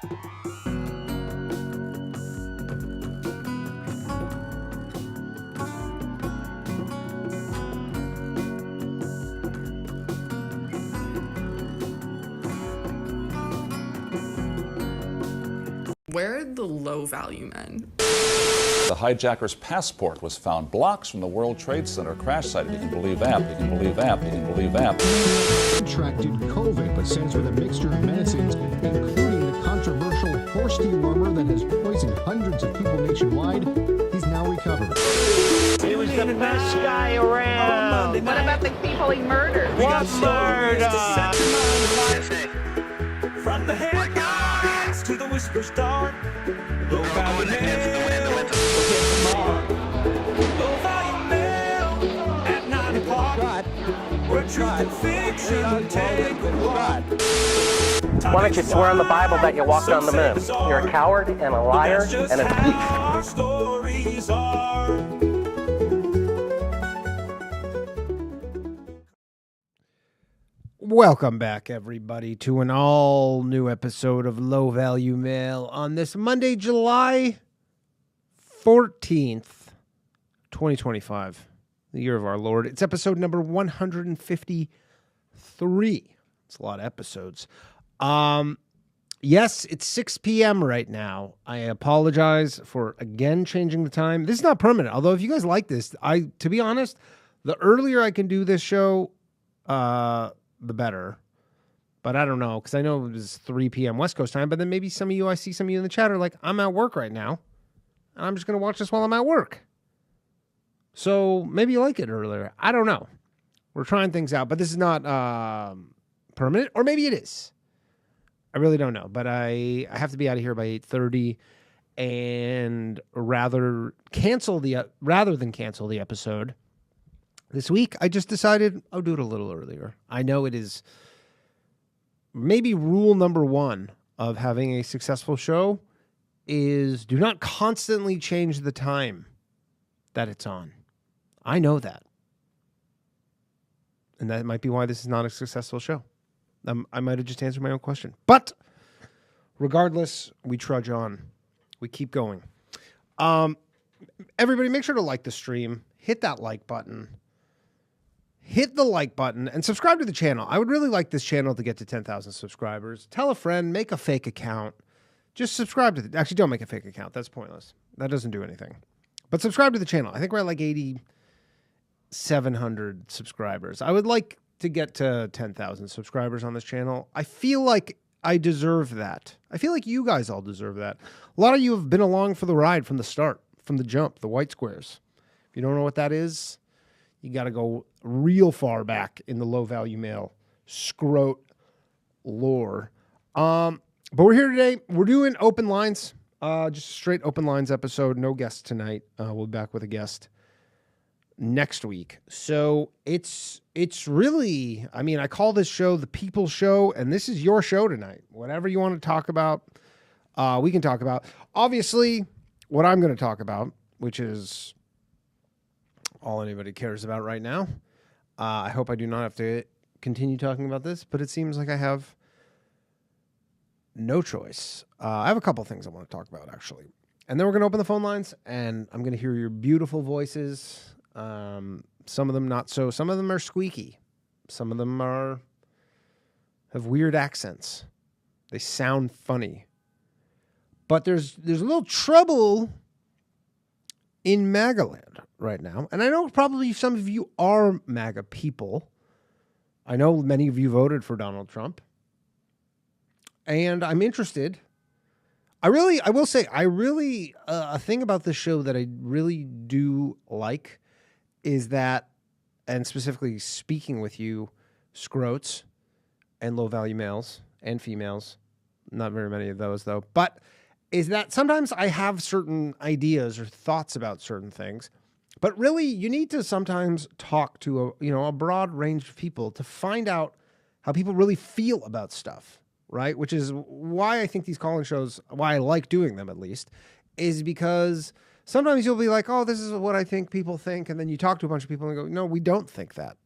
Where are the low-value men? The hijacker's passport was found blocks from the World Trade Center crash site. You can believe that. You can believe that. You can believe that. Contracted COVID, but says with a mixture of medicines, including the controversial horse dewormer that has poisoned hundreds of people nationwide, he's now recovered. He was the best guy around. What about the people he murdered? What murder? From the headlines to the whisper star. Low value mail. Low value mail at 9 o'clock. Where truth and fiction take a walk. Why don't you swear on the Bible that you walked on the moon? You're a coward and a liar and a thief. Our stories are. Welcome back, everybody, to an all-new episode of Low Value Mail on this Monday, July 14th, 2025, the year of our Lord. It's episode number 153. It's a lot of episodes. Yes, it's 6 p.m. right now. I apologize for, again, changing the time. This is not permanent, although if you guys like this, to be honest, the earlier I can do this show, the better. But I don't know, because I know it was 3 p.m. West Coast time, but then maybe I see some of you in the chat are like, I'm at work right now, and I'm just going to watch this while I'm at work. So maybe you like it earlier. I don't know. We're trying things out, but this is not permanent, or maybe it is. I really don't know, but I have to be out of here by 8:30, and rather than cancel the episode this week, I just decided I'll do it a little earlier. I know it is maybe rule number one of having a successful show is do not constantly change the time that it's on. I know that. And that might be why this is not a successful show. I might have just answered my own question. But regardless, we trudge on. We keep going. Everybody, make sure to like the stream. Hit that like button. Hit the like button and subscribe to the channel. I would really like this channel to get to 10,000 subscribers. Tell a friend, make a fake account. Just subscribe to actually, don't make a fake account. That's pointless. That doesn't do anything. But subscribe to the channel. I think we're at like 8,700 subscribers. I would like to get to 10,000 subscribers on this channel. I feel like I deserve that. I feel like you guys all deserve that. A lot of you have been along for the ride from the start, from the jump, the white squares. If you don't know what that is, you got to go real far back in the Low Value Mail scrote lore. But we're here today. We're doing open lines, just a straight open lines episode. No guest tonight. We'll be back with a guest next week. So it's really, I mean, I call this show the People's Show, and this is your show tonight. Whatever you want to talk about, we can talk about. Obviously, what I'm going to talk about, which is all anybody cares about right now. I hope I do not have to continue talking about this, but it seems like I have no choice. I have a couple things I want to talk about, actually. And then we're going to open the phone lines, and I'm going to hear your beautiful voices. Some of them not so. Some of them are squeaky. Some of them have weird accents. They sound funny. But there's a little trouble in Magaland right now. And I know probably some of you are MAGA people. I know many of you voted for Donald Trump. And I'm interested. I will say, a thing about this show that I really do like is that, and specifically speaking with you, scrotes and low-value males and females, not very many of those though, but is that sometimes I have certain ideas or thoughts about certain things, but really you need to sometimes talk to a broad range of people to find out how people really feel about stuff, right? Which is why I think these call-in shows, why I like doing them at least, is because sometimes you'll be like, oh, this is what I think people think, and then you talk to a bunch of people and go, no, we don't think that.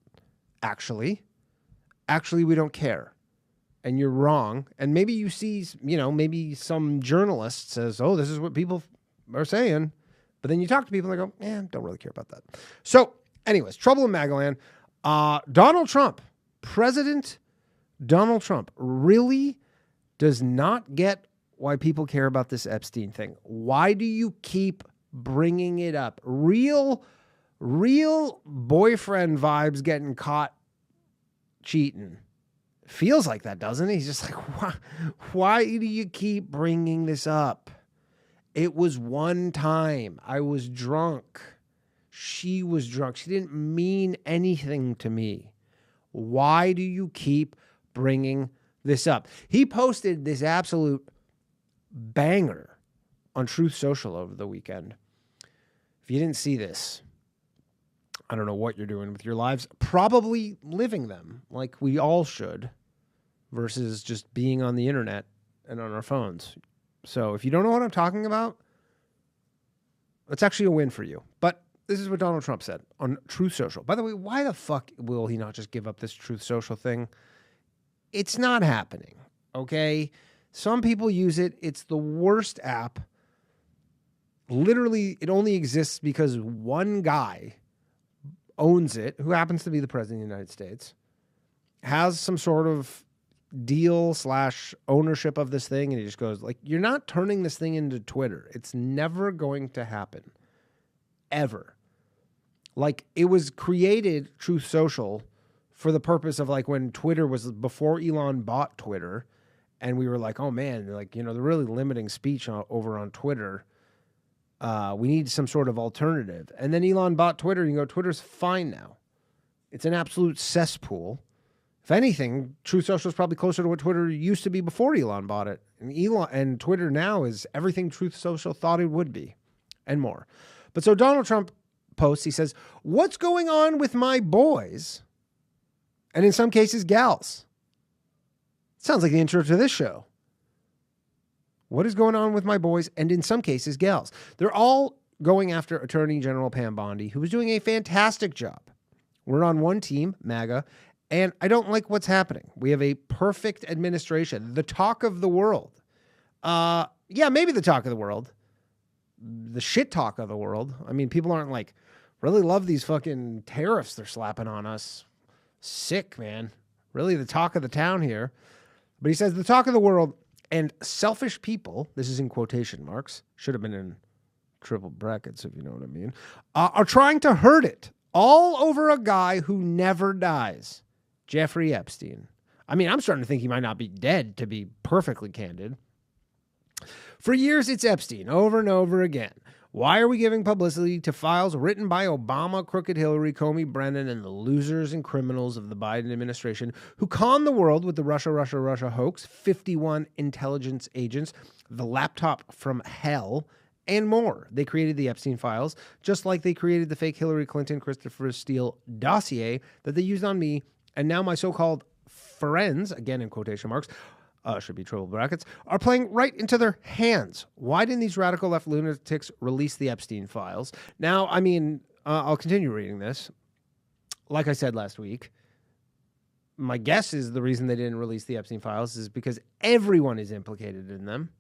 Actually, we don't care. and you're wrong, and maybe you see, maybe some journalist says, oh, this is what people are saying, but then you talk to people and they go, don't really care about that. So anyways, trouble in Magaland. Donald Trump, President Donald Trump, really does not get why people care about this Epstein thing. Why do you keep bringing it up? Real boyfriend vibes getting caught cheating. Feels like that, doesn't it? He's just like, why do you keep bringing this up? It was one time. I was drunk. She was drunk. She didn't mean anything to me. Why do you keep bringing this up? He posted this absolute banger on Truth Social over the weekend. If you didn't see this, I don't know what you're doing with your lives. Probably living them like we all should, versus just being on the internet and on our phones. So if you don't know what I'm talking about, it's actually a win for you. But this is what Donald Trump said on Truth Social. By the way, why the fuck will he not just give up this Truth Social thing? It's not happening, okay? Some people use it. It's the worst app. Literally, it only exists because one guy owns it, who happens to be the president of the United States, has some sort of deal / ownership of this thing, and he just goes, like, you're not turning this thing into Twitter. It's never going to happen. Ever. Like, it was created, Truth Social, for the purpose of, like, when Twitter was, before Elon bought Twitter, and we were like, oh man, like, they're really limiting speech over on Twitter. We need some sort of alternative. And then Elon bought Twitter, and you go, Twitter's fine now. It's an absolute cesspool. If anything, Truth Social is probably closer to what Twitter used to be before Elon bought it. And Twitter now is everything Truth Social thought it would be, and more. But so Donald Trump posts, he says, what's going on with my boys? And in some cases, gals. Sounds like the intro to this show. What is going on with my boys? And in some cases, gals. They're all going after Attorney General Pam Bondi, who was doing a fantastic job. We're on one team, MAGA, and I don't like what's happening. We have a perfect administration, the talk of the world. Maybe the talk of the world. The shit talk of the world. I mean, people aren't like, really love these fucking tariffs they're slapping on us. Sick, man. Really the talk of the town here. But he says the talk of the world and selfish people, this is in quotation marks, should have been in triple brackets if you know what I mean, are trying to hurt it all over a guy who never dies, Jeffrey Epstein. I mean, I'm starting to think he might not be dead, to be perfectly candid. For years, it's Epstein, over and over again. Why are we giving publicity to files written by Obama, crooked Hillary, Comey, Brennan, and the losers and criminals of the Biden administration who conned the world with the Russia hoax, 51 intelligence agents, the laptop from hell, and more? They created the Epstein files, just like they created the fake Hillary Clinton, Christopher Steele dossier that they used on me, and now my so-called friends, again in quotation marks, should be triple brackets, are playing right into their hands. Why didn't these radical left lunatics release the Epstein files? Now, I mean, I'll continue reading this. Like I said last week, my guess is the reason they didn't release the Epstein files is because everyone is implicated in them.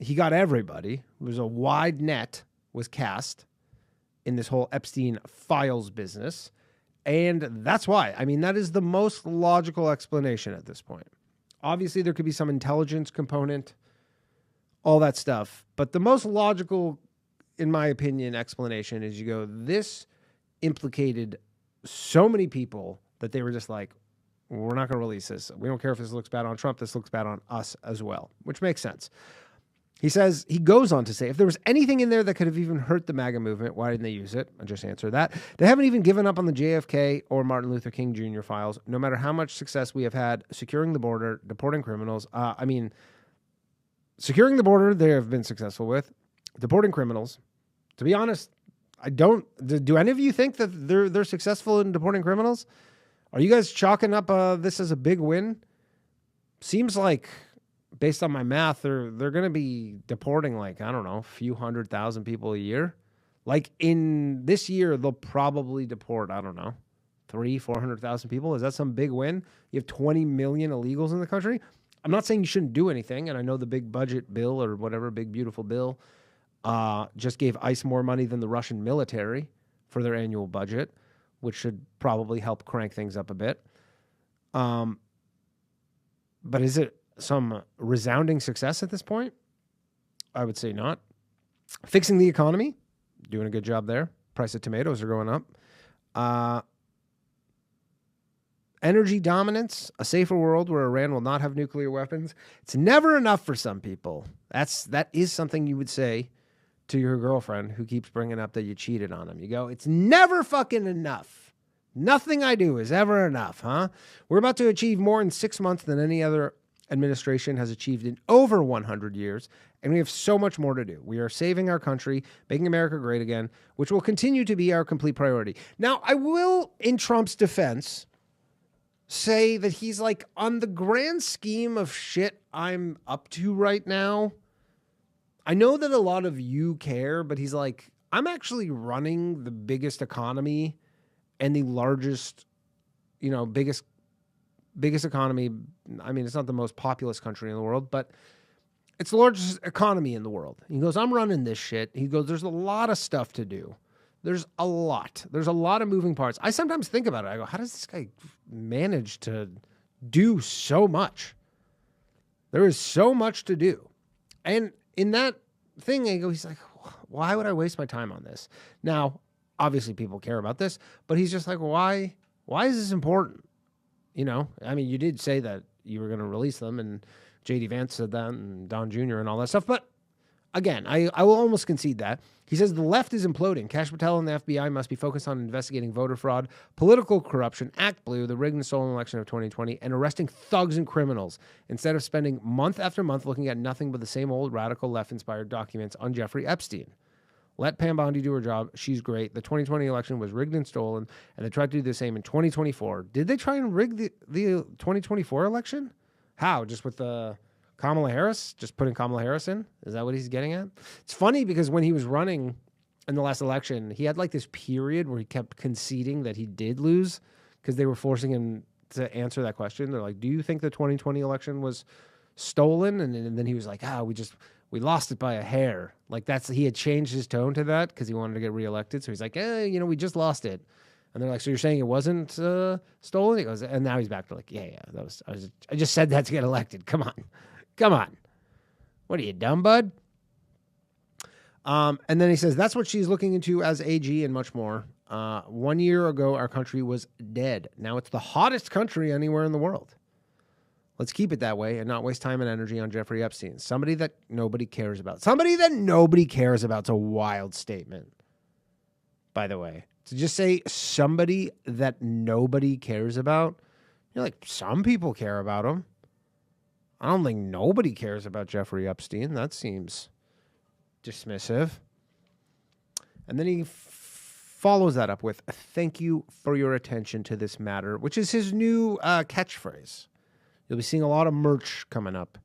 He got everybody. It was a wide net was cast in this whole Epstein files business. And that's why. I mean, that is the most logical explanation at this point. Obviously, there could be some intelligence component, all that stuff. But the most logical, in my opinion, explanation is you go, this implicated so many people that they were just like, we're not going to release this. We don't care if this looks bad on Trump. This looks bad on us as well, which makes sense. He goes on to say, if there was anything in there that could have even hurt the MAGA movement, why didn't they use it? I just answered that. They haven't even given up on the JFK or Martin Luther King Jr. files, no matter how much success we have had securing the border, deporting criminals. Securing the border, they have been successful with. Deporting criminals. To be honest, I don't. Do any of you think that they're successful in deporting criminals? Are you guys chalking up this as a big win? Seems like, based on my math, they're going to be deporting like, I don't know, a few 100,000 people a year. Like in this year, they'll probably deport, I don't know, 400,000 people. Is that some big win? You have 20 million illegals in the country. I'm not saying you shouldn't do anything, and I know the big budget bill or whatever, big beautiful bill, just gave ICE more money than the Russian military for their annual budget, which should probably help crank things up a bit. But is it some resounding success at this point? I would say not. Fixing the economy, doing a good job there. Price of tomatoes are going up. Energy dominance, a safer world where Iran will not have nuclear weapons. It's never enough for some people. That is something you would say to your girlfriend who keeps bringing up that you cheated on him. You go, it's never fucking enough. Nothing I do is ever enough, huh? We're about to achieve more in 6 months than any other administration has achieved in over 100 years, and we have so much more to do. We are saving our country, making America great again, which will continue to be our complete priority. Now, I will, in Trump's defense, say that he's like, on the grand scheme of shit I'm up to right now, I know that a lot of you care, but he's like, I'm actually running the biggest economy and the largest, biggest economy. I mean, it's not the most populous country in the world, but it's the largest economy in the world. He goes, I'm running this shit. He goes, there's a lot of stuff to do. There's a lot of moving parts. I sometimes think about it. I go, how does this guy manage to do so much? There is so much to do. And in that thing, I go, he's like, why would I waste my time on this? Now, obviously people care about this, but he's just like, why is this important? I mean, you did say that you were going to release them, and J.D. Vance said that, and Don Jr. and all that stuff. But again, I will almost concede that. He says the left is imploding. Kash Patel and the FBI must be focused on investigating voter fraud, political corruption, Act Blue, the rigged and stolen election of 2020, and arresting thugs and criminals, instead of spending month after month looking at nothing but the same old radical left-inspired documents on Jeffrey Epstein. Let Pam Bondi do her job. She's great. The 2020 election was rigged and stolen, and they tried to do the same in 2024. Did they try and rig the 2024 election? How? Just with Kamala Harris? Just putting Kamala Harris in? Is that what he's getting at? It's funny because when he was running in the last election, he had like this period where he kept conceding that he did lose because they were forcing him to answer that question. They're like, do you think the 2020 election was stolen? And then he was like, we lost it by a hair. Like he had changed his tone to that because he wanted to get reelected. So he's like, we just lost it. And they're like, so you're saying it wasn't stolen? He goes, and now he's back to like, yeah, I just said that to get elected. Come on. What are you, dumb, bud? And then he says, that's what she's looking into as AG and much more. 1 year ago, our country was dead. Now it's the hottest country anywhere in the world. Let's keep it that way and not waste time and energy on Jeffrey Epstein. Somebody that nobody cares about. Somebody that nobody cares about. It's a wild statement, by the way. To just say somebody that nobody cares about, you're like, some people care about him. I don't think nobody cares about Jeffrey Epstein. That seems dismissive. And then he follows that up with, thank you for your attention to this matter, which is his new catchphrase. You'll be seeing a lot of merch coming up.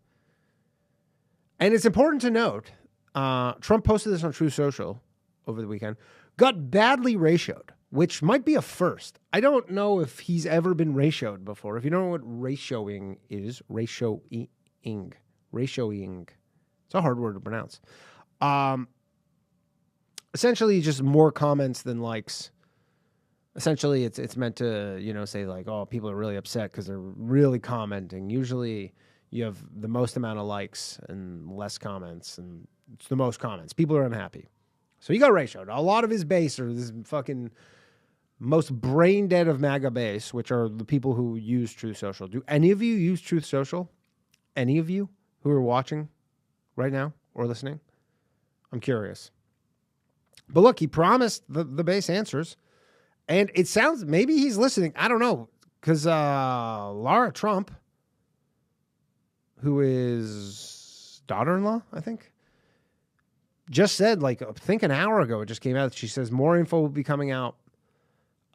And it's important to note, Trump posted this on Truth Social over the weekend, got badly ratioed, which might be a first. I don't know if he's ever been ratioed before. If you don't know what ratioing is, ratioing. It's a hard word to pronounce. Essentially, just more comments than likes. Essentially, it's meant to, say like, oh, people are really upset because they're really commenting. Usually, you have the most amount of likes and less comments, and it's the most comments. People are unhappy. So he got ratioed. A lot of his base are this fucking most brain dead of MAGA base, which are the people who use Truth Social. Do any of you use Truth Social? Any of you who are watching right now or listening? I'm curious. But look, he promised the base answers. And it sounds, maybe he's listening. I don't know. Because Lara Trump, who is daughter-in-law, I think, just said, like, I think an hour ago, it just came out. She says more info will be coming out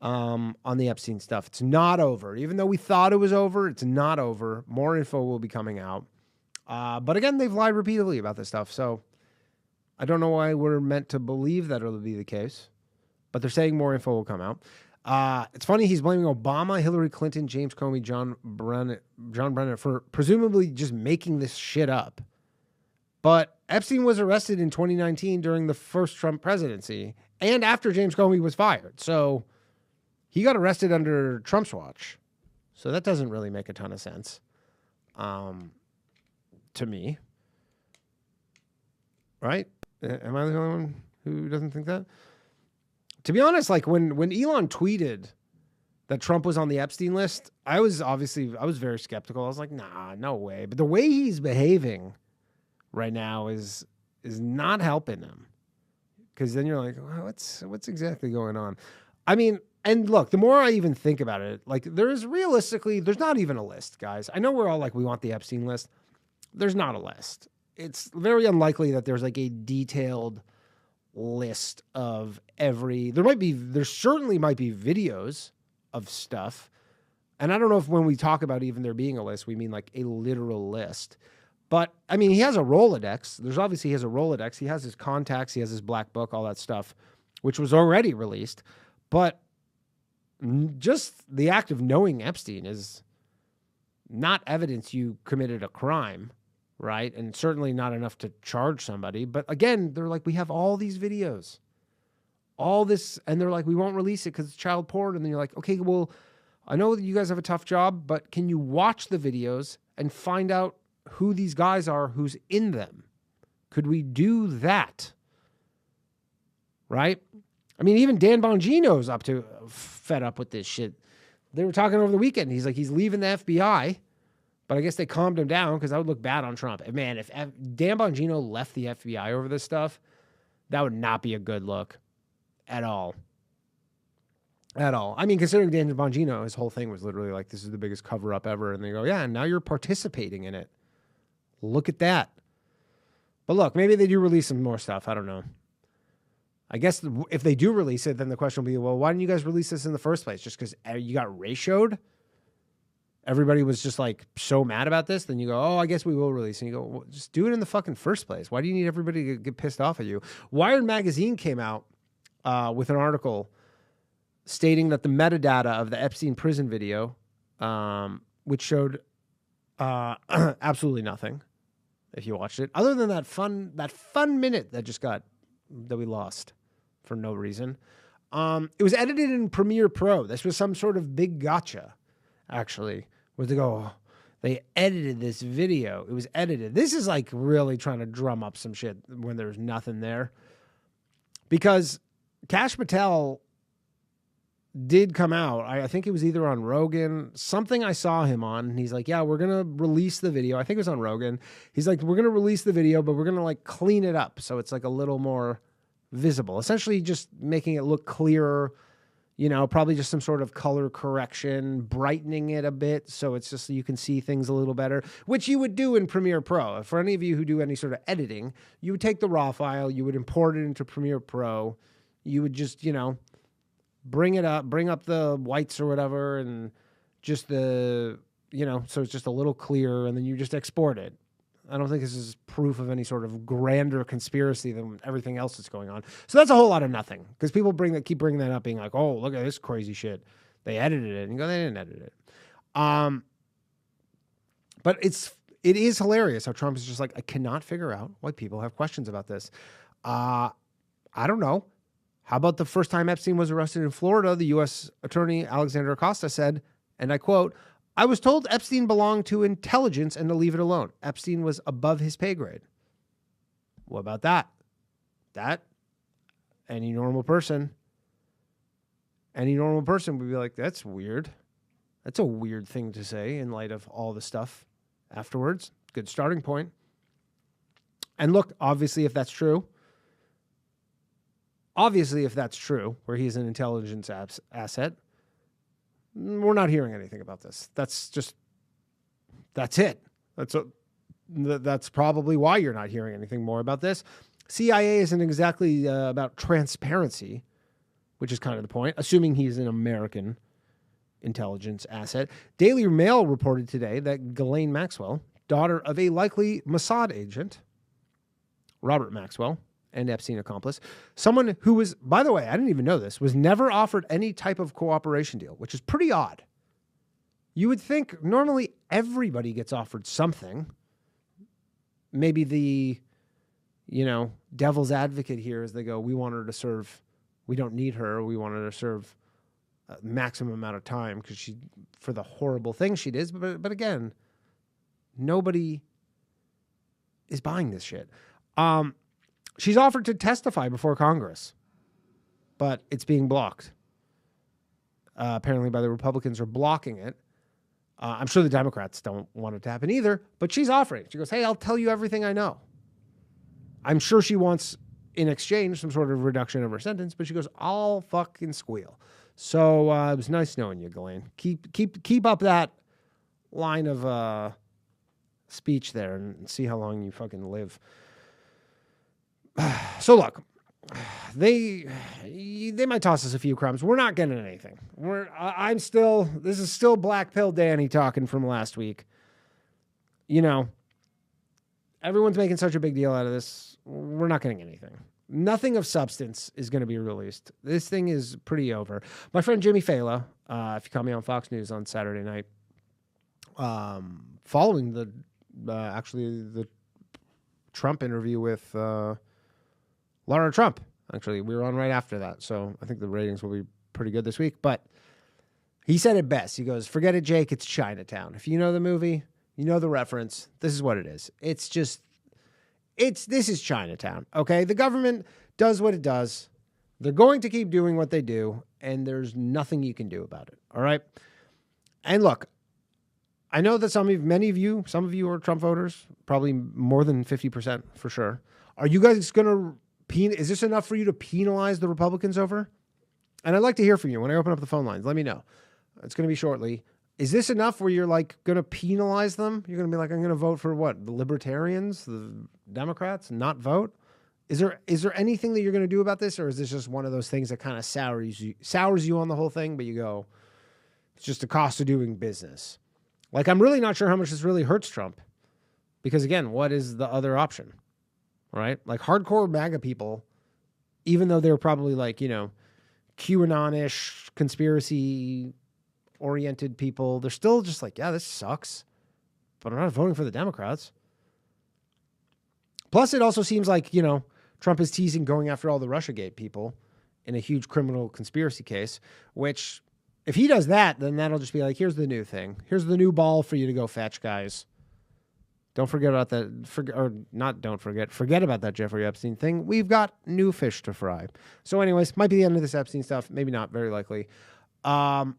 on the Epstein stuff. It's not over. Even though we thought it was over, it's not over. More info will be coming out. But again, they've lied repeatedly about this stuff. So I don't know why we're meant to believe that it'll be the case. But they're saying more info will come out. It's funny he's blaming Obama, Hillary Clinton, James Comey, John Brennan for presumably just making this shit up. But Epstein was arrested in 2019 during the first Trump presidency and after James Comey was fired. So he got arrested under Trump's watch. So that doesn't really make a ton of sense to me. Right? Am I the only one who doesn't think that? To be honest, like when Elon tweeted that Trump was on the Epstein list, I was very skeptical. I was like, nah, no way. But the way he's behaving right now is not helping him. Because then you're like, well, what's exactly going on? I mean, and look, the more I even think about it, like there's not even a list, guys. I know we're all like, we want the Epstein list. There's not a list. It's very unlikely that there's like a detailed list of there certainly might be videos of stuff. And I don't know if when we talk about even there being a list, we mean like a literal list. But I mean, he has a Rolodex. He has a Rolodex. He has his contacts. He has his black book, all that stuff, which was already released. But just the act of knowing Epstein is not evidence you committed a crime, right? And certainly not enough to charge somebody. But again, they're like, we have all these videos, all this, and they're like, we won't release it because it's child porn. And then you're like, okay, well, I know that you guys have a tough job, but can you watch the videos and find out who these guys are, who's in them? Could we do that? Right? I mean, even Dan Bongino's fed up with this shit. They were talking over the weekend. He's like, he's leaving the FBI. But I guess they calmed him down because that would look bad on Trump. And man, if Dan Bongino left the FBI over this stuff, that would not be a good look at all. At all. I mean, considering Dan Bongino, his whole thing was literally like, this is the biggest cover-up ever. And they go, yeah, and now you're participating in it. Look at that. But look, maybe they do release some more stuff. I don't know. I guess if they do release it, then the question will be, well, why didn't you guys release this in the first place? Just because you got ratioed? Everybody was just like so mad about this. Then you go, oh, I guess we will release. And you go, well, just do it in the fucking first place. Why do you need everybody to get pissed off at you? Wired Magazine came out with an article stating that the metadata of the Epstein prison video, which showed absolutely nothing if you watched it, other than that fun minute that we lost for no reason. It was edited in Premiere Pro. This was some sort of big gotcha, actually, where they edited this video. It was edited. This is like really trying to drum up some shit when there's nothing there. Because Kash Patel did come out. I think it was either on Rogan, something I saw him on. And he's like, yeah, we're going to release the video. I think it was on Rogan. He's like, we're going to release the video, but we're going to like clean it up. So it's like a little more visible, essentially just making it look clearer, probably just some sort of color correction, brightening it a bit. So it's just so you can see things a little better, which you would do in Premiere Pro. For any of you who do any sort of editing, you would take the raw file, you would import it into Premiere Pro. You would just, bring up the whites or whatever, and just so it's just a little clearer, and then you just export it. I don't think this is proof of any sort of grander conspiracy than everything else that's going on. So that's a whole lot of nothing, because people keep bringing that up, being like, oh, look at this crazy shit. They edited it. And you go, they didn't edit it. But it is hilarious how Trump is just like, I cannot figure out why people have questions about this. I don't know. How about the first time Epstein was arrested in Florida, the U.S. Attorney Alexander Acosta said, and I quote, I was told Epstein belonged to intelligence and to leave it alone. Epstein was above his pay grade. What about that? Any normal person would be like, that's weird. That's a weird thing to say in light of all the stuff afterwards. Good starting point. And look, obviously, if that's true, where he's an intelligence asset, we're not hearing anything about this. That's it. That's probably why you're not hearing anything more about this. CIA isn't exactly about transparency, which is kind of the point, assuming he's an American intelligence asset. Daily Mail reported today that Ghislaine Maxwell, daughter of a likely Mossad agent, Robert Maxwell, and Epstein accomplice. Someone who was, by the way, I didn't even know this, was never offered any type of cooperation deal, which is pretty odd. You would think normally everybody gets offered something. Maybe the, devil's advocate here is they go, we want her to serve, we don't need her, we want her to serve a maximum amount of time because for the horrible thing she did. But again, nobody is buying this shit. She's offered to testify before Congress, but it's being blocked. Apparently by the Republicans are blocking it. I'm sure the Democrats don't want it to happen either, but she's offering. She goes, hey, I'll tell you everything I know. I'm sure she wants, in exchange, some sort of reduction of her sentence, but she goes, I'll fucking squeal. So it was nice knowing you, Ghislaine. Keep up that line of speech there and see how long you fucking live. So look, they might toss us a few crumbs. We're not getting anything. This is still Black Pill Danny talking from last week. Everyone's making such a big deal out of this. We're not getting anything. Nothing of substance is going to be released. This thing is pretty over. My friend Jimmy Fallon, if you caught me on Fox News on Saturday night, following the Trump interview with Laura Trump. Actually, we were on right after that, so I think the ratings will be pretty good this week. But he said it best. He goes, forget it, Jake, it's Chinatown. If you know the movie, you know the reference, this is what it is. This is Chinatown, okay? The government does what it does. They're going to keep doing what they do, and there's nothing you can do about it, all right? And look, I know that some of you are Trump voters, probably more than 50% for sure. Are you guys going to is this enough for you to penalize the Republicans over? And I'd like to hear from you when I open up the phone lines. Let me know. It's going to be shortly. Is this enough where you're like going to penalize them? You're going to be like, I'm going to vote for what? The Libertarians, the Democrats, not vote? Is there anything that you're going to do about this? Or is this just one of those things that kind of sours you on the whole thing, but you go, it's just the cost of doing business. Like, I'm really not sure how much this really hurts Trump. Because again, what is the other option? Right? Like hardcore MAGA people, even though they're probably like, QAnon-ish, conspiracy-oriented people, they're still just like, yeah, this sucks. But I'm not voting for the Democrats. Plus, it also seems like, Trump is teasing going after all the Russiagate people in a huge criminal conspiracy case, which if he does that, then that'll just be like, here's the new thing. Here's the new ball for you to go fetch, guys. Don't forget about that, forget about that Jeffrey Epstein thing. We've got new fish to fry. So anyways, might be the end of this Epstein stuff. Maybe not, very likely. One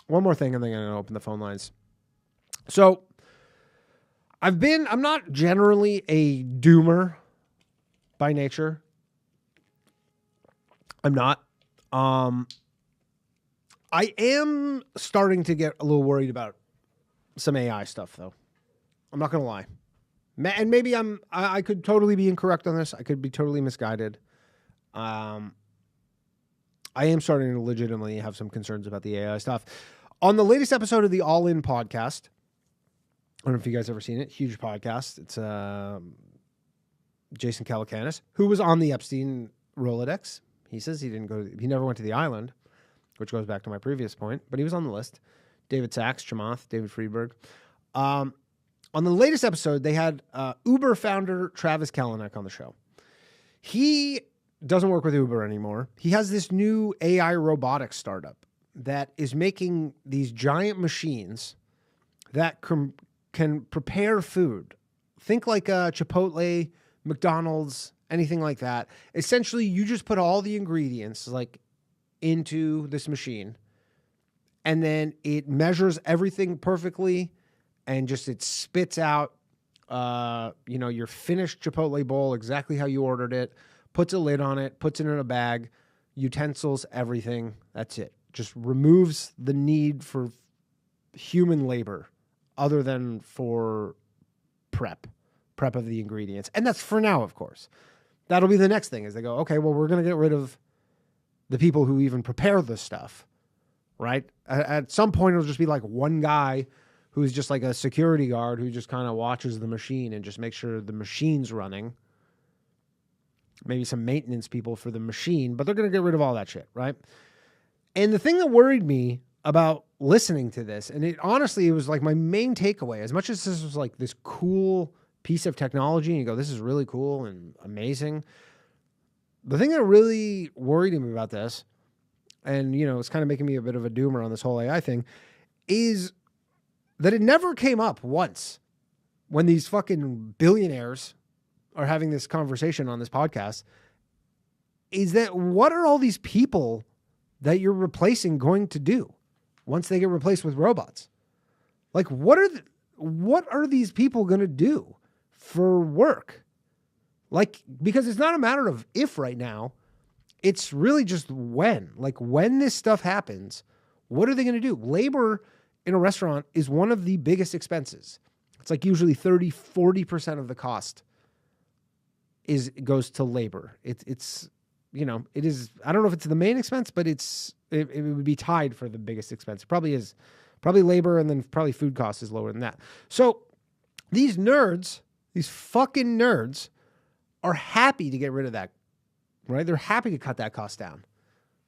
more thing, and then I'm going to open the phone lines. So I'm not generally a doomer by nature. I'm not. I am starting to get a little worried about some AI stuff, though. I'm not going to lie. And maybe I could totally be incorrect on this. I could be totally misguided. I am starting to legitimately have some concerns about the AI stuff. On the latest episode of the All In podcast, I don't know if you guys ever seen it. Huge podcast. It's Jason Calacanis, who was on the Epstein Rolodex. He says he never went to the island, which goes back to my previous point, but he was on the list. David Sachs, Chamath, David Friedberg. On the latest episode, they had Uber founder Travis Kalanick on the show. He doesn't work with Uber anymore. He has this new AI robotics startup that is making these giant machines that can prepare food. Think like a Chipotle, McDonald's, anything like that. Essentially, you just put all the ingredients into this machine, and then it measures everything perfectly. And just it spits out, your finished Chipotle bowl exactly how you ordered it, puts a lid on it, puts it in a bag, utensils, everything. That's it. Just removes the need for human labor other than for prep of the ingredients. And that's for now, of course. That'll be the next thing is they go, okay, well, we're going to get rid of the people who even prepare this stuff, right? At some point, it'll just be like one guy who's just like a security guard who just kind of watches the machine and just makes sure the machine's running. maybe some maintenance people for the machine, but they're going to get rid of all that shit, right? And the thing that worried me about listening to this, and it honestly, it was like my main takeaway, as much as this was like this cool piece of technology, and you go, this is really cool and amazing. The thing that really worried me about this, and, you know, it's kind of making me a bit of a doomer on this whole AI thing, is that it never came up once when these fucking billionaires are having this conversation on this podcast, is that what are all these people that you're replacing going to do once they get replaced with robots? Like, what are these people going to do for work? Like, because it's not a matter of if right now, it's really just when. Like, when this stuff happens, what are they going to do? Labor in a restaurant is one of the biggest expenses. It's like usually 30-40% of the cost goes to labor. It's you know, it is, I don't know if it's the main expense, but it would be tied for the biggest expense. It probably is. Probably labor, and then probably food cost is lower than that. So these nerds, these fucking nerds, are happy to get rid of that, right? They're happy to cut that cost down.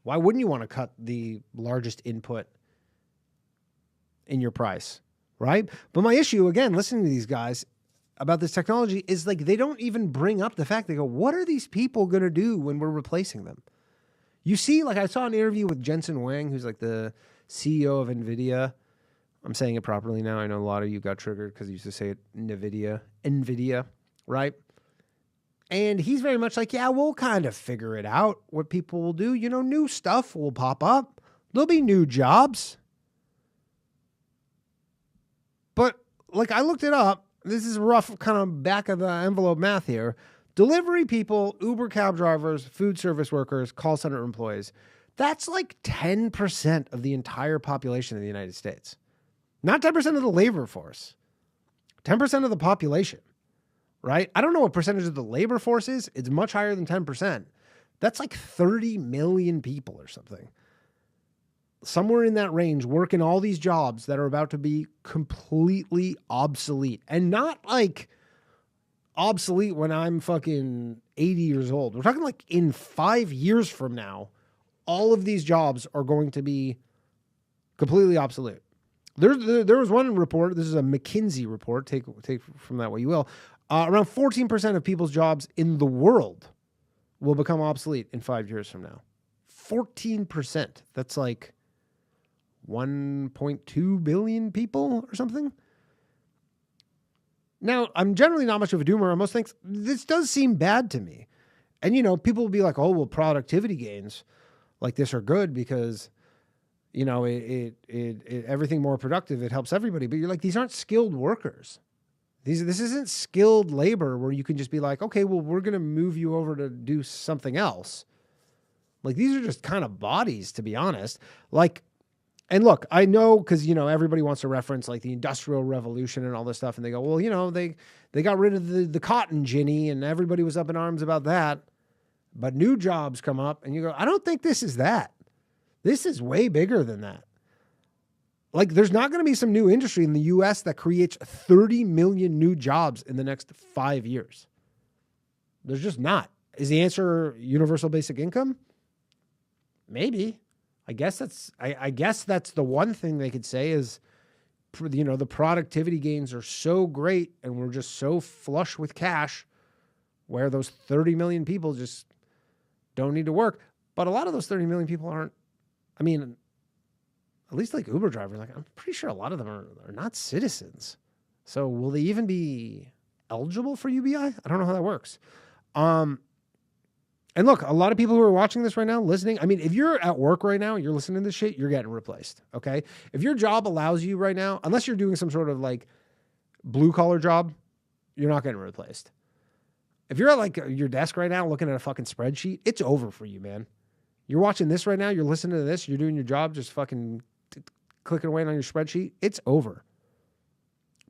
Why wouldn't you want to cut the largest input in your price, right? But my issue, again, listening to these guys about this technology is like they don't even bring up the fact. They go, what are these people going to do when we're replacing them? You see, like I saw an interview with Jensen Huang, who's like the CEO of NVIDIA. I'm saying it properly now. I know a lot of you got triggered because you used to say it NVIDIA, right? And he's very much like, yeah, we'll kind of figure it out what people will do. You know, new stuff will pop up. There'll be new jobs. But like I looked it up. This is rough kind of back of the envelope math here. Delivery people, Uber cab drivers, food service workers, call center employees. That's like 10% of the entire population of the United States. Not 10% of the labor force. 10% of the population, right? I don't know what percentage of the labor force is. It's much higher than 10%. That's like 30 million people or something. Somewhere in that range, working all these jobs that are about to be completely obsolete. And not like obsolete when I'm fucking 80 years old. We're talking like in 5 years from now, all of these jobs are going to be completely obsolete. There was one report, this is a McKinsey report, take from that what you will, around 14% of people's jobs in the world will become obsolete in 5 years from now. 14%. That's like 1.2 billion people or something. Now, I'm generally not much of a doomer on most things. This does seem bad to me. And, you know, people will be like, oh, well, productivity gains like this are good because, you know, it everything more productive, it helps everybody. But you're like, these aren't skilled workers. This isn't skilled labor where you can just be like, okay, well, we're going to move you over to do something else. Like, these are just kind of bodies, to be honest. Like, and look, I know because, you know, everybody wants to reference like the Industrial Revolution and all this stuff. And they go, well, you know, they got rid of the cotton ginny and everybody was up in arms about that. But new jobs come up and you go, I don't think this is that. This is way bigger than that. Like, there's not going to be some new industry in the U.S. that creates 30 million new jobs in the next 5 years. There's just not. Is the answer universal basic income? Maybe. I guess that's the one thing they could say is, you know, the productivity gains are so great and we're just so flush with cash where those 30 million people just don't need to work. But a lot of those 30 million people aren't, I mean, at least like Uber drivers, like I'm pretty sure a lot of them are not citizens. So will they even be eligible for UBI? I don't know how that works. And look, a lot of people who are watching this right now, listening, I mean, if you're at work right now, you're listening to this shit, you're getting replaced, okay? If your job allows you right now, unless you're doing some sort of like blue-collar job, you're not getting replaced. If you're at like your desk right now looking at a fucking spreadsheet, it's over for you, man. You're watching this right now, you're listening to this, you're doing your job, just fucking clicking away on your spreadsheet, it's over.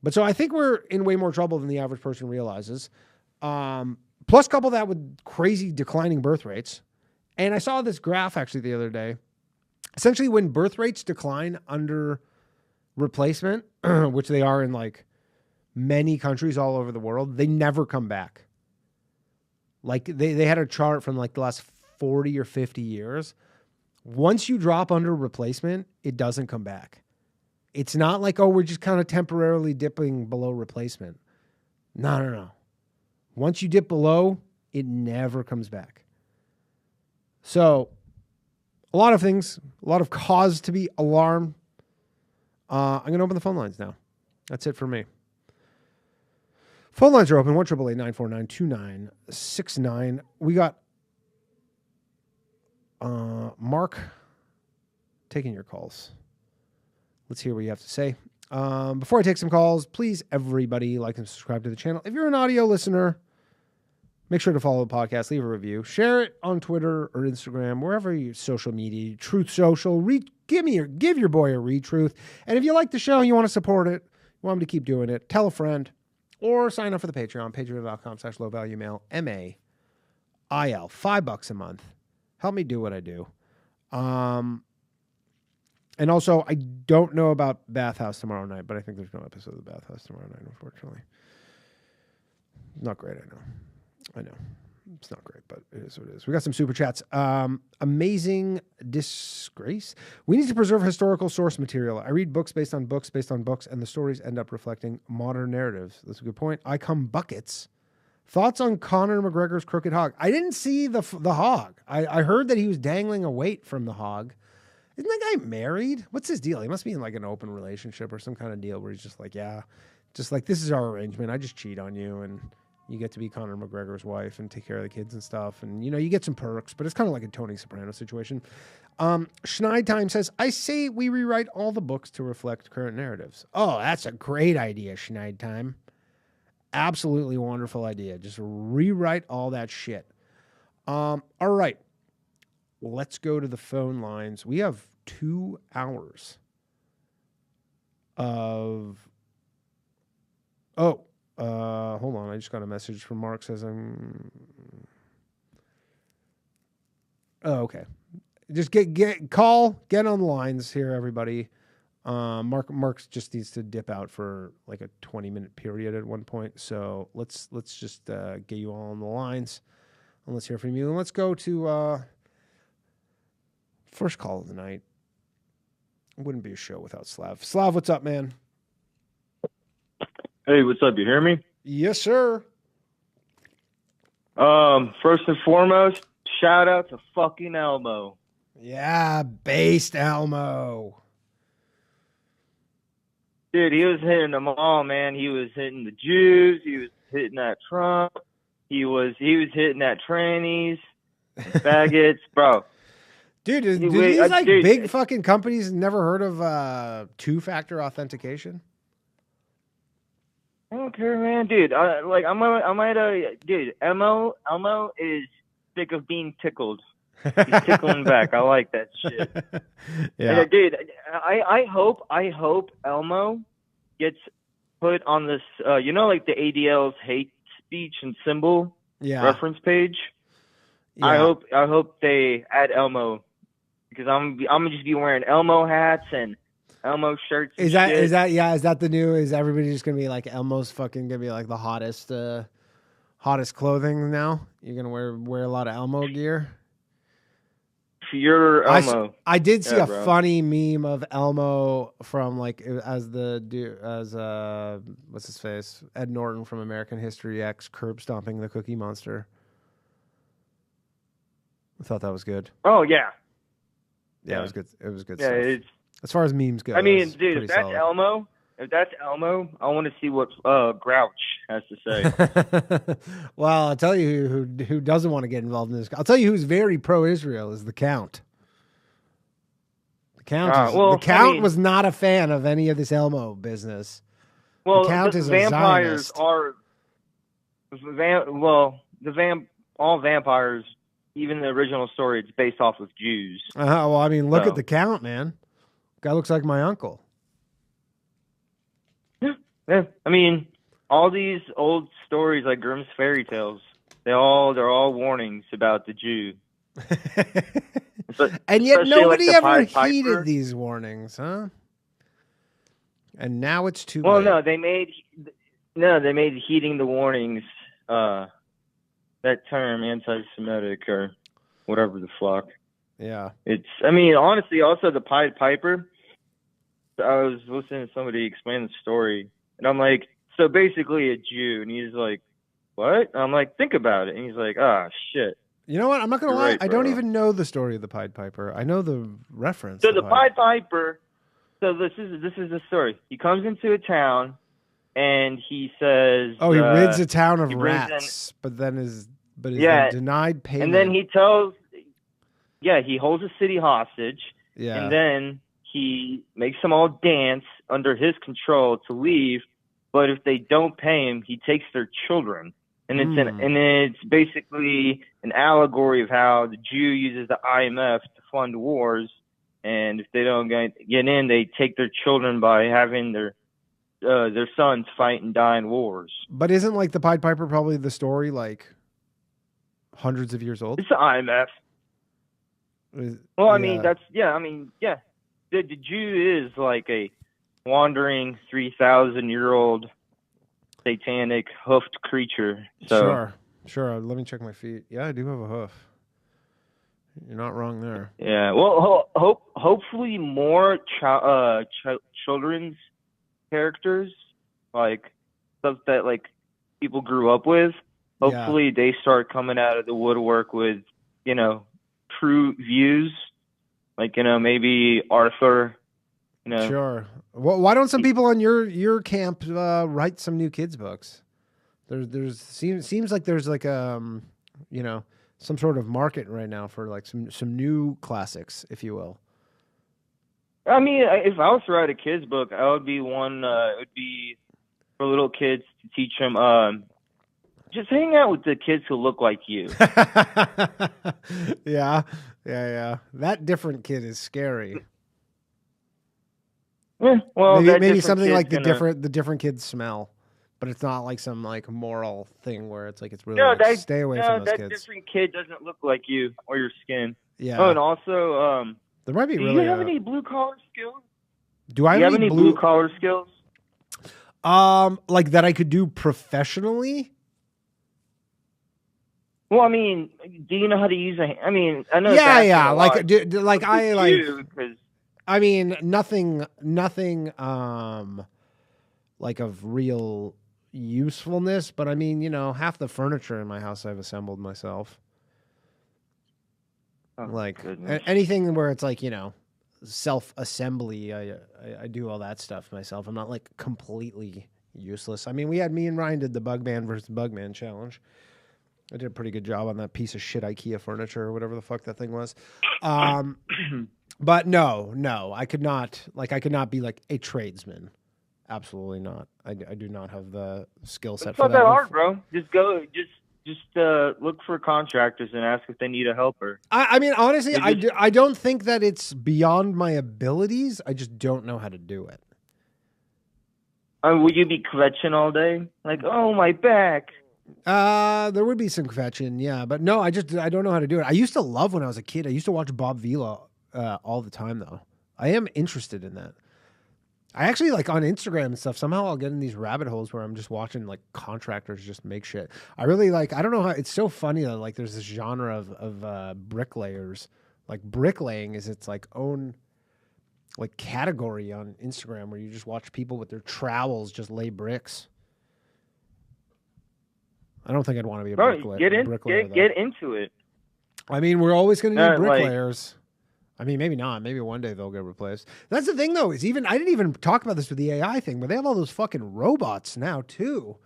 But so I think we're in way more trouble than the average person realizes. Plus couple that with crazy declining birth rates. And I saw this graph actually the other day. Essentially, when birth rates decline under replacement, which they are in like many countries all over the world, they never come back. Like they had a chart from like the last 40 or 50 years. Once you drop under replacement, it doesn't come back. It's not like, oh, we're just kind of temporarily dipping below replacement. No. Once you dip below, it never comes back. So a lot of things, a lot of cause to be alarmed. I'm going to open the phone lines now. That's it for me. Phone lines are open, 1-888-949-2969. We got Mark taking your calls. Let's hear what you have to say. Before I take some calls, please, everybody, like and subscribe to the channel. If you're an audio listener, make sure to follow the podcast, leave a review, share it on Twitter or Instagram, wherever you social media, Truth Social. Give your boy a retruth. And if you like the show and you want to support it, you want him to keep doing it, tell a friend or sign up for the Patreon, patreon.com/lowvaluemail, MAIL, $5 a month. Help me do what I do. And also, I don't know about Bathhouse tomorrow night, but I think there's no episode of the Bathhouse tomorrow night, unfortunately. Not great, I know. It's not great, but it is what it is. We got some super chats. Amazing disgrace. We need to preserve historical source material. I read books based on books, and the stories end up reflecting modern narratives. That's a good point. I come buckets. Thoughts on Conor McGregor's crooked hog? I didn't see the hog. I heard that he was dangling a weight from the hog. Isn't that guy married? What's his deal? He must be in like an open relationship or some kind of deal where he's just like, yeah, just like, this is our arrangement. I just cheat on you and you get to be Conor McGregor's wife and take care of the kids and stuff. And, you know, you get some perks, but it's kind of like a Tony Soprano situation. Schneid Time says, I say we rewrite all the books to reflect current narratives. Oh, that's a great idea, Schneid Time. Absolutely wonderful idea. Just rewrite all that shit. All right. Let's go to the phone lines. We have 2 hours of... hold on. I just got a message from Mark says I'm... Oh, okay. Just get on the lines here, everybody. Mark just needs to dip out for like a 20-minute period at one point. So let's just get you all on the lines and let's hear from you. And let's go to first call of the night. It wouldn't be a show without Slav. Slav, what's up, man? Hey, what's up? You hear me? Yes, sir. First and foremost, shout out to fucking Elmo. Yeah, based Elmo. Dude, he was hitting them all, man. He was hitting the Jews. He was hitting that Trump. He was hitting that trannies, faggots, bro. Dude, do these big fucking companies never heard of two-factor authentication? I don't care, man, dude. Dude, Elmo is sick of being tickled. He's tickling back. I like that shit. Yeah, dude. I hope Elmo gets put on this. Like the ADL's hate speech and symbol reference page. Yeah. I hope they add Elmo because I'm gonna just be wearing Elmo hats and Elmo shirts. Is that the new? Is everybody just gonna be like Elmo's fucking gonna be like the hottest clothing now? You're gonna wear a lot of Elmo gear. You're Elmo. I did see a funny meme of Elmo from like as what's his face, Ed Norton from American History X, curb stomping the Cookie Monster. I thought that was good. Oh yeah. Yeah, it was good. It was good. Yeah, stuff. As far as memes go. I mean, dude, if that's Elmo, I want to see what Grouch has to say. Well, I'll tell you who doesn't want to get involved in this. I'll tell you who's very pro-Israel is the Count. The Count was not a fan of any of this Elmo business. Well, the Count is vampires a are all vampires. Even the original story, it's based off of Jews. Well, I mean, look at the Count, man. Guy looks like my uncle. Yeah, I mean, all these old stories like Grimm's fairy tales, they're all warnings about the Jew. And yet nobody ever heeded these warnings, huh? And now it's too late. Well, no, they made heeding the warnings that term, anti-Semitic or whatever the fuck. Yeah. I mean, honestly, also the Pied Piper. I was listening to somebody explain the story, and I'm like, so basically a Jew, and he's like, what? And I'm like, think about it, and he's like, ah, shit. You know what? I'm not gonna You're lie. right, I don't bro. even know the story of the Pied Piper. I know the reference. So to the Pied Piper. So this is the story. He comes into a town, and he says, "Oh, he rids a town of he brings rats, but then is Yeah. then denied payment." and then he tells, he holds a city hostage, yeah, and then he makes them all dance under his control to leave. But if they don't pay him, he takes their children. And it's basically an allegory of how the Jew uses the IMF to fund wars, and if they don't get in, they take their children by having their sons fight and die in wars. But isn't like the Pied Piper probably the story like hundreds of years old? It's the IMF. Well, I mean, the Jew is like a wandering 3,000-year-old satanic hoofed creature. So Sure. Let me check my feet. Yeah, I do have a hoof. You're not wrong there. yeah, well, hopefully more children's characters, like stuff that like people grew up with. Hopefully they start coming out of the woodwork with, true views, like maybe Arthur. Sure. Well, why don't some people on your camp write some new kids books? Seems like there's like some sort of market right now for like some new classics, if you will. I mean, if I was to write a kids book, I would be one. It would be for little kids to teach them. Just hang out with the kids who look like you. Yeah. That different kid is scary. Yeah, well, maybe something like the different kids smell, but it's not like some like moral thing where it's like it's really stay away from those kids. That different kid doesn't look like you or your skin. Yeah. Oh, and also, there might be. Do really you have any blue collar skills? Do I have any blue collar skills? Like that I could do professionally. Well, I mean, do you know how to use I mean, I know. Yeah. Like, I mean, nothing, like of real usefulness. But I mean, half the furniture in my house I've assembled myself. Oh, like goodness. anything where it's like self-assembly, I do all that stuff myself. I'm not like completely useless. I mean, me and Ryan did the Bugman versus Bugman challenge. I did a pretty good job on that piece of shit IKEA furniture or whatever the fuck that thing was. But no, I could not be like a tradesman. Absolutely not. I do not have the skill set for that. It's not that hard, bro. Just look for contractors and ask if they need a helper. I mean, honestly, I don't think that it's beyond my abilities. I just don't know how to do it. Would you be kvetching all day? Like, oh, my back. There would be some kvetching, yeah. But no, I don't know how to do it. I used to love when I was a kid. I used to watch Bob Vila all the time, though. I am interested in that. I actually, like, on Instagram and stuff, somehow I'll get in these rabbit holes where I'm just watching, like, contractors just make shit. I really, like, I don't know how, it's so funny that, like, there's this genre of bricklayers. Like, bricklaying is its, like, own, like, category on Instagram where you just watch people with their trowels just lay bricks. I don't think I'd want to be a bricklayer. Get into it. I mean, we're always going to need bricklayers. I mean, maybe not. Maybe one day they'll get replaced. That's the thing, though, is I didn't even talk about this with the AI thing, but they have all those fucking robots now, too.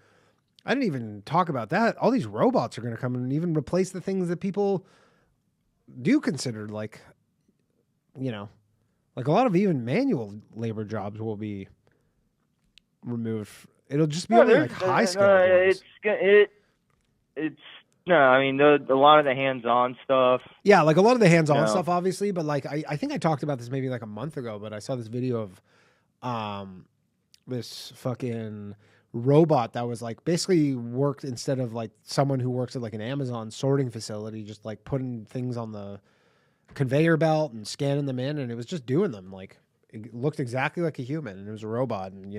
I didn't even talk about that. All these robots are going to come and even replace the things that people do consider, like, like a lot of even manual labor jobs will be removed. It'll just be only like high skill. No, I mean, a lot of the hands-on stuff. Yeah, like a lot of the hands-on stuff, obviously. But like, I think I talked about this maybe like a month ago, but I saw this video of this fucking robot that was like basically worked instead of like someone who works at like an Amazon sorting facility, just like putting things on the conveyor belt and scanning them in. And it was just doing them. Like, it looked exactly like a human, and it was a robot. And,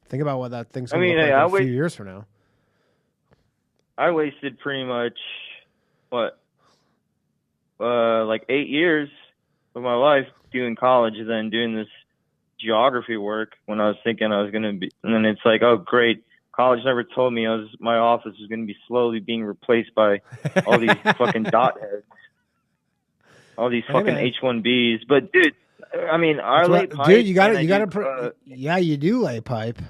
think about what that thing's going to look like a few years from now. I wasted pretty much like 8 years of my life doing college and then doing this geography work when I was thinking I was going to be, and then it's like, oh great, college never told me my office was going to be slowly being replaced by all these fucking dot heads, all these fucking H1Bs. But dude, I mean, I lay pipe. Dude, you gotta, yeah, you do lay pipe.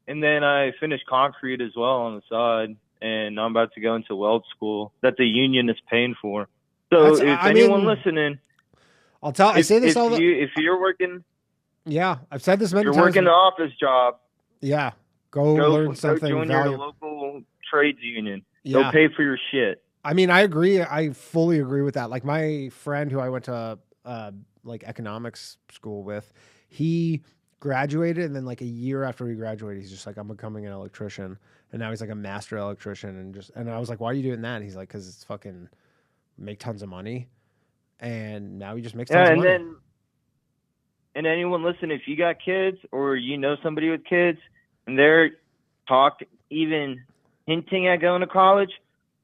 And then I finished concrete as well on the side, and I'm about to go into weld school that the union is paying for. So if anyone listening, I say this if you're working, yeah, I've said this many times. You're working an office job. Yeah, go learn something. Go join your local trades union. Yeah. Go pay for your shit. I mean, I agree. I fully agree with that. Like my friend who I went to like economics school with, he graduated, and then like a year after he graduated, he's just like, I'm becoming an electrician, and now he's like a master electrician, and I was like, why are you doing that? And he's like, because it's fucking make tons of money, and now he just makes tons of money. And anyone listen, if you got kids or you know somebody with kids and they're even hinting at going to college,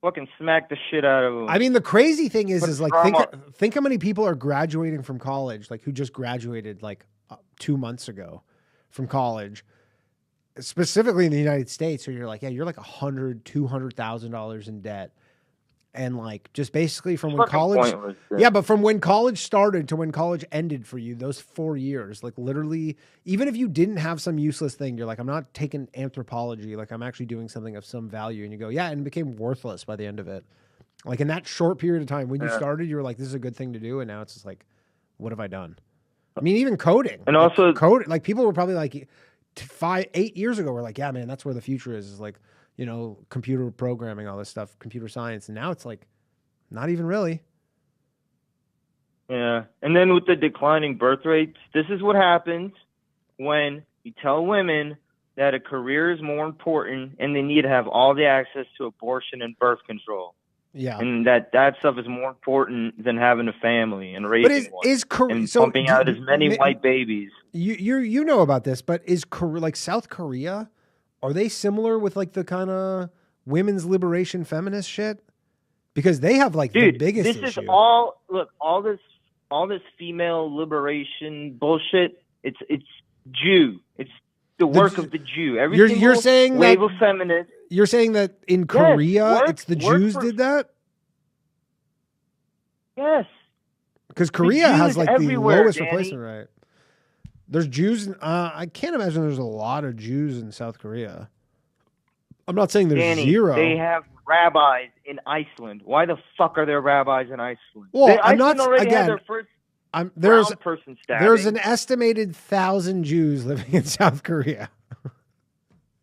fucking smack the shit out of them. I mean, the crazy thing is like think how many people are graduating from college, like who just graduated like 2 months ago from college, specifically in the United States. So you're like, yeah, you're like $100,000-$200,000 in debt. And like, just basically from when college, but from when college started to when college ended for you, those 4 years, like literally, even if you didn't have some useless thing, you're like, I'm not taking anthropology. Like I'm actually doing something of some value. And you go, yeah. And it became worthless by the end of it. Like in that short period of time when you started, you were like, this is a good thing to do. And now it's just like, what have I done? I mean, even coding. And also coding, like people were probably like 8 years ago, were like, yeah, man, that's where the future is like, you know, computer programming, all this stuff, computer science. And now it's like, not even really. Yeah. And then with the declining birth rates, this is what happens when you tell women that a career is more important and they need to have all the access to abortion and birth control. Yeah. And that stuff is more important than having a family and raising one. And so pumping out as many white babies. You know about this, but is like South Korea, are they similar with like the kind of women's liberation feminist shit? Because they have like the biggest issue. This is all this female liberation bullshit. It's Jew. It's the work of the Jew. You're saying wave that, of feminist. You're saying that in Korea, it's the Jews did that? Yes. Because Korea has like the lowest Danny. replacement rate. There's Jews. I can't imagine there's a lot of Jews in South Korea. I'm not saying there's zero. They have rabbis in Iceland. Why the fuck are there rabbis in Iceland? Well, I'm not again. Had their first there's an estimated 1,000 Jews living in South Korea.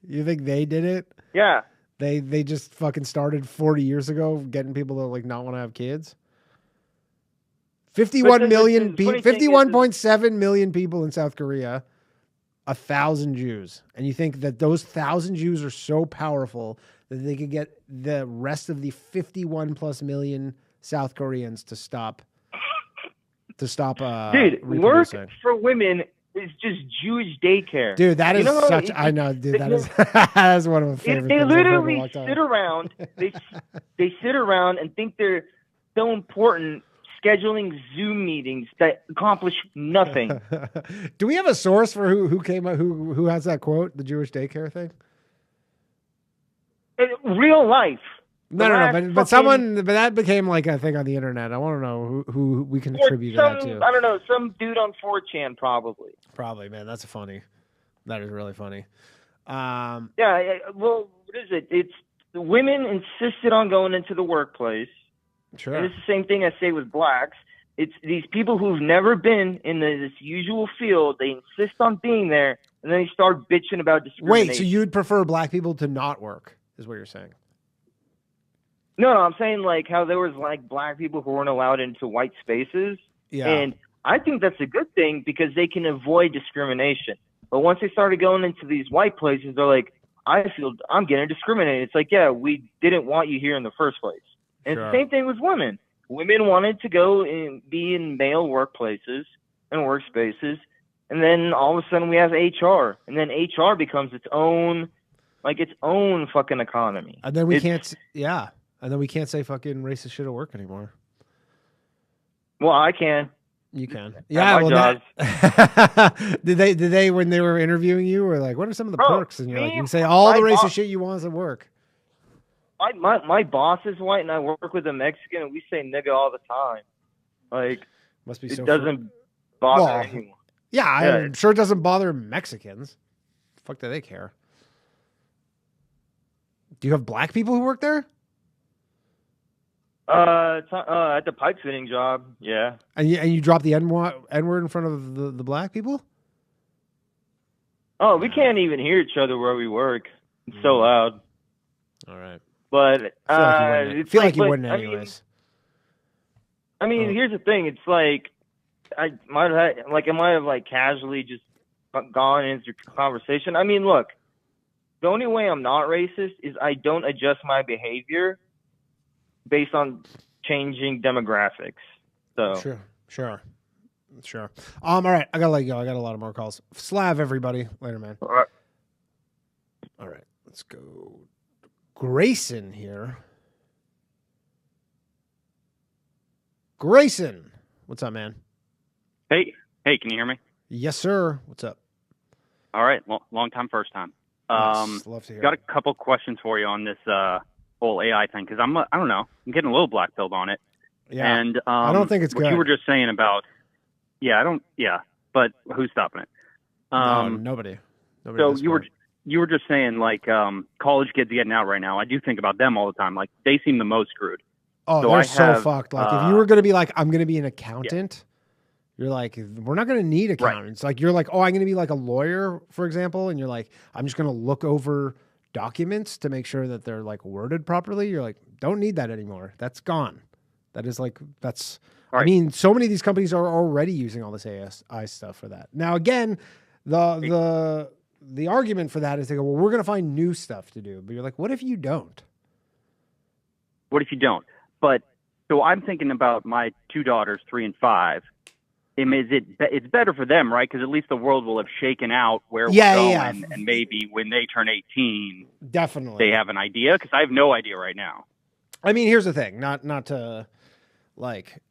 You think they did it? Yeah. They just fucking started 40 years ago getting people to like not want to have kids. 51.7 million people in South Korea, 1,000 Jews. And you think that those 1,000 Jews are so powerful that they could get the rest of the 51 plus million South Koreans to stop dude, work for women is just Jewish daycare. Dude, that is I know, dude, that is one of my favorite things. They literally sit around. They sit around and think they're so important, scheduling Zoom meetings that accomplish nothing. Do we have a source for who came up who has that quote, the Jewish daycare thing? Real life. No, but that became like a thing on the internet. I want to know who we can attribute that to. I don't know, some dude on 4chan probably. Probably, man. That's funny. That is really funny. Well, what is it? It's the women insisted on going into the workplace. Sure. And it's the same thing I say with blacks. It's these people who've never been in this usual field. They insist on being there, and then they start bitching about discrimination. Wait, so you'd prefer black people to not work, is what you're saying? No, I'm saying like how there was like black people who weren't allowed into white spaces. Yeah. And I think that's a good thing because they can avoid discrimination. But once they started going into these white places, they're like, I feel I'm getting discriminated. It's like, yeah, we didn't want you here in the first place. And Sure. It's the same thing with women. Women wanted to go and be in male workplaces and workspaces. And then all of a sudden we have HR. And then HR becomes its own like its own fucking economy. And then we can't say fucking racist shit at work anymore. Well, I can. You can. Yeah, well, did they when they were interviewing you were like, what are some of the perks? And you're like, you can say all the racist shit you want at work. My boss is white and I work with a Mexican and we say nigga all the time. Like, must be it doesn't bother anyone. Yeah, I'm sure it doesn't bother Mexicans. The fuck do they care? Do you have black people who work there? At the pipe fitting job, yeah. And you drop the N-word in front of the black people? Oh, we can't even hear each other where we work. It's so loud. All right. But I feel like you wouldn't anyways. I mean, here's the thing. It's like I might have like casually just gone into conversation. I mean, look, the only way I'm not racist is I don't adjust my behavior based on changing demographics. So sure. All right, I gotta let you go. I got a lot of more calls. Slav, everybody. Later, man. All right, let's go. Grayson here. Grayson, what's up, man? Hey, can you hear me? Yes, sir. What's up? All right, long time, first time. Yes, love to hear. Got a couple questions for you on this whole AI thing because I don't know, I'm getting a little black pilled on it. Yeah, and I don't think it's what good. you were just saying about, but who's stopping it? No, nobody. So you were just saying like college kids getting out right now. I do think about them all the time. Like they seem the most screwed. Oh, so they're so fucked. Like if you were going to be like, I'm going to be an accountant, you're like, we're not going to need accountants. Right. Like you're like, oh, I'm going to be like a lawyer, for example. And you're like, I'm just going to look over documents to make sure that they're like worded properly. You're like, don't need that anymore. That's gone. That is like, that's, right. I mean, so many of these companies are already using all this AI stuff for that. Now, again, the argument for that is they go, well, we're going to find new stuff to do. But you're like, what if you don't? What if you don't? But so I'm thinking about my two daughters, 3 and 5. It's better for them, right? Because at least the world will have shaken out where we're going, and maybe when they turn 18, definitely they have an idea. Because I have no idea right now. I mean, here's the thing: not to like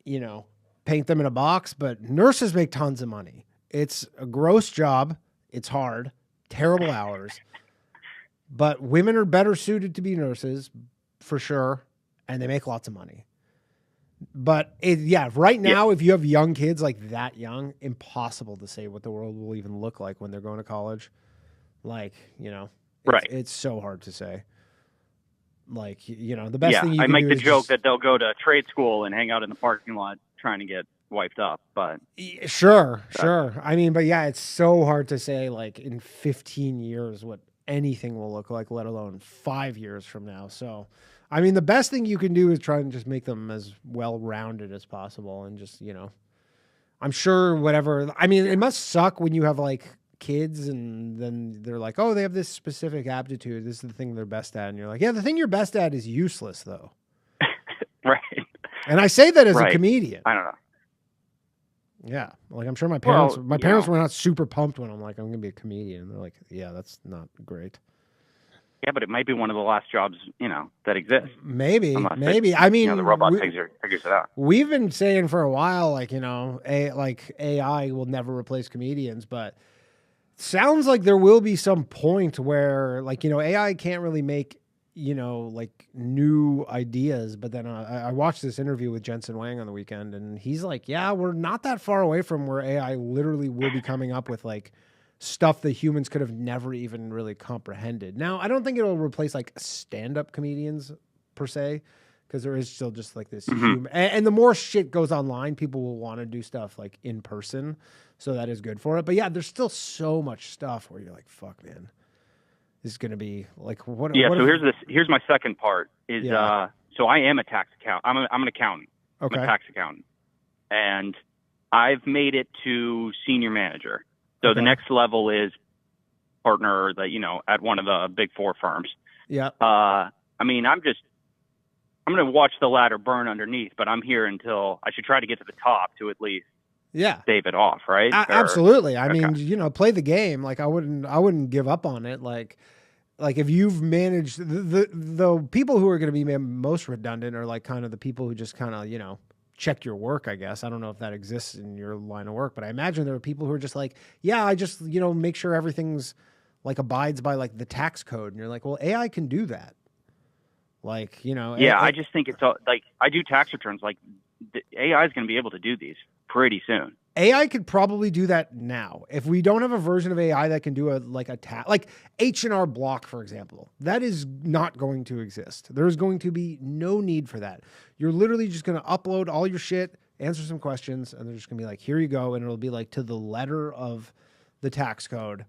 paint them in a box, but nurses make tons of money. It's a gross job. It's hard, terrible hours, but women are better suited to be nurses for sure. And they make lots of money. But right now, if you have young kids like that young, impossible to say what the world will even look like when they're going to college. Like, it's so hard to say. Like, the best thing you can do I make the joke that they'll go to trade school and hang out in the parking lot trying to get wiped up. But sure. I mean, but it's so hard to say like in 15 years what anything will look like, let alone 5 years from now. So I mean, the best thing you can do is try and just make them as well-rounded as possible. And just, I'm sure whatever. I mean, it must suck when you have like kids and then they're like, oh, they have this specific aptitude. This is the thing they're best at. And you're like, yeah, the thing you're best at is useless though. Right. And I say that as a comedian. I don't know. Yeah. Like I'm sure my parents were not super pumped when I'm like, I'm going to be a comedian. They're like, yeah, that's not great. Yeah, but it might be one of the last jobs, that exists. Maybe. I mean, the robot figures it out. We've been saying for a while, like, AI will never replace comedians, but it sounds like there will be some point where, like, AI can't really make, like new ideas. But then I watched this interview with Jensen Wang on the weekend, and he's like, yeah, we're not that far away from where AI literally will be coming up with, like, stuff that humans could have never even really comprehended. Now, I don't think it'll replace like stand-up comedians per se, because there is still just like this human. And the more shit goes online, people will want to do stuff like in person. So that is good for it. But yeah, there's still so much stuff where you're like, fuck, man, this is going to be like, what? Yeah. What so here's my second part is, so I am a tax accountant. I'm an accountant. Okay. I'm a tax accountant. And I've made it to senior manager. So the next level is partner at one of the big 4 firms. Yeah. I mean, I'm going to watch the ladder burn underneath, but I'm here until I should try to get to the top to at least stave it off. Right. Absolutely. I mean, play the game. Like I wouldn't give up on it. Like like if you've managed the people who are going to be most redundant are like kind of the people who just kind of, you know, check your work, I guess. I don't know if that exists in your line of work, but I imagine there are people who are just like, yeah, I just, you know, make sure everything's like abides by like the tax code. And you're like, well, AI can do that. Like, you know. Yeah, I just think it's all, like, I do tax returns. Like, the AI is going to be able to do these pretty soon. AI could probably do that now. If we don't have a version of AI that can do like H&R Block, for example, that is not going to exist. There's going to be no need for that. You're literally just going to upload all your shit, answer some questions, and they're just going to be like, here you go. And it'll be like to the letter of the tax code.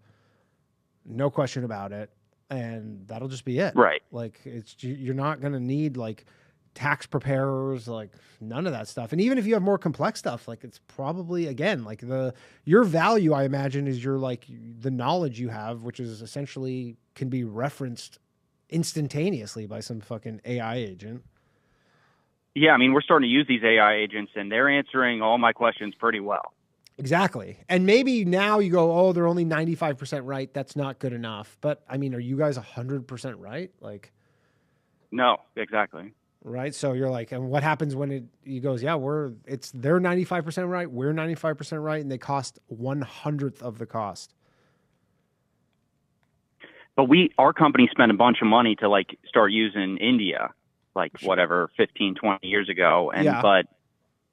No question about it. And that'll just be it. Right. Like you're not going to need like tax preparers, like none of that stuff. And even if you have more complex stuff, like it's probably, again, like your value, I imagine, is your like the knowledge you have, which is essentially can be referenced instantaneously by some fucking AI agent. Yeah, I mean, we're starting to use these AI agents, and they're answering all my questions pretty well. Exactly. And maybe now you go, oh, they're only 95% right. That's not good enough. But I mean, are you guys 100% right? Like, no, exactly. Right. So you're like, and what happens when he goes, yeah, they're 95% right. We're 95% right. And they cost 1/100th of the cost. But our company spent a bunch of money to like start using India, like whatever, 15, 20 years ago. And, but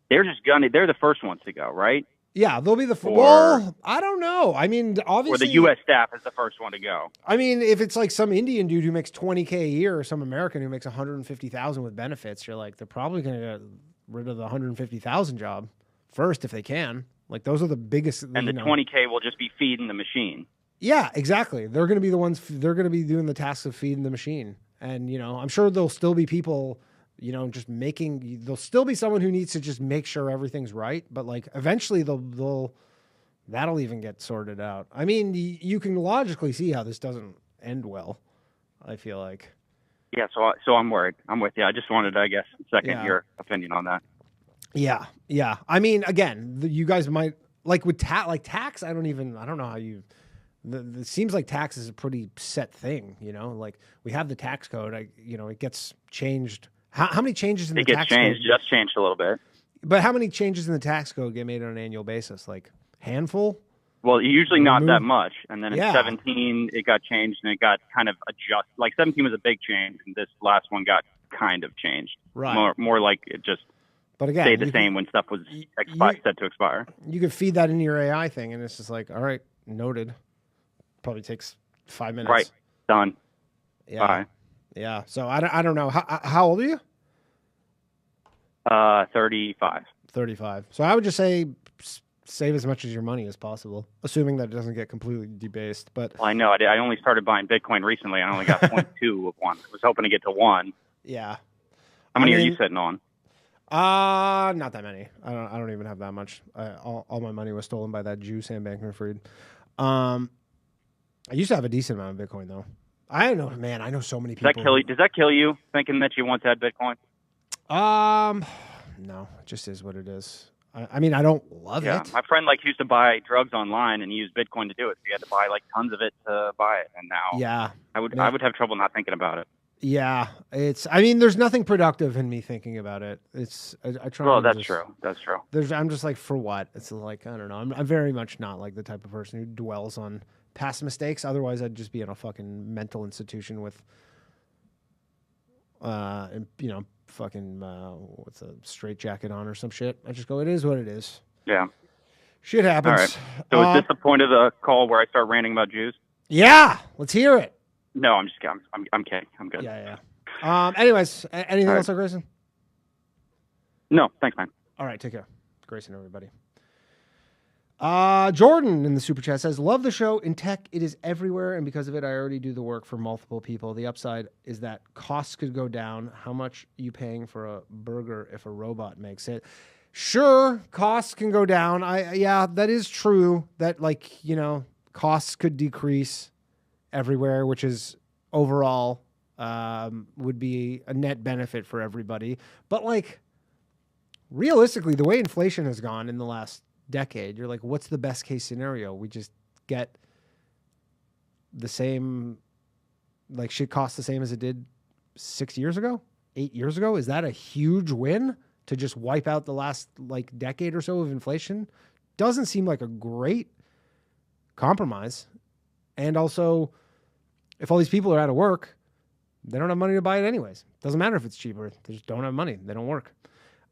they're the first ones to go, right? Yeah, they'll be well, I don't know. I mean, obviously. Or the U.S. staff is the first one to go. I mean, if it's like some Indian dude who makes $20K a year or some American who makes $150,000 with benefits, you're like, they're probably going to get rid of the $150,000 job first if they can. Like, those are the biggest. And the $20K will just be feeding the machine. Yeah, exactly. They're going to be the ones, they're going to be doing the tasks of feeding the machine. And, you know, I'm sure there'll still be people, you know, just there'll still be someone who needs to just make sure everything's right. But like eventually that'll even get sorted out. I mean, you can logically see how this doesn't end well, I feel like. Yeah. So I'm worried. I'm with you. I just wanted, I guess, second your opinion on that. Yeah. Yeah. I mean, again, you guys might like with tax. I don't know how you, it seems like tax is a pretty set thing, you know, like we have the tax code, it gets changed. How many changes in the tax code? It gets changed, just changed a little bit. But how many changes in the tax code get made on an annual basis? Like handful? Well, usually not that much. And then in 17, it got changed and it got kind of adjusted. Like 17 was a big change, and this last one got kind of changed. Right. More like it just stayed the same when stuff was set to expire. You could feed that into your AI thing, and it's just like, all right, noted. Probably takes 5 minutes. Right. Done. Yeah. Bye. Yeah. So I don't know. How old are you? 35. 35. So I would just say save as much of your money as possible, assuming that it doesn't get completely debased. But well, I know. I only started buying Bitcoin recently. I only got 0.2 of one. I was hoping to get to 1. Yeah. How many are you sitting on? Not that many. I don't even have that much. All my money was stolen by that Jew, Sam Bankman-Fried. I used to have a decent amount of Bitcoin though. I don't know, man. I know so many people. Does that kill you thinking that you once had Bitcoin? No, it just is what it is. I mean, I don't love it. My friend used to buy drugs online and he used Bitcoin to do it. So he had to buy tons of it to buy it. And now I would have trouble not thinking about it. Yeah, there's nothing productive in me thinking about it. I try. Well, that's true. That's true. I'm just like, for what? It's like, I don't know. I'm very much not like the type of person who dwells on past mistakes. Otherwise, I'd just be in a fucking mental institution with, fucking what's a straitjacket on or some shit. I just go, it is what it is. Yeah. Shit happens. All right. So is this the point of the call where I start ranting about Jews? Yeah. Let's hear it. No, I'm just kidding. I'm kidding. I'm good. Yeah. Anyways, anything else, Grayson? No, thanks, man. All right, take care. Grayson, everybody. Jordan in the super chat says, love the show. In tech, it is everywhere, and because of it, I already do the work for multiple people. The upside is that costs could go down. How much are you paying for a burger if a robot makes it? Sure, costs can go down. Yeah, that is true. That costs could decrease everywhere, which is overall would be a net benefit for everybody. But realistically, the way inflation has gone in the last decade, you're like, what's the best case scenario? We just get the same like shit costs the same as it did 6 years ago, 8 years ago. Is that a huge win to just wipe out the last like decade or so of inflation? Doesn't seem like a great compromise. And also, if all these people are out of work, they don't have money to buy it anyways. Doesn't matter if it's cheaper. They just don't have money. They don't work.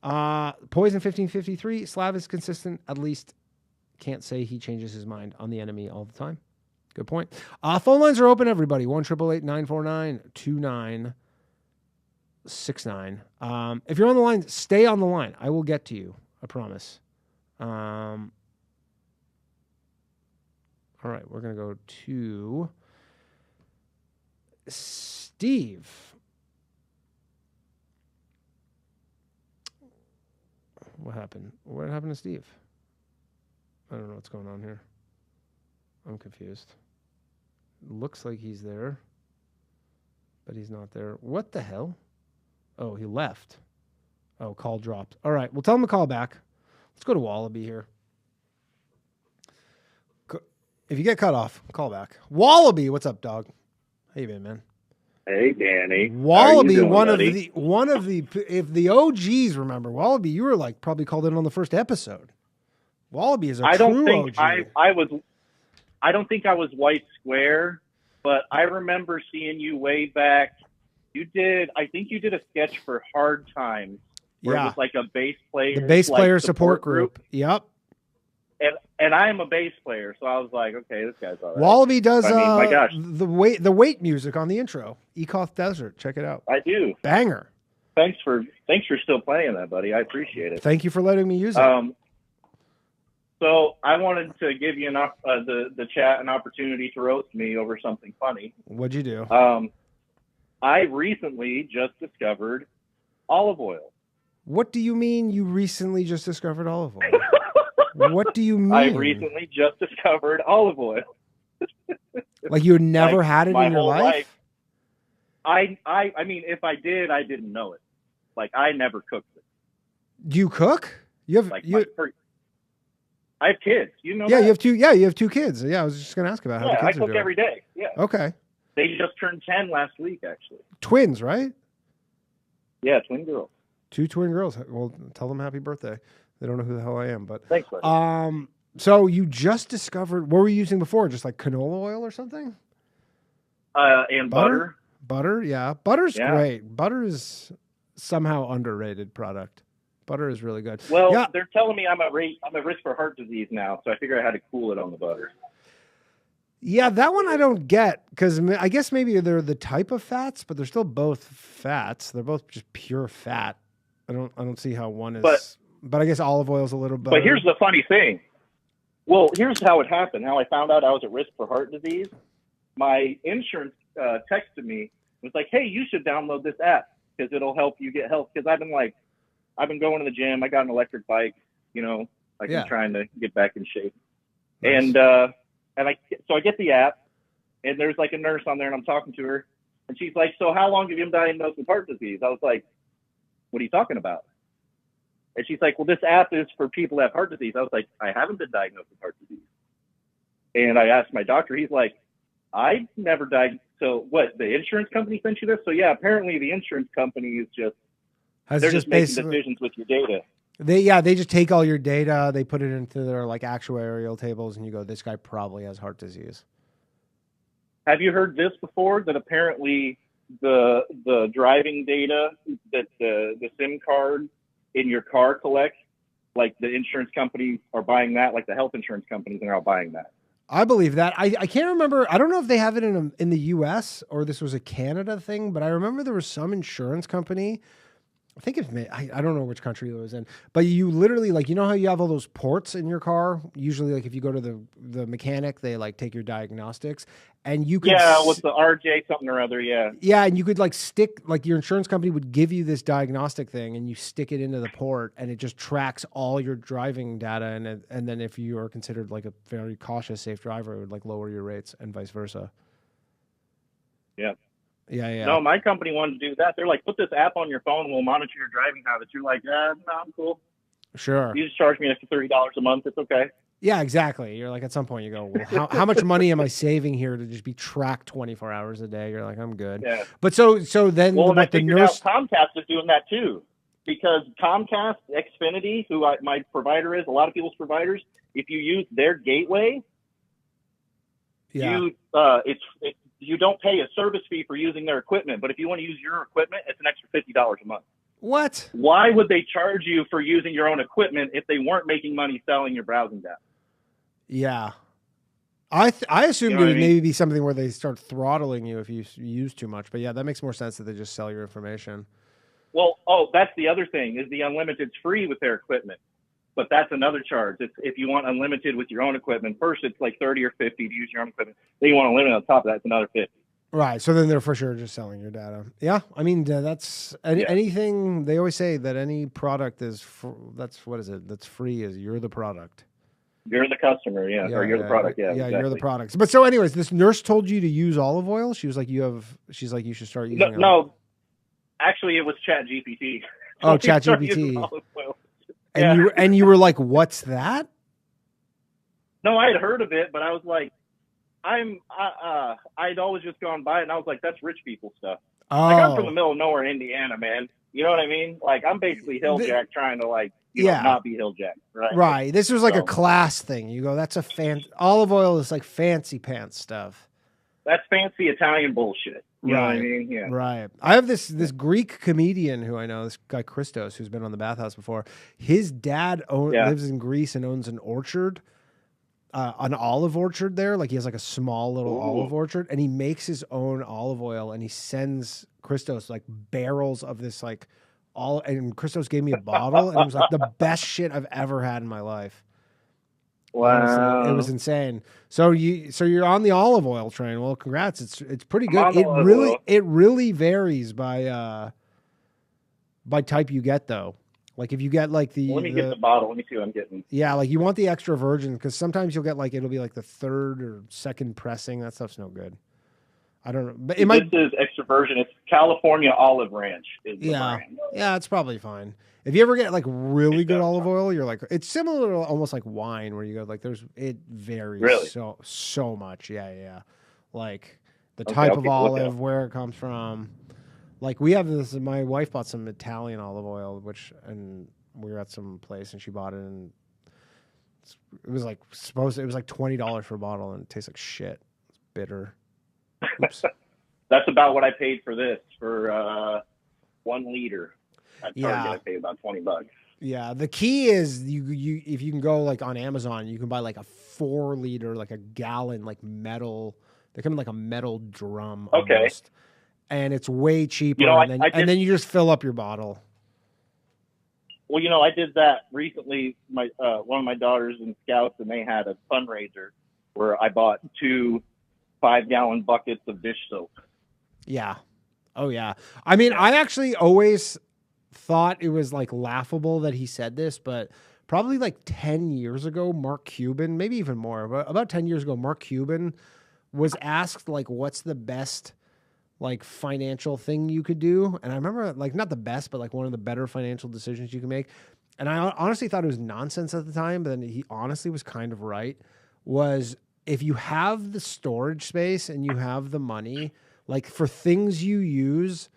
Poison 1553. Slav is consistent. At least can't say he changes his mind on the enemy all the time. Good point. Phone lines are open, everybody. 1-888-949-2969. If you're on the line, stay on the line. I will get to you. I promise. All right, we're going to go to Steve. What happened? What happened to Steve? I don't know what's going on here. I'm confused. Looks like he's there, but he's not there. What the hell? Oh, he left. Oh, call dropped. All right, we'll tell him to call back. Let's go to Wallaby here. If you get cut off, call back. Wallaby, what's up, dog? How you been, man? Hey, Danny. Wallaby, doing, one buddy? of the if the OGs remember, Wallaby, you were like probably called in on the first episode. Wallaby is a true OG. I don't think I was white square, but I remember seeing you way back. I think you did a sketch for Hard Times where it was like a bass player. The bass player support group. Yep. And I am a bass player, so I was like, okay, this guy's all right. Wallaby does my gosh. the weight music on the intro. Ekoth Desert. Check it out. I do. Banger. Thanks for still playing that, buddy. I appreciate it. Thank you for letting me use it. So I wanted to give you the chat an opportunity to roast me over something funny. What'd you do? I recently just discovered olive oil. What do you mean you recently just discovered olive oil? What do you mean? I recently just discovered olive oil. Like you had never had it in your life? I mean, if I did, I didn't know it. Like I never cooked it. Do you cook? You have I have kids. You know. Yeah, that? you have two. Yeah, you have two kids. Yeah, I was just going to ask about how the kids I are cook doing. every day. Yeah. Okay. They just turned 10 last week, actually. Twins, right? Yeah, twin girls. 2 twin girls. Well, tell them happy birthday. They don't know who the hell I am, but thanks, buddy. So you just discovered, what were you using before? Just like canola oil or something? And butter. Butter, yeah. Butter's great. Butter is somehow underrated product. Butter is really good. Well, they're telling me I'm at risk for heart disease now, so I figured I had to cool it on the butter. Yeah, that one I don't get because I guess maybe they're the type of fats, but they're still both fats. They're both just pure fat. I don't see how one is. But I guess olive oil is a little better. But here's the funny thing. Well, here's how it happened. How I found out I was at risk for heart disease. My insurance texted me. It was like, hey, you should download this app because it'll help you get health. Because I've been going to the gym. I got an electric bike. You know, I'm trying to get back in shape. Nice. So I get the app, and there's like a nurse on there, and I'm talking to her, and she's like, so how long have you been diagnosed with heart disease? I was like, what are you talking about? And she's like, well, this app is for people who have heart disease. I was like, I haven't been diagnosed with heart disease. And I asked my doctor, he's like, I never died. So what, the insurance company sent you this? So yeah, apparently the insurance company is they're just making decisions with your data. They just take all your data, they put it into their like actuarial tables, and you go, this guy probably has heart disease. Have you heard this before? That apparently the driving data that the SIM card in your car collects, like the insurance companies are buying that, like the health insurance companies are now buying that. I believe that. I can't remember. I don't know if they have it in the U.S. or this was a Canada thing, but I remember there was some insurance company. I think I don't know which country it was in, but you literally, like, you know how you have all those ports in your car? Usually, like, if you go to the mechanic, they, like, take your diagnostics, and you could... Yeah, what's the RJ something or other, yeah. Yeah, and you could, like, your insurance company would give you this diagnostic thing, and you stick it into the port, and it just tracks all your driving data, and then if you are considered, like, a very cautious, safe driver, it would, like, lower your rates, and vice versa. Yeah. Yeah. No, my company wanted to do that. They're like, put this app on your phone and we'll monitor your driving habits. You're like, no, I'm cool. Sure. You just charge me an extra $30 a month. It's okay. Yeah, exactly. You're like, at some point you go, well, how much money am I saving here to just be tracked 24 hours a day? You're like, I'm good. Yeah. But so then Well, and I what the figured nurse, out Comcast is doing that too, because Comcast, Xfinity, my provider is, a lot of people's providers, if you use their gateway, yeah, you don't pay a service fee for using their equipment. But if you want to use your equipment, it's an extra $50 a month. what? Why would they charge you for using your own equipment if they weren't making money selling your browsing data? Yeah. I assumed You know it what would I mean? maybe be something where they start throttling you if you use too much. But yeah, that makes more sense that they just sell your information. Well, that's the other thing, is the unlimited's free with their equipment. But that's another charge. If you want unlimited with your own equipment, first it's like 30 or 50 to use your own equipment. Then you want unlimited on top of that, it's another 50. Right. So then they're for sure just selling your data. Yeah. I mean, that's anything. They always say that any product is, what is it? That's free is you're the product. You're the customer, or you're the product. Yeah, exactly. exactly. You're the product. But so anyways, this nurse told you to use olive oil. She was like, she's like, you should start using No, actually it was ChatGPT. Oh, ChatGPT. Yeah. And you were like, what's that? No, I had heard of it, but I was like, I'd always just gone by it, and I was like, that's rich people stuff. Oh. Like, I'm from the middle of nowhere in Indiana, man. You know what I mean? Like, I'm basically Hilljack trying to, like, not be Hilljack, right? Right. This was like a class thing. You go, that's olive oil is like fancy pants stuff. That's fancy Italian bullshit. You know what I mean? Yeah. Right. I have this Greek comedian who I know, this guy Christos, who's been on the Bathhouse before. His dad lives in Greece and owns an orchard, an olive orchard there. Like he has like a small little olive orchard, and he makes his own olive oil, and he sends Christos like barrels of this like and Christos gave me a bottle, and it was like the best shit I've ever had in my life. Wow. Honestly, it was insane. So you're on the olive oil train. Well, congrats. It's pretty good. It really varies by type you get though. Like if you get like let me get the bottle. Let me see what I'm getting. Yeah, like you want the extra virgin, because sometimes you'll get like it'll be like the third or second pressing. That stuff's no good. I don't know, but this is extra virgin. It's California Olive Ranch. Is the brand. Yeah, it's probably fine. If you ever get like really good olive oil, you're like, it's similar to almost like wine, where you go like, it varies so much. Yeah. Like the type of olive, where it comes from. Like we have this. My wife bought some Italian olive oil, and we were at some place and she bought it, and it was like $20 for a bottle, and it tastes like shit. It's bitter. Oops. That's about what I paid for this for 1 liter. At Target, I paid about $20. Yeah, the key is you if you can go like on Amazon, you can buy like a 4 liter, like a gallon, like metal. They come in like a metal drum. Okay. Almost, and it's way cheaper. And then you just fill up your bottle. Well, I did that recently. My one of my daughters in Scouts, and they had a fundraiser where I bought 2 5-gallon buckets of dish soap. Yeah. Oh yeah. I mean, I actually always thought it was like laughable that he said this, but probably like 10 years ago, Mark Cuban, maybe even more, but about 10 years ago, Mark Cuban was asked like, what's the best like financial thing you could do? And I remember like not the best, but like one of the better financial decisions you can make. And I honestly thought it was nonsense at the time, but then he honestly was kind of right, was if you have the storage space and you have the money, like for things you use,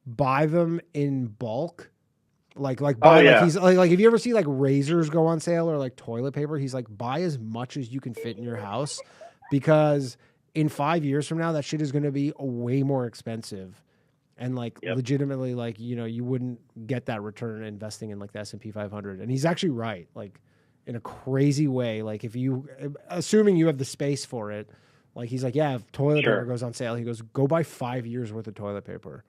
buy them in bulk. Like he's like if you ever see like razors go on sale or like toilet paper, he's like, buy as much as you can fit in your house, because in 5 years from now that shit is going to be way more expensive, and like legitimately like you wouldn't get that return investing in like the S&P 500. And he's actually right, like in a crazy way. Like if you assuming you have the space for it, like he's like, yeah, if toilet paper goes on sale, he goes, go buy 5 years worth of toilet paper.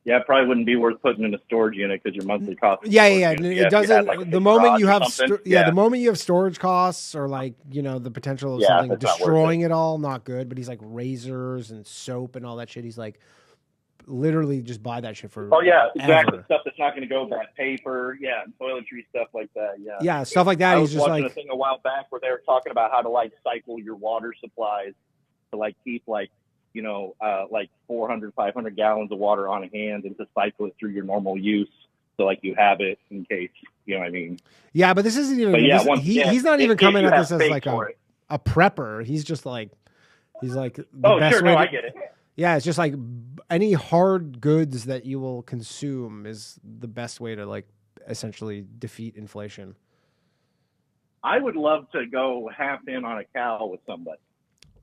Yeah, it probably wouldn't be worth putting in a storage unit because your monthly cost. Yeah. It doesn't. Like the moment you have, the moment you have storage costs or like the potential of something destroying it all, not good. But he's like razors and soap and all that shit. He's like, literally just buy that shit for. Oh yeah, exactly. Stuff that's not going to go bad, paper, and toiletry stuff like that. Yeah, stuff like that. I he's was just watching like a thing a while back where they were talking about how to like cycle your water supplies to like keep like like 400, 500 gallons of water on hand and to cycle it through your normal use. So like you have it in case, you know what I mean? Yeah, but this isn't even. But yeah, He's not even coming at this as like a prepper. He's just like the oh, best sure, way no, to, I get it. Yeah, it's just like any hard goods that you will consume is the best way to like essentially defeat inflation. I would love to go half in on a cow with somebody.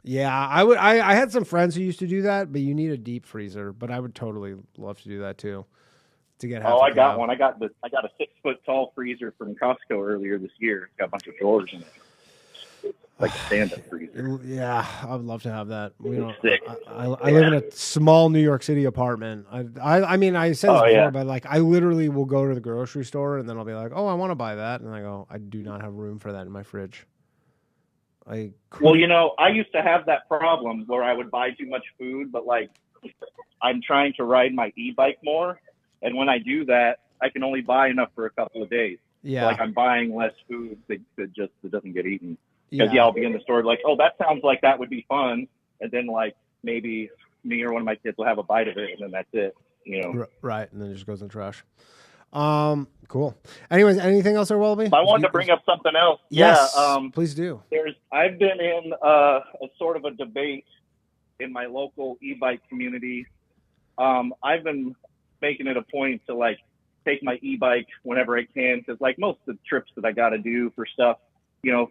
Yeah, I would. I had some friends who used to do that, but you need a deep freezer. But I would totally love to do that too. To get half I got one. I got a 6 foot tall freezer from Costco earlier this year. It's got a bunch of drawers in it. Like a stand-up freezer. Yeah, I would love to have that. Sick. I live in a small New York City apartment. I mean, I said this before, but like I literally will go to the grocery store and then I'll be like, oh, I want to buy that, and I go, I do not have room for that in my fridge. Well, I used to have that problem where I would buy too much food, but like I'm trying to ride my e-bike more, and when I do that, I can only buy enough for a couple of days. Yeah, so like I'm buying less food that doesn't get eaten. Because I'll be in the store like, oh, that sounds like that would be fun, and then like maybe me or one of my kids will have a bite of it, and then that's it. Right, and then it just goes in the trash. Cool. Anyways, anything else, Wallaby? I wanted to bring up something else. Yes, yeah, please do. I've been in a sort of a debate in my local e-bike community. I've been making it a point to like take my e-bike whenever I can, because like most of the trips that I got to do for stuff,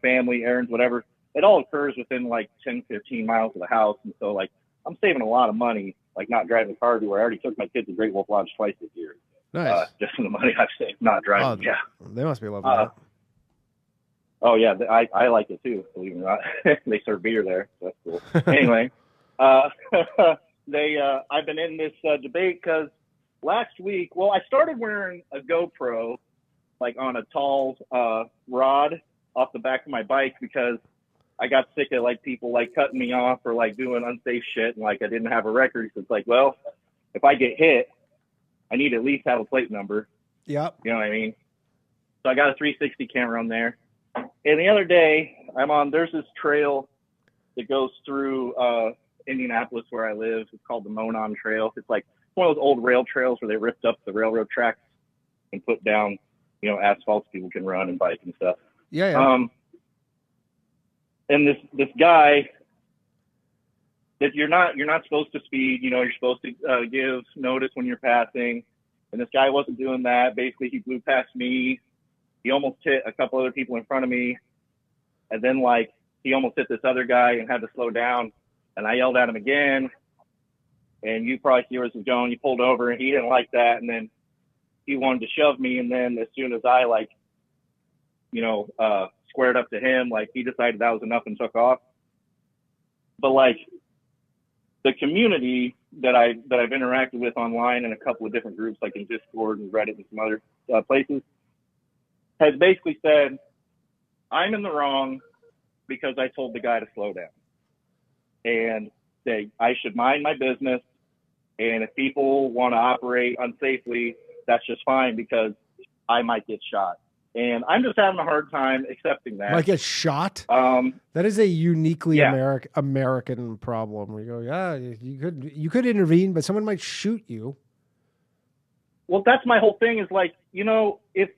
family errands, whatever, it all occurs within like 10, 15 miles of the house. And so like I'm saving a lot of money, like not driving the car everywhere. I already took my kids to Great Wolf Lodge twice this year. Nice. Just from the money I've saved, not driving. Yeah. They must be loving that. Oh yeah. I like it too, believe it or not. They serve beer there. So that's cool. Anyway, I've been in this debate because last week, I started wearing a GoPro like on a tall rod off the back of my bike because I got sick of like people like cutting me off or like doing unsafe shit, and like I didn't have a record. So it's like, well, if I get hit, I need to at least have a plate number. Yep. You know what I mean? So I got a 360 camera on there. And the other day there's this trail that goes through Indianapolis where I live. It's called the Monon Trail. It's like one of those old rail trails where they ripped up the railroad tracks and put down, asphalt so people can run and bike and stuff. Yeah. And this guy that you're not supposed to speed, you're supposed to give notice when you're passing. And this guy wasn't doing that. Basically, he blew past me. He almost hit a couple other people in front of me. And then like he almost hit this other guy and had to slow down. And I yelled at him again. And you probably see where this is going. He pulled over and he didn't like that. And then he wanted to shove me. And then as soon as I squared up to him, like he decided that was enough and took off. But like the community that I've interacted with online in a couple of different groups, like in Discord and Reddit and some other places, has basically said, I'm in the wrong because I told the guy to slow down. And I should mind my business. And if people want to operate unsafely, that's just fine because I might get shot. And I'm just having a hard time accepting that. Might get shot? That is a uniquely American problem. Where you go, yeah, you could intervene, but someone might shoot you. Well, that's my whole thing is like, if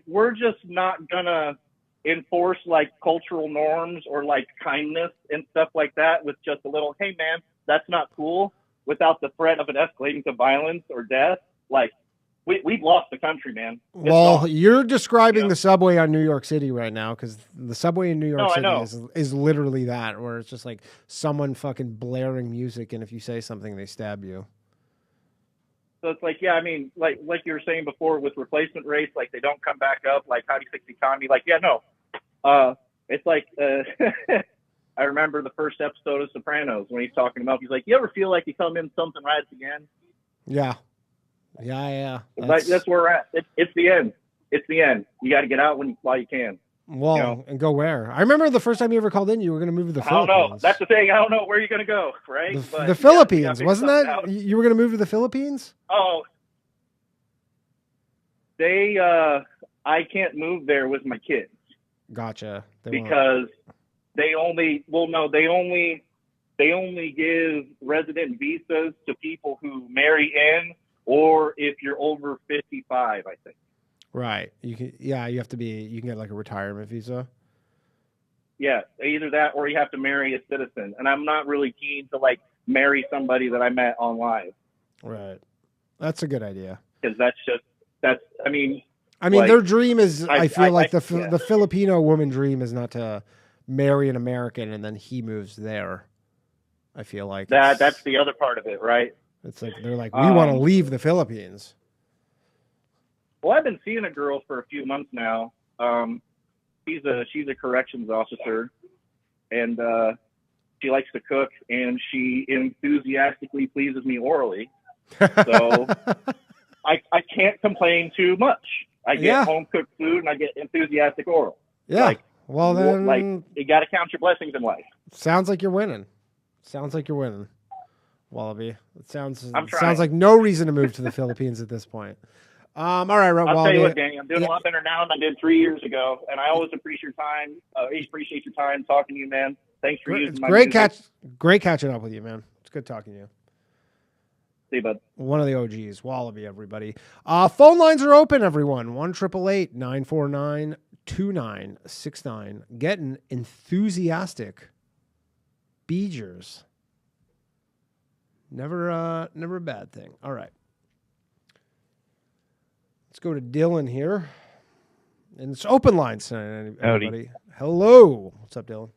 we're just not gonna enforce like cultural norms or like kindness and stuff like that with just a little, hey man, that's not cool, without the threat of it escalating to violence or death, like we've lost the country, man. Well, you're describing the subway on New York City right now, because the subway in New York City is literally that, where it's just like someone fucking blaring music, and if you say something, they stab you. So it's like, yeah, I mean, like you were saying before with replacement rates, like they don't come back up, like how do you fix the economy? Like, yeah, no. It's like, I remember the first episode of Sopranos when he's talking about, he's like, you ever feel like you come in something right at the end? Yeah. Yeah. That's where we're at. It's the end. It's the end. You got to get out while you can. Well, and go where? I remember the first time you ever called in, you were going to move to the Philippines. I don't know. That's the thing. I don't know where you're going to go, right? The Philippines, wasn't that? You were going to move to the Philippines? Oh. I can't move there with my kids. Gotcha. Because they only give resident visas to people who marry in or if you're over 55, I think. Right. You can. Yeah. You have to be. You can get like a retirement visa. Yeah, either that or you have to marry a citizen. And I'm not really keen to like marry somebody that I met online. Right. That's a good idea. Because I mean, like, their dream is, I feel like the yeah. Filipino woman dream is not to marry an American and then he moves there. I feel like that's the other part of it, right? It's like, they're like, we want to leave the Philippines. Well, I've been seeing a girl for a few months now. She's a corrections officer, and she likes to cook, and she enthusiastically pleases me orally. So I can't complain too much. I get home cooked food, and I get enthusiastic oral. Yeah. Like, well, then, like, you got to count your blessings in life. Sounds like you're winning. Wallaby. It sounds trying. like no reason to move to the Philippines at this point. All right, I'll Wallaby. tell you what, Danny, I'm doing a lot better now than I did 3 years ago, and I always appreciate your time. Appreciate your time talking to you, man. Thanks for using my music. Great catching up with you, man. It's good talking to you. See you, bud. One of the OGs, Wallaby, everybody. Phone lines are open, everyone. 1-888-949-2969. Getting enthusiastic. Beegers. Never a bad thing. All right. Let's go to Dylan here. And it's open lines tonight, everybody. Howdy. Hello. What's up, Dylan?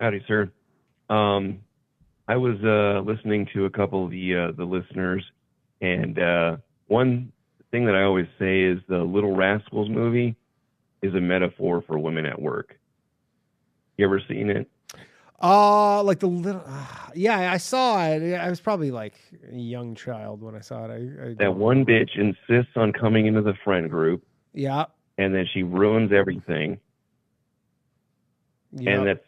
Howdy, sir. I was listening to a couple of the listeners, and one thing that I always say is the Little Rascals movie is a metaphor for women at work. You ever seen it? Like the little, yeah, I saw it. I was probably like a young child when I saw it. That one bitch insists on coming into the friend group. Yeah. And then she ruins everything. Yeah. And it's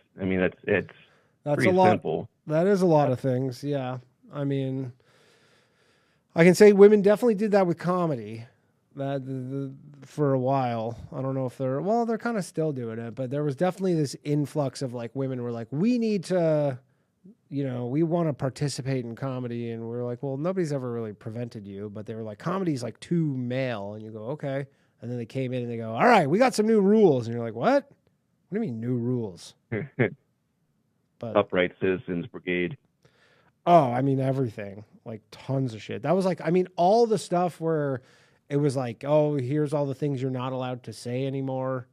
pretty a lot, simple. That is a lot of things. Yeah. I mean, I can say women definitely did that with comedy. For a while. I don't know if they're kind of still doing it, but there was definitely this influx of like women were like, we need to, we want to participate in comedy. And we're like, well, nobody's ever really prevented you, but they were like, comedy's like too male. And you go, okay. And then they came in and they go, all right, we got some new rules. And you're like, what? What do you mean new rules? But Upright Citizens Brigade. Oh, I mean, everything, like tons of shit. That was like, I mean, all the stuff where it was like, oh, here's all the things you're not allowed to say anymore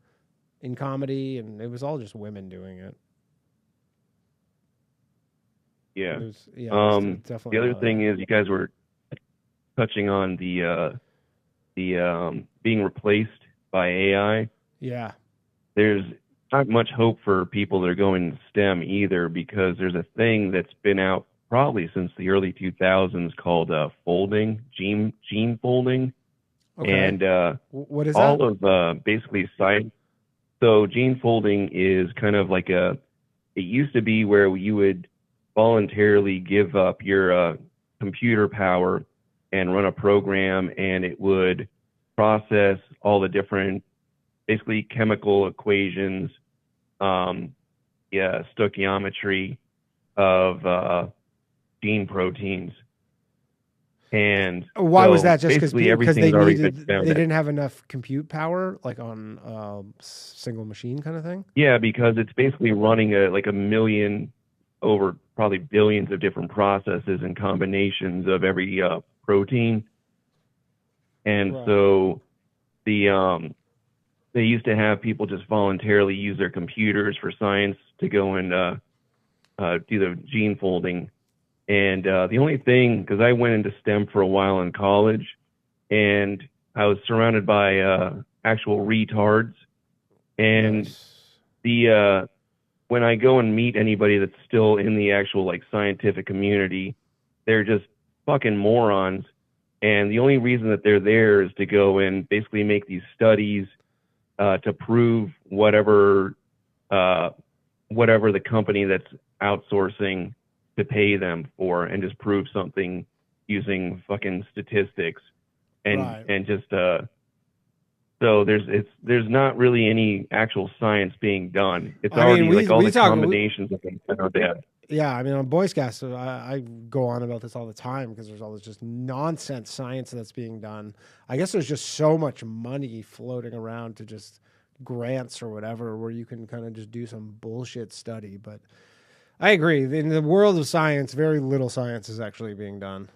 in comedy. And it was all just women doing it. Yeah. It was definitely the other thing is you guys were touching on the being replaced by AI. Yeah. There's not much hope for people that are going STEM either, because there's a thing that's been out probably since the early 2000s called folding, gene folding. Okay. And what is all that? of basically science. So gene folding is kind of like it used to be where you would voluntarily give up your computer power and run a program, and it would process all the different basically chemical equations, stoichiometry of gene proteings. And why was that? Just because they everything's they didn't have enough compute power, like on single machine kind of thing? Yeah, because it's basically running a million over probably billions of different processes and combinations of every protein. And so they used to have people just voluntarily use their computers for science to go and do the gene folding. And the only thing, because I went into STEM for a while in college, and I was surrounded by actual retards. And when I go and meet anybody that's still in the actual like scientific community, they're just fucking morons. And the only reason that they're there is to go and basically make these studies to prove whatever the company that's outsourcing to pay them for, and just prove something using fucking statistics and just So there's not really any actual science being done. It's already like all the combinations of things that are there. Yeah, I mean, on Boy Scouts, I go on about this all the time because there's all this just nonsense science that's being done. I guess there's just so much money floating around to just grants or whatever where you can kind of just do some bullshit study. But I agree. In the world of science, very little science is actually being done.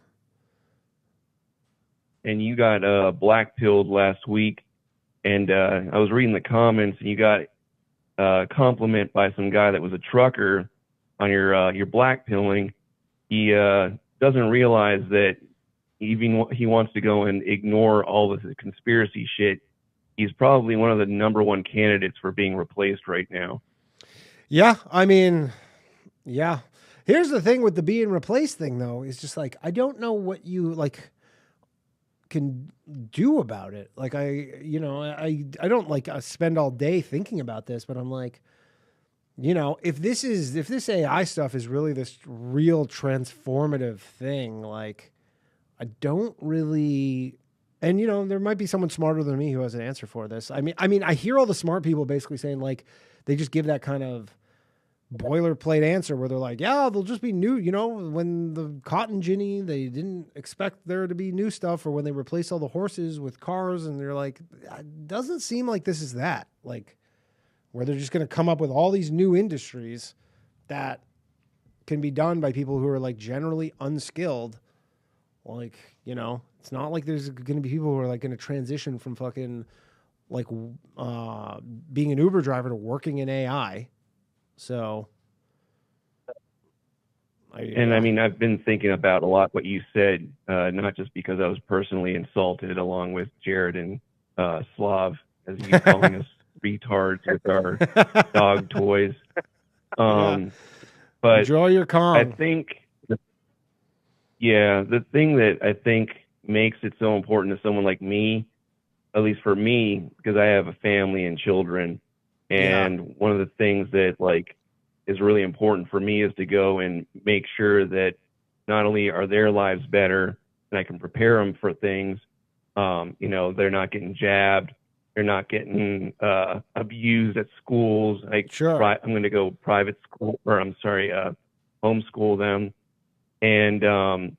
And you got black-pilled last week, and I was reading the comments, and you got a compliment by some guy that was a trucker on your black pilling. He doesn't realize that even he wants to go and ignore all this conspiracy shit. He's probably one of the number one candidates for being replaced right now. Yeah, I mean, yeah. Here's the thing with the being replaced thing, though, is just like, I don't know what you like can do about it. Like I don't like spend all day thinking about this, but I'm like, if this AI stuff is really this real transformative thing, like I don't really, and there might be someone smarter than me who has an answer for this. I mean, I hear all the smart people basically saying like they just give that kind of boilerplate answer where they're like, yeah, they'll just be new. When the cotton ginny, they didn't expect there to be new stuff, or when they replace all the horses with cars, and they're like, it doesn't seem like this is that. Like, where they're just going to come up with all these new industries that can be done by people who are like generally unskilled. Like, it's not like there's going to be people who are like going to transition from fucking like being an Uber driver to working in AI. So, I mean, I've been thinking about a lot what you said, not just because I was personally insulted along with Jared and Slav, as you calling us retards with our dog toys. But enjoy your calm. I think, the thing that I think makes it so important to someone like me, at least for me, because I have a family and children, and one of the things that like is really important for me is to go and make sure that not only are their lives better and I can prepare them for things, they're not getting jabbed, they're not getting abused at schools. I'm going to go private school, or I'm sorry, homeschool them. And and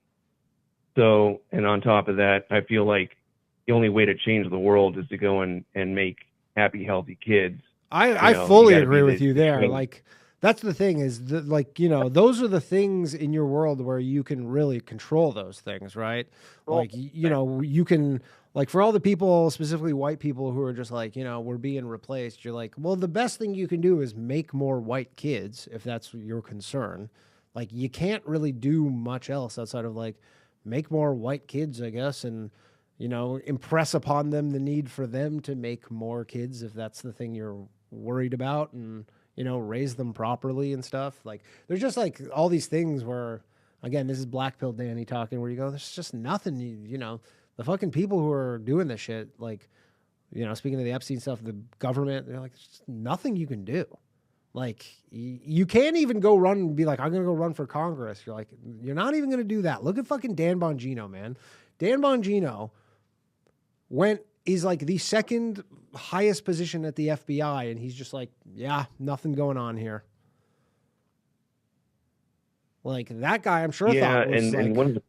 on top of that, I feel like the only way to change the world is to go and make happy, healthy kids. I fully agree with you there. Like, that's the thing is that, like, those are the things in your world where you can really control those things, right? Like, you can, like, for all the people, specifically white people who are just like, we're being replaced. You're like, well, the best thing you can do is make more white kids, if that's your concern. Like, you can't really do much else outside of like make more white kids, I guess, and impress upon them the need for them to make more kids if that's the thing you're worried about, and raise them properly and stuff. Like, there's just like all these things where, again, this is Black Pill Danny talking, where you go, there's just nothing, the fucking people who are doing this shit, like, speaking of the Epstein stuff, the government, they're like, there's just nothing you can do. Like, you can't even go run and be like, I'm going to go run for Congress. You're like, you're not even going to do that. Look at fucking Dan Bongino, man. Dan Bongino is like the second highest position at the FBI, and he's just like, yeah, nothing going on here. Like, that guy, I'm sure thought was and one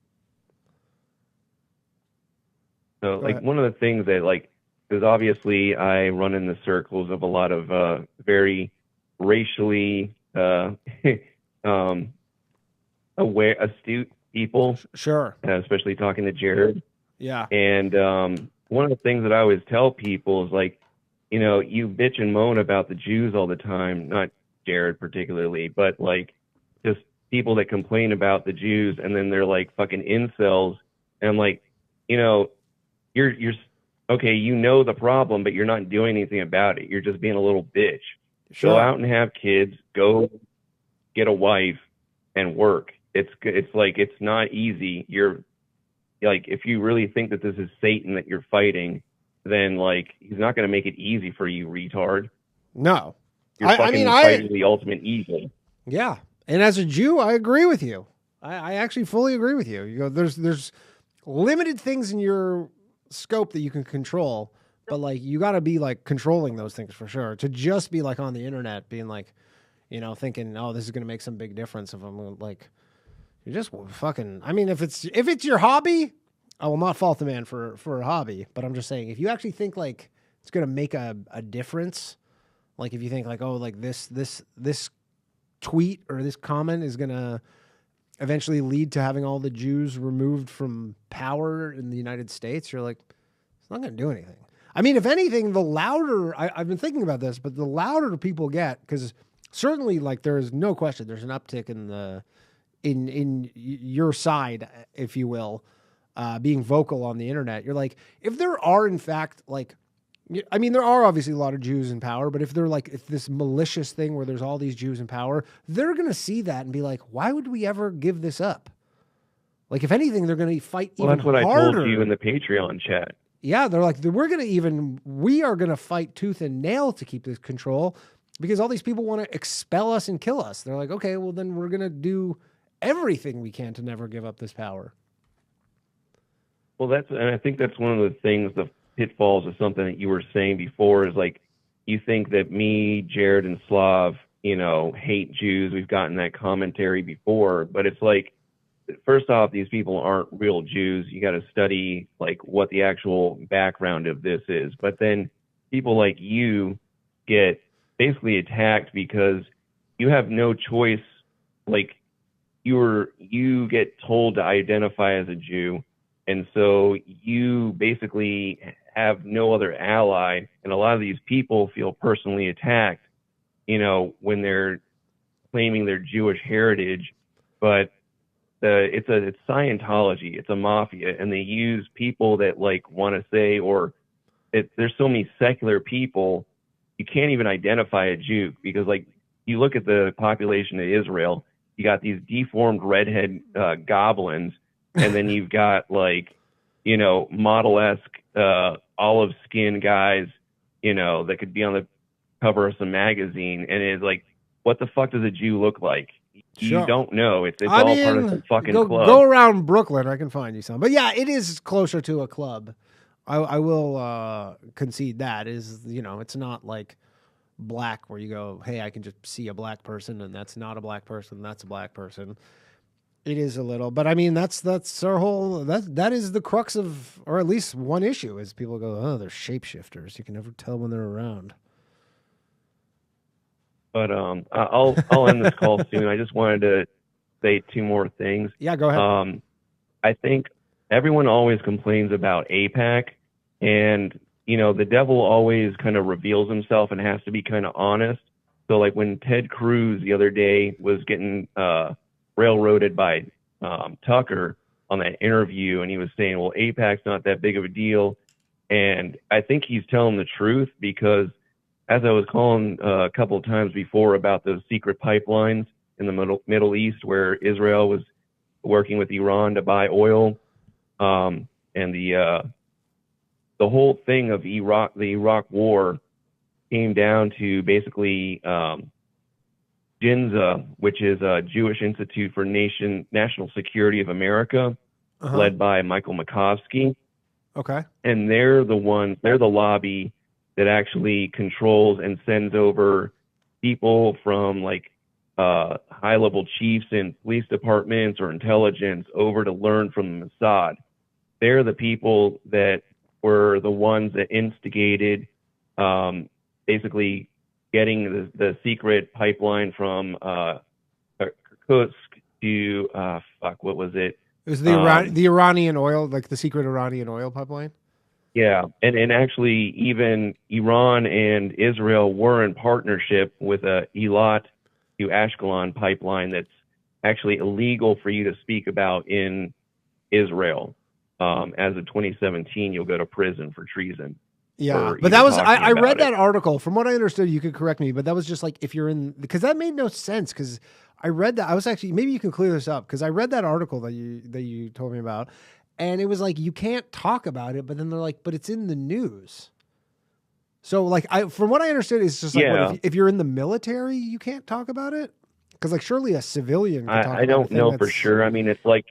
of one of the things that, like, because obviously I run in the circles of a lot of very racially aware, astute people. Sure. Especially talking to Jared. Yeah. And one of the things that I always tell people is like, you bitch and moan about the Jews all the time, not Jared particularly, but like just people that complain about the Jews, and then they're like fucking incels. And I'm like, you're okay, the problem, but you're not doing anything about it. You're just being a little bitch. Sure. Go out and have kids, go get a wife and work. It's like, it's not easy. You're like, if you really think that this is Satan that you're fighting, then like, he's not going to make it easy for you, retard. No. You're fighting the ultimate evil. Yeah. And as a Jew, I agree with you. I actually fully agree with you. There's limited things in your scope that you can control, But like, you got to be like controlling those things for sure. To just be like on the internet being like, you know, thinking, oh, this is going to make some big difference. If I'm like, you're just fucking, I mean, if it's your hobby, I will not fault the man for a hobby, but I'm just saying, if you actually think like it's going to make a difference, like if you think like, oh, like this tweet or this comment is going to eventually lead to having all the Jews removed from power in the United States, you're like, it's not going to do anything. I mean, if anything, the louder, I've been thinking about this, but the louder people get, because certainly like there is no question there's an uptick in your side, if you will, being vocal on the internet. You're like, if there are in fact like, I mean, there are obviously a lot of Jews in power, but if they're like, if this malicious thing where there's all these Jews in power, they're going to see that and be like, why would we ever give this up? Like, if anything, they're going to fight even harder. Well, that's what I told you in the Patreon chat. Yeah, they're like, we are going to fight tooth and nail to keep this control because all these people want to expel us and kill us. They're like, okay, well, then we're going to do everything we can to never give up this power. Well, and I think that's one of the things, the pitfalls of something that you were saying before is like, you think that me, Jared, and Slav, you know, hate Jews. We've gotten that commentary before, but it's like, first off, these people aren't real Jews. You got to study like what the actual background of this is. But then people like you get basically attacked because you have no choice. Like you get told to identify as a Jew. And so you basically have no other ally. And a lot of these people feel personally attacked, you know, when they're claiming their Jewish heritage. But it's Scientology, it's a mafia, and they use people that like want to say, there's so many secular people, you can't even identify a Jew because like you look at the population of Israel, you got these deformed redhead goblins, and then you've got like, you know, model-esque olive skin guys, you know, that could be on the cover of some magazine, and it's like, what the fuck does a Jew look like? Sure. You don't know. It's all part of the fucking club. Go around Brooklyn. I can find you some. But yeah, it is closer to a club. I will concede that is, you know, it's not like black where you go, hey, I can just see a black person and that's not a black person. That's a black person. It is a little, but I mean, that's our whole, that is the crux of, or at least one issue is people go, oh, they're shapeshifters. You can never tell when they're around. But I'll end this call soon. I just wanted to say two more things. Yeah, go ahead. I think everyone always complains about AIPAC, and you know the devil always kind of reveals himself and has to be kind of honest. So like when Ted Cruz the other day was getting railroaded by Tucker on that interview, and he was saying, well, AIPAC's not that big of a deal, and I think he's telling the truth because, as I was calling a couple of times before about those secret pipelines in the Middle East where Israel was working with Iran to buy oil, and the whole thing of the Iraq War came down to basically JINSA, which is a Jewish Institute for National Security of America, led by Michael Makovsky. Okay. And they're the lobby that actually controls and sends over people from like high-level chiefs in police departments or intelligence over to learn from Mossad. They're the people that were the ones that instigated basically getting the secret pipeline from Kirkuk to what was it? It was the Iranian oil, like the secret Iranian oil pipeline. Yeah, and actually even Iran and Israel were in partnership with a Eilat to Ashkelon pipeline that's actually illegal for you to speak about in Israel. As of 2017, you'll go to prison for treason. Yeah, but that was, I read that article. From what I understood, you could correct me, but that was just like if you're in, because that made no sense because I read that. I was actually, maybe you can clear this up because I read that article that you told me about. And it was like, you can't talk about it, but then they're like, but it's in the news. So like, from what I understood, it's just like, what, if you're in the military, you can't talk about it? Because like, surely a civilian can talk about it. I don't know for sure. I mean, it's like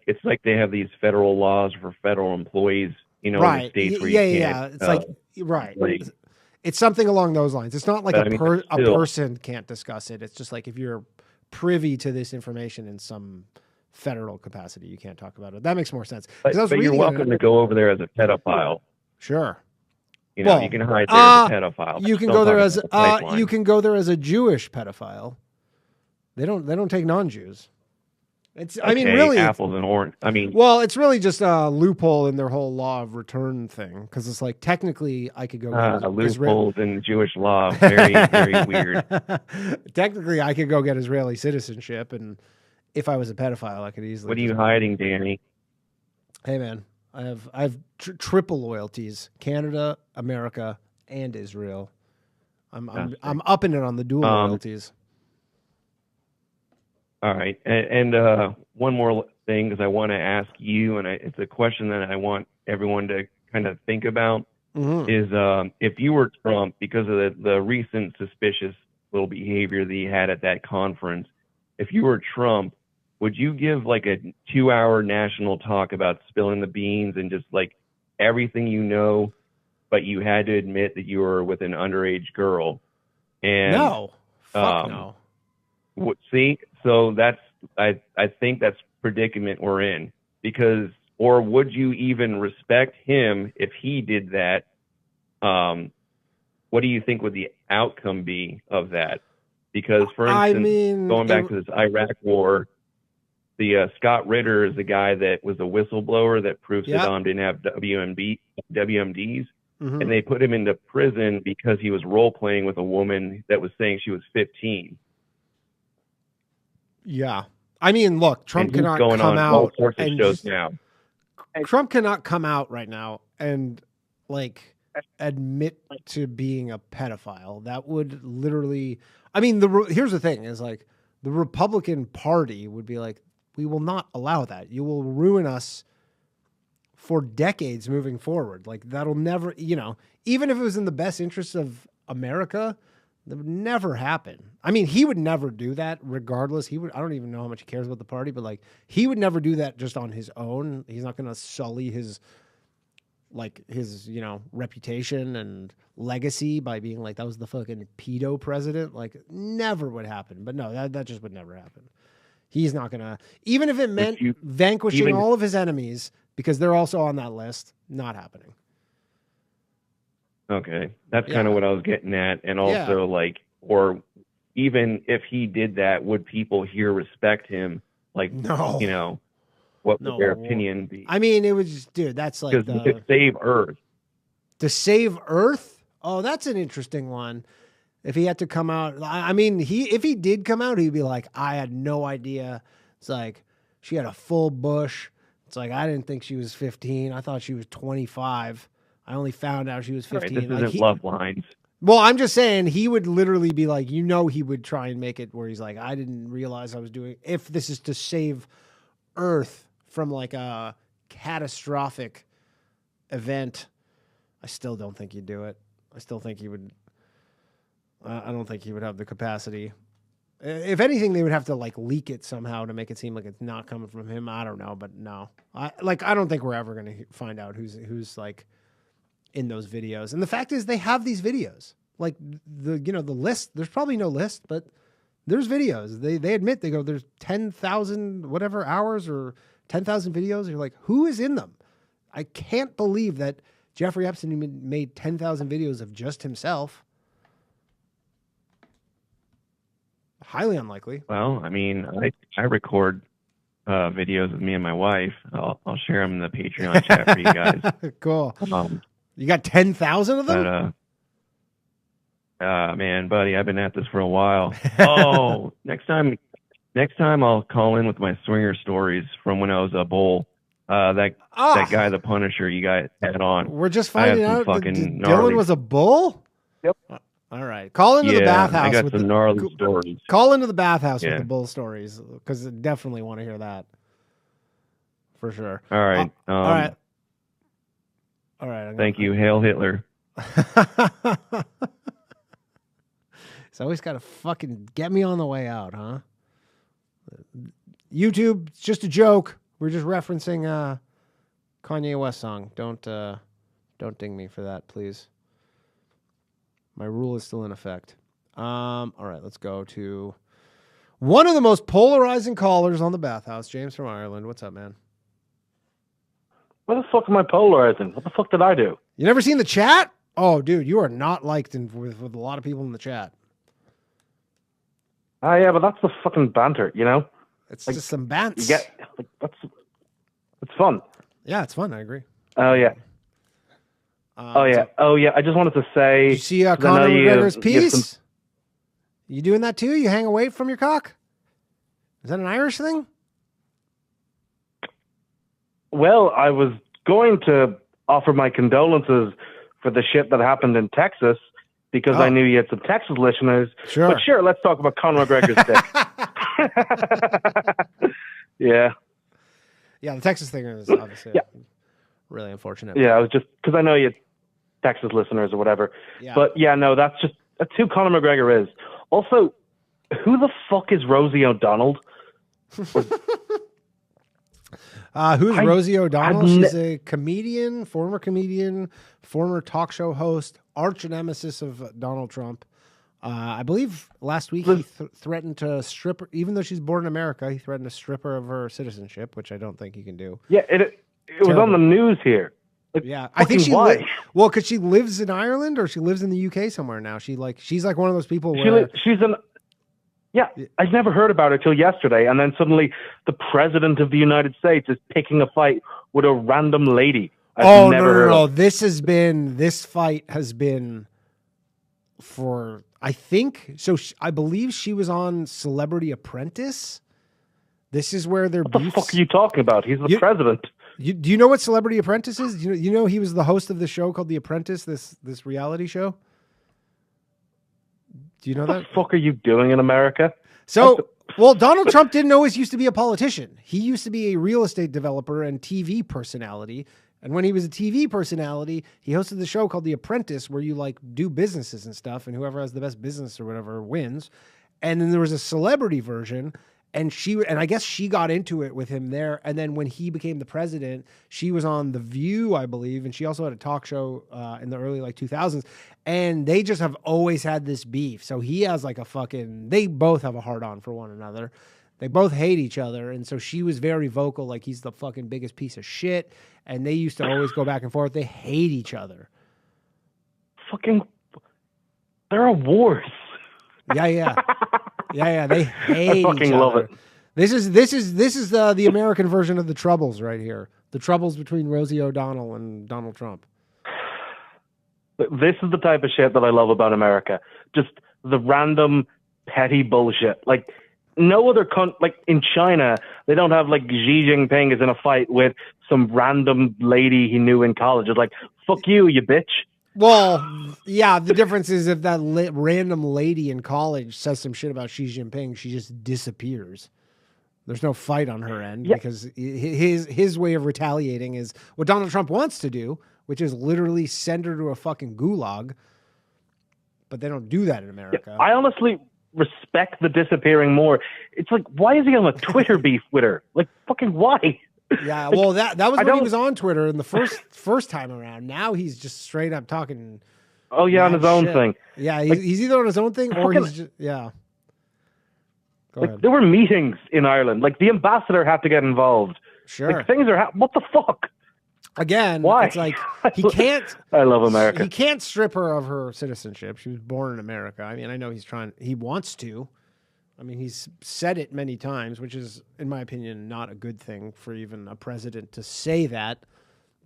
they have these federal laws for federal employees, in the right. states where Yeah, you yeah. can't. It's like right. like- It's something along those lines. It's not like But, a I mean, a still- person can't discuss it. It's just like if you're privy to this information in some federal capacity, you can't talk about it. That makes more sense. 'Cause I was But you're reading welcome to go over there as a pedophile. Sure. You know, Well, you can hide there as a pedophile. You can Don't go there talk as about the pipeline. you can go there as a Jewish pedophile. They don't take non-Jews. It's I mean Okay, really apples and orange. I mean, well, it's really just a loophole in their whole law of return thing because it's like technically I could go get loopholes in Jewish law. Very, very weird. Technically, I could go get Israeli citizenship, and if I was a pedophile, I could easily. What are you hiding, Danny? Hey, man, I have triple loyalties: Canada, America, and Israel. I'm upping it on the dual loyalties. All right, and one more thing, because I want to ask you, and it's a question that I want everyone to kind of think about, is if you were Trump, because of the recent suspicious little behavior that he had at that conference, if you were Trump, would you give like a 2-hour national talk about spilling the beans and just like everything you know, but you had to admit that you were with an underage girl? And no, fuck no. See, so I think that's predicament we're in, because, or would you even respect him if he did that? What do you think would the outcome be of that? Because, for instance, going back to this Iraq war, the Scott Ritter is the guy that was a whistleblower that proved Saddam didn't have WMDs. And they put him into prison because he was role playing with a woman that was saying she was 15. Yeah. I mean, look, Trump cannot come out all sorts of shows now. Trump cannot come out right now and like admit to being a pedophile. That would literally, I mean, here's the thing is like the Republican Party would be like, we will not allow that. You will ruin us for decades moving forward. Like that'll never, you know, even if it was in the best interest of America, that would never happen. I mean, he would never do that regardless. I don't even know how much he cares about the party, but like he would never do that just on his own. He's not going to sully his, you know, reputation and legacy by being like, that was the fucking pedo president. Like never would happen. But no, that just would never happen. He's not going to, even if it meant vanquishing all of his enemies, because they're also on that list, not happening. Okay. That's kind of what I was getting at. And also like, or even if he did that, would people here respect him? Like, no. You know, what would their opinion be? I mean, it was just, dude, that's like to save Earth. To save Earth? Oh, that's an interesting one. If he had to come out, I mean, if he did come out, he'd be like, I had no idea. It's like, she had a full bush. It's like, I didn't think she was 15. I thought she was 25. I only found out she was 15. Right, this isn't Love Lines. Well, I'm just saying he would literally be like, you know, he would try and make it where he's like, I didn't realize I was doing, if this is to save Earth from like a catastrophic event, I still don't think he'd do it. I still think he would. I don't think he would have the capacity. If anything, they would have to like leak it somehow to make it seem like it's not coming from him. I don't know, but no, I don't think we're ever going to find out who's like in those videos. And the fact is, they have these videos. Like the list. There's probably no list, but there's videos. They admit, they go, there's 10,000 whatever hours or 10,000 videos. You're like, who is in them? I can't believe that Jeffrey Epstein made 10,000 videos of just himself. Highly unlikely. Well, I mean, I record videos with me and my wife. I'll share them in the Patreon chat for you guys. Cool. You got 10,000 of them? But, man, buddy, I've been at this for a while. Oh, next time I'll call in with my swinger stories from when I was a bull. That guy, the Punisher, you guys had on. We're just finding out that Dylan gnarly... was a bull? Yep. All right. Call into the bathhouse. I got some gnarly stories. Call into the bathhouse with the bull stories, because I definitely want to hear that. For sure. All right. All right. All right. Thank you. Hail Hitler. It's always got to fucking get me on the way out, huh? YouTube, it's just a joke. We're just referencing Kanye West song. Don't ding me for that, please. My rule is still in effect. All right, let's go to one of the most polarizing callers on the Bathhouse, James from Ireland. What's up, man? What the fuck am I polarizing? What the fuck did I do? You never seen the chat? Oh, dude, you are not liked with a lot of people in the chat. Yeah, but that's the fucking banter, you know? It's just some bants. You get, it's fun. Yeah, it's fun. I agree. Oh, yeah. Oh, yeah. I just wanted to say... Did you see Conor McGregor's piece? You doing that too? You hang away from your cock? Is that an Irish thing? Well, I was going to offer my condolences for the shit that happened in Texas because I knew you had some Texas listeners. Sure. But sure, let's talk about Conor McGregor's dick. Yeah. Yeah, the Texas thing is obviously really unfortunate. Yeah, I was just... Because I know you had Texas listeners or whatever. Yeah. But yeah, no, that's who Conor McGregor is. Also, who the fuck is Rosie O'Donnell? Who's Rosie O'Donnell? She's a former comedian, former talk show host, arch nemesis of Donald Trump. I believe last week he threatened to strip her, even though she's born in America, he threatened to strip her of her citizenship, which I don't think he can do. Yeah, it was on the news here. Like, yeah, I think why? Well, because she lives in Ireland or she lives in the UK somewhere now. She's like one of those people where Yeah, I'd never heard about it till yesterday, and then suddenly the president of the United States is picking a fight with a random lady. No. This fight has been for, I think, so I believe she was on Celebrity Apprentice. This is where they're What the fuck are you talking about? He's the president. Do you know what Celebrity Apprentice is? You know he was the host of the show called The Apprentice, this reality show? Do you know that? What the fuck are you doing in America? So, well, Donald Trump didn't always used to be a politician. He used to be a real estate developer and TV personality. And when he was a TV personality, he hosted the show called The Apprentice, where you like do businesses and stuff, and whoever has the best business or whatever wins. And then there was a celebrity version, and I guess she got into it with him there. And then when he became the president, she was on The View, I believe, and she also had a talk show in the early 2000s. And they just have always had this beef. So he has they both have a hard-on for one another. They both hate each other. And so she was very vocal, like he's the fucking biggest piece of shit. And they used to always go back and forth. They hate each other. There are wars. Yeah. They hate each other. I fucking love it. This is the American version of the Troubles right here. The Troubles between Rosie O'Donnell and Donald Trump. This is the type of shit that I love about America. Just the random petty bullshit. Like no other like in China, they don't have like Xi Jinping is in a fight with some random lady he knew in college. It's like, fuck you, you bitch. Well, yeah, the difference is if that random lady in college says some shit about Xi Jinping, she just disappears. There's no fight on her end because his way of retaliating is what Donald Trump wants to do, which is literally send her to a fucking gulag. But they don't do that in America. Yeah, I honestly respect the disappearing more. It's like, why is he on a Twitter beef with her? Like, fucking why? Yeah, well, that was when he was on Twitter in the first time around. Now he's just straight up talking. Oh yeah, on his own thing. Yeah, he's either on his own thing or he's just Go ahead. There were meetings in Ireland. Like the ambassador had to get involved. Sure, like, things are what the fuck. Again, why? It's like he can't. I love America. He can't strip her of her citizenship. She was born in America. I mean, I know he wants to. I mean, he's said it many times, which is, in my opinion, not a good thing for even a president to say that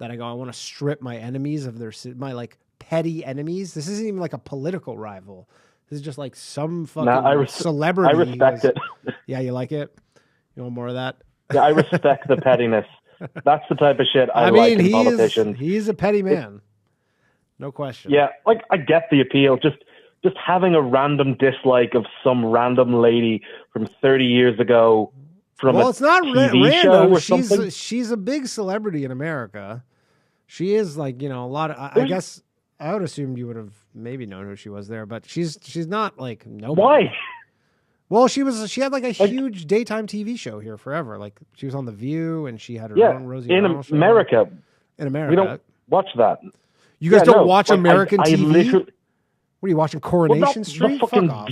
I want to strip my enemies of my like petty enemies. This isn't even like a political rival. This is just like some fucking celebrity. I respect it. Yeah, you like it? You want more of that? Yeah, I respect the pettiness. That's the type of shit I like in politicians. He's a petty man. No question. Yeah, like I get the appeal. Just having a random dislike of some random lady from 30 years ago from it's not TV random. show or something. She's a big celebrity in America. She is like, a lot of, I guess I would assume you would have maybe known who she was there, but she's not like nobody. Why? Well, she had like a huge daytime TV show here forever. Like she was on The View and she had her own Rosie O'Donnell show. In America. in America. We don't watch that. You guys don't watch like, American I TV? literally, What are you watching, Coronation Street? Fuck off.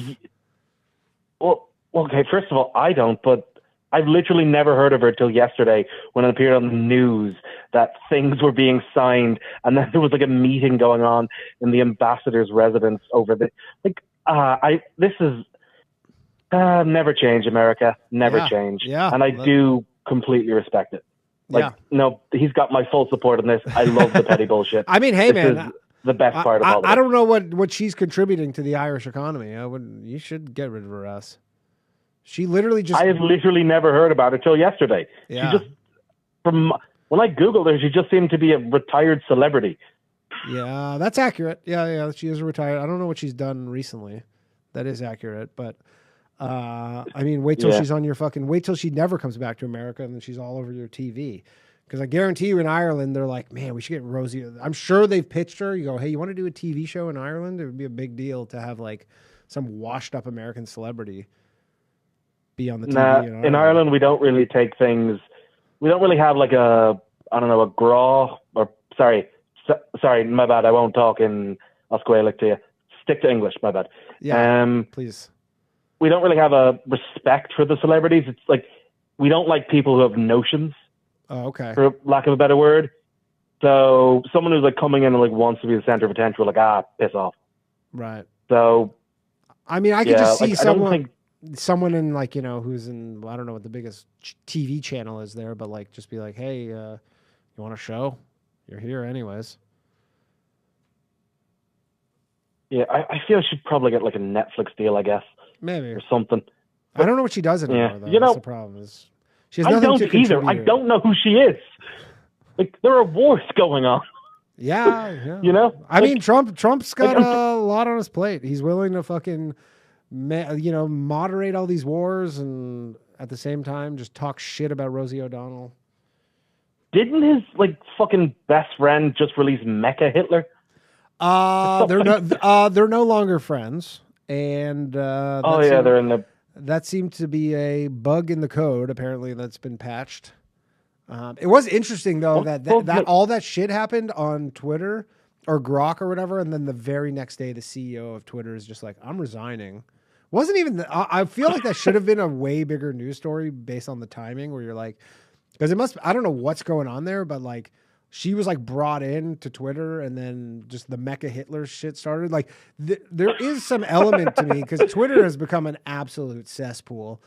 Well, okay, first of all, I don't, but I've literally never heard of her till yesterday when it appeared on the news that things were being signed, and then there was like a meeting going on in the ambassador's residence over the this is never change, America, never change. Yeah, and I do completely respect it. Like, no, he's got my full support in this. I love the petty bullshit. I mean, hey, this man, is the best part of all of it. I don't know what she's contributing to the Irish economy. You should get rid of her ass. She literally just. I have literally never heard about her till yesterday. Yeah. She just, from when I Googled her, she just seemed to be a retired celebrity. Yeah, that's accurate. Yeah, she is retired. I don't know what she's done recently. That is accurate, but I mean, wait till she's on your fucking. Wait till she never comes back to America, and then she's all over your TV. Because I guarantee you, in Ireland, they're like, man, we should get Rosie. I'm sure they've pitched her. You go, hey, you want to do a TV show in Ireland? It would be a big deal to have like some washed up American celebrity be on the TV. In Ireland, we don't really take things. We don't really have like a graw or sorry, my bad. I won't talk in Osqueilic to you. Stick to English, my bad. Yeah, please. We don't really have a respect for the celebrities. It's like we don't like people who have notions. Oh, okay. For lack of a better word. So someone who's like coming in and like wants to be the center of attention, we're like, piss off. Right. So, I mean, I could just see like, someone in like, who's in, I don't know what the biggest TV channel is there, but like, just be like, hey, you want a show? You're here anyways. Yeah, I feel she'd probably get like a Netflix deal, I guess. Maybe. Or something. I don't know what she does anymore, though. That's the problem. Is she has I nothing don't to either. contribute. I don't know who she is. Like, there are wars going on. Yeah. I mean, Trump's got a lot on his plate. He's willing to fucking, moderate all these wars and at the same time just talk shit about Rosie O'Donnell. Didn't his like fucking best friend just release Mecha Hitler? They're no longer friends, and they're in the. That seemed to be a bug in the code. Apparently, that's been patched. It was interesting though that all that shit happened on Twitter or Grok or whatever, and then the very next day, the CEO of Twitter is just like, "I'm resigning." Wasn't even. I feel like that should have been a way bigger news story based on the timing, where you're like, because it must. I don't know what's going on there, but like. She was like brought in to Twitter, and then just the Mecha Hitler shit started. Like there is some element to me because Twitter has become an absolute cesspool,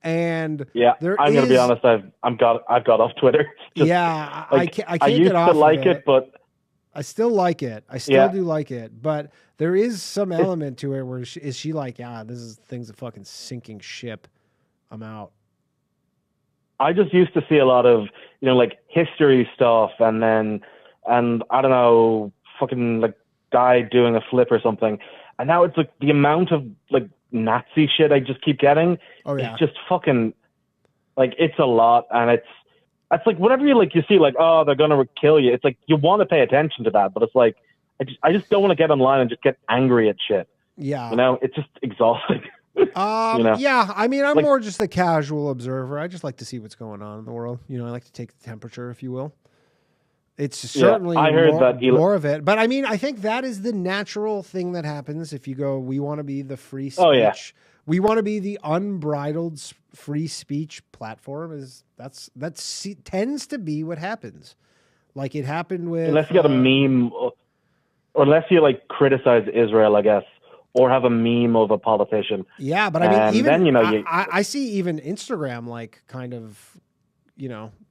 and I'm gonna be honest. I've got off Twitter. I can't I used get off to like of it, but I still like it. I still do like it, but there is some element to it where she like, this is things a fucking sinking ship. I'm out. I just used to see a lot of, like history stuff and I don't know, fucking like guy doing a flip or something. And now it's like the amount of like Nazi shit I just keep getting. Oh, yeah. It's just fucking like, it's a lot. And it's like, whenever you see like, oh, they're going to kill you. It's like, you want to pay attention to that, but it's like, I just don't want to get online and just get angry at shit. Yeah. It's just exhausting. Yeah, I mean, I'm like, more just a casual observer. I just like to see what's going on in the world. I like to take the temperature, if you will. It's certainly I heard more of it. But I mean, I think that is the natural thing that happens if you go, we want to be the free speech. Oh, yeah. We want to be the unbridled free speech platform. That tends to be what happens. Like it happened with... Unless you got a meme, or unless you like criticize Israel, I guess. Or have a meme of a politician. Yeah, but I mean, even then, I see even Instagram like kind of,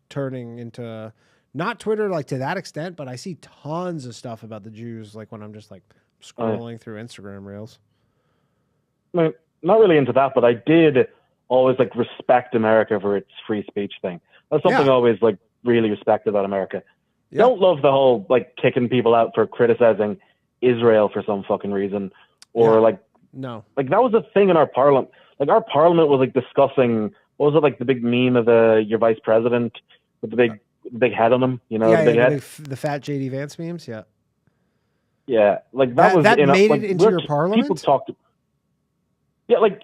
turning into not Twitter like to that extent, but I see tons of stuff about the Jews like when I'm just like scrolling through Instagram reels. Not really into that, but I did always like respect America for its free speech thing. That's something I always like really respect about America. Yeah. Don't love the whole like kicking people out for criticizing Israel for some fucking reason. Or no, like that was a thing in our parliament. Like our parliament was like discussing what was it like the big meme of your vice president with the big head on him, the big head, the fat JD Vance memes, yeah, like that was made like, it into your parliament. People talked. Yeah, like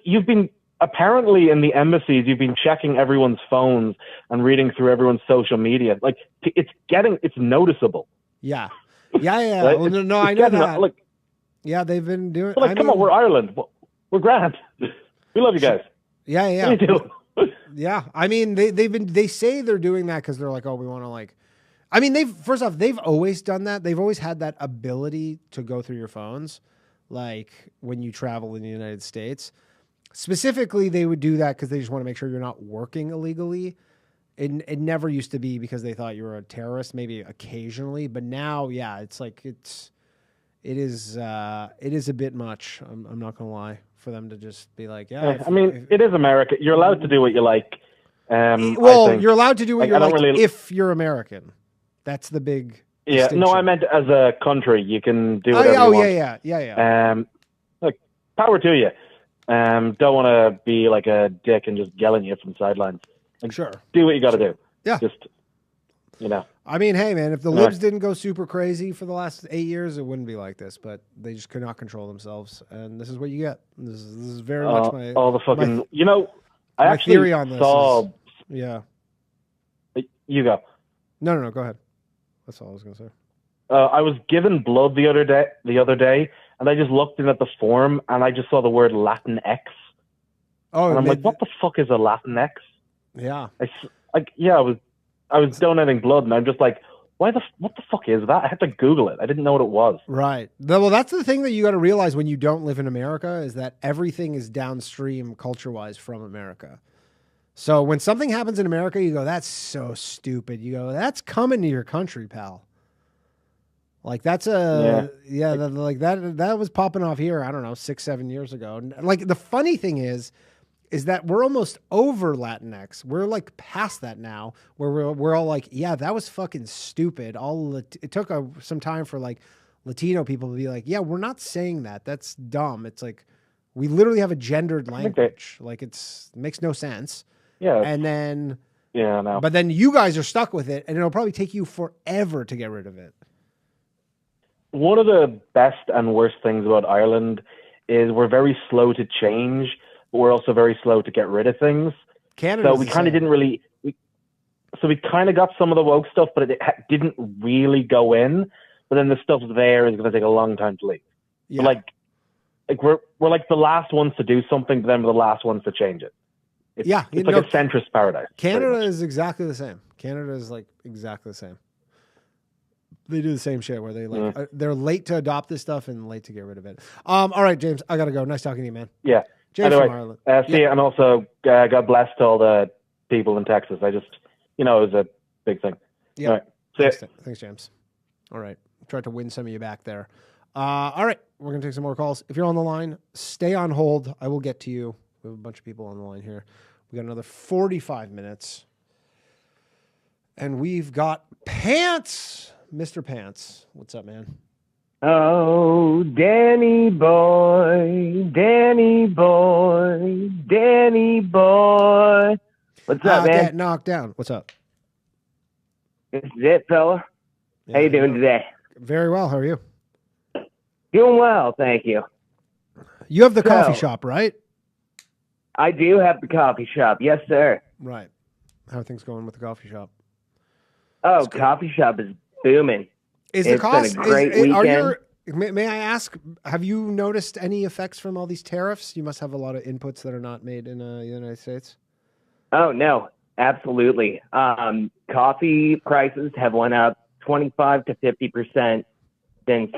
apparently in the embassies, you've been checking everyone's phones and reading through everyone's social media. Like it's noticeable. Yeah. Yeah. Right? Well, no, I know that. Like, yeah, they've been doing. Like, come on, we're Ireland. We're grand. We love you guys. Yeah. What do you do? Yeah. I mean, they say they're doing that because they're like, oh, we want to like. I mean, they've always done that. They've always had that ability to go through your phones, like when you travel in the United States. Specifically, they would do that because they just want to make sure you're not working illegally. It never used to be because they thought you were a terrorist, maybe occasionally, but now, yeah, it's like it is a bit much. I'm not gonna lie, for them to just be like, yeah. It is America. You're allowed to do what you like. You're allowed to do what you like really, if you're American. That's the big. Yeah, no, I meant as a country, you can do whatever you want. Yeah. Look, power to you. Don't want to be like a dick and just yelling at you from the sidelines. Like, sure. Do what you got to do. Yeah. Just, I mean, hey, man, if the libs didn't go super crazy for the last 8 years, it wouldn't be like this. But they just could not control themselves, and this is what you get. This is very much my all the fucking. I my actually theory on this. saw. Yeah. You go. No. Go ahead. That's all I was gonna say. I was given blood the other day, and I just looked in at the form, and I just saw the word Latinx. Oh, and I'm like, what the fuck is a Latinx? Yeah. I was donating blood, and I'm just like, what the fuck is that? I had to Google it. I didn't know what it was. Right. Well, that's the thing that you got to realize when you don't live in America is that everything is downstream culture-wise from America. So when something happens in America, you go, that's so stupid. You go, that's coming to your country, pal. Like that's that was popping off here, I don't know, 6-7 years ago. Like the funny thing is that we're almost over Latinx. We're like past that now, where we're all like, yeah, that was fucking stupid. It took some time for like Latino people to be like, yeah, we're not saying that. That's dumb. It's like we literally have a gendered language. Like it makes no sense. Yeah. And then no. But then you guys are stuck with it, and it'll probably take you forever to get rid of it. One of the best and worst things about Ireland is we're very slow to change, but we're also very slow to get rid of things. Canada. So we kind of didn't really. So we kind of got some of the woke stuff, but it didn't really go in. But then the stuff there is going to take a long time to leave. Yeah. But like we're like the last ones to do something, but then we're the last ones to change it. It's like a centrist paradise. Canada is exactly the same. Canada is like exactly the same. They do the same shit where they they're late to adopt this stuff and late to get rid of it. All right, James, I gotta go. Nice talking to you, man. Yeah. James anyway, from Ireland. See you, and also God bless to all the people in Texas. I just, it was a big thing. Yeah. All right. Thanks, James. All right. Tried to win some of you back there. All right. We're going to take some more calls. If you're on the line, stay on hold. I will get to you. We have a bunch of people on the line here. We got another 45 minutes. And we've got Pants. Mr. Pants. What's up, man? Oh, Danny boy, Danny boy, Danny boy. What's up, man? Knocked down. What's up? This is it, fella. Yeah, how you doing today? Very well. How are you? Doing well, thank you. You have the coffee shop, right? I do have the coffee shop. Yes, sir. Right. How are things going with the coffee shop? Oh, coffee shop is booming. Is the cost? Been a great weekend. May I ask? Have you noticed any effects from all these tariffs? You must have a lot of inputs that are not made in the United States. Oh no, absolutely. Coffee prices have went up 25 to 50% since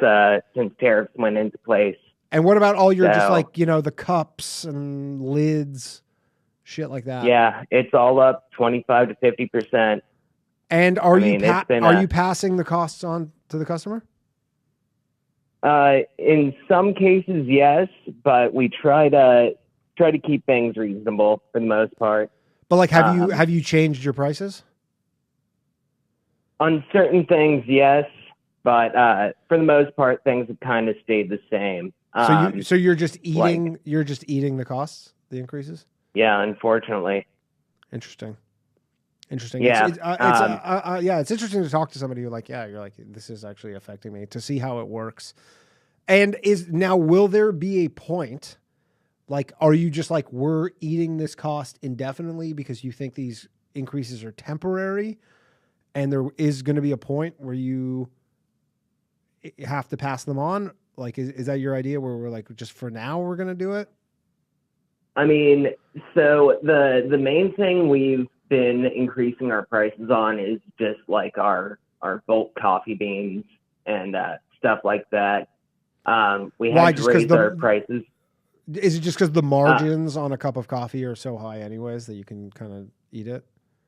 tariffs went into place. And what about all your just like the cups and lids, shit like that? Yeah, it's all up 25 to 50%. And are you passing the costs on to the customer? In some cases, yes, but we try to keep things reasonable for the most part. But like, have you changed your prices? On certain things, yes, but for the most part, things have kind of stayed the same. So you're just eating the costs, the increases? Yeah, unfortunately. Interesting. Yeah. It's interesting to talk to somebody who you're like, this is actually affecting me, to see how it works. And will there be a point Like, are you just like, we're eating this cost indefinitely because you think these increases are temporary, and there is going to be a point where you have to pass them on? Like, is that your idea where we're like, just for now, we're going to do it? I mean, so the main thing we've been increasing our prices on is just like our bulk coffee beans and stuff like that. We had to raise our prices. Is it just because the margins on a cup of coffee are so high anyways that you can kind of eat it?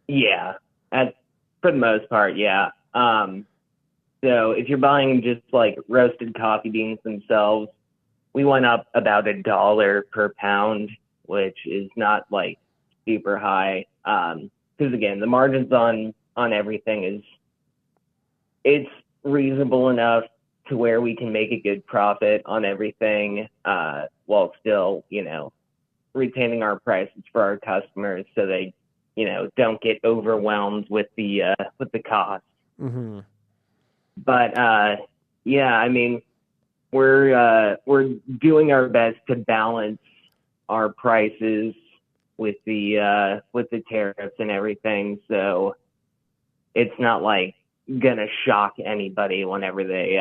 Yeah, for the most part, yeah. So if you're buying just like roasted coffee beans themselves, we went up about $1 per pound, which is not like super high. Because again, the margins on everything it's reasonable enough to where we can make a good profit on everything, while still, retaining our prices for our customers so they, don't get overwhelmed with the cost. Mm-hmm. But yeah, I mean, we're doing our best to balance our prices with the tariffs and everything, so it's not like gonna shock anybody whenever they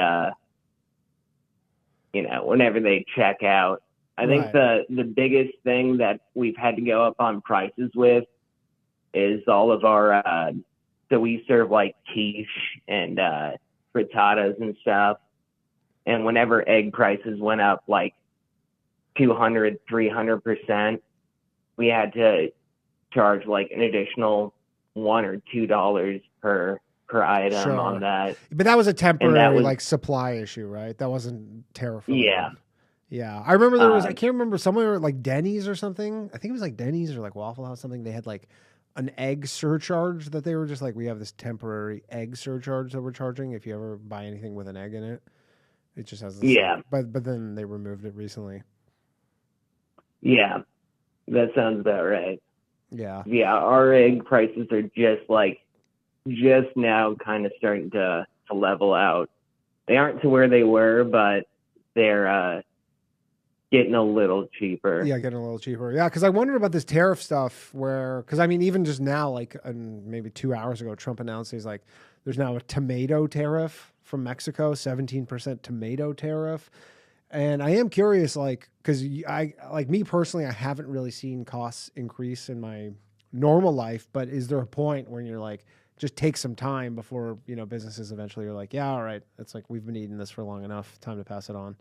check out. I think the biggest thing that we've had to go up on prices with is all of our so we serve like quiche and frittatas and stuff, and whenever egg prices went up like 200-300%, we had to charge like an additional $1 or $2 per item on that. But that was a temporary like supply issue, right? That wasn't tariff related. Yeah. Yeah. I remember there was, I can't remember, somewhere like Denny's or something. I think it was like Denny's or like Waffle House, something. They had like an egg surcharge that they were just like, we have this temporary egg surcharge that we're charging if you ever buy anything with an egg in it. It just has this, but then they removed it recently. Yeah. That sounds about right. Yeah. Yeah, our egg prices are just now kind of starting to level out. They aren't to where they were, but they're getting a little cheaper. Yeah, getting a little cheaper. Yeah, because I wondered about this tariff stuff because I mean, even just now, like maybe 2 hours ago, Trump announced he's like, there's now a tomato tariff from Mexico, 17% tomato tariff. And I am curious, like, because me personally, I haven't really seen costs increase in my normal life, but is there a point where you're like, just take some time before, businesses eventually are like, yeah, all right, it's like, we've been eating this for long enough, time to pass it on.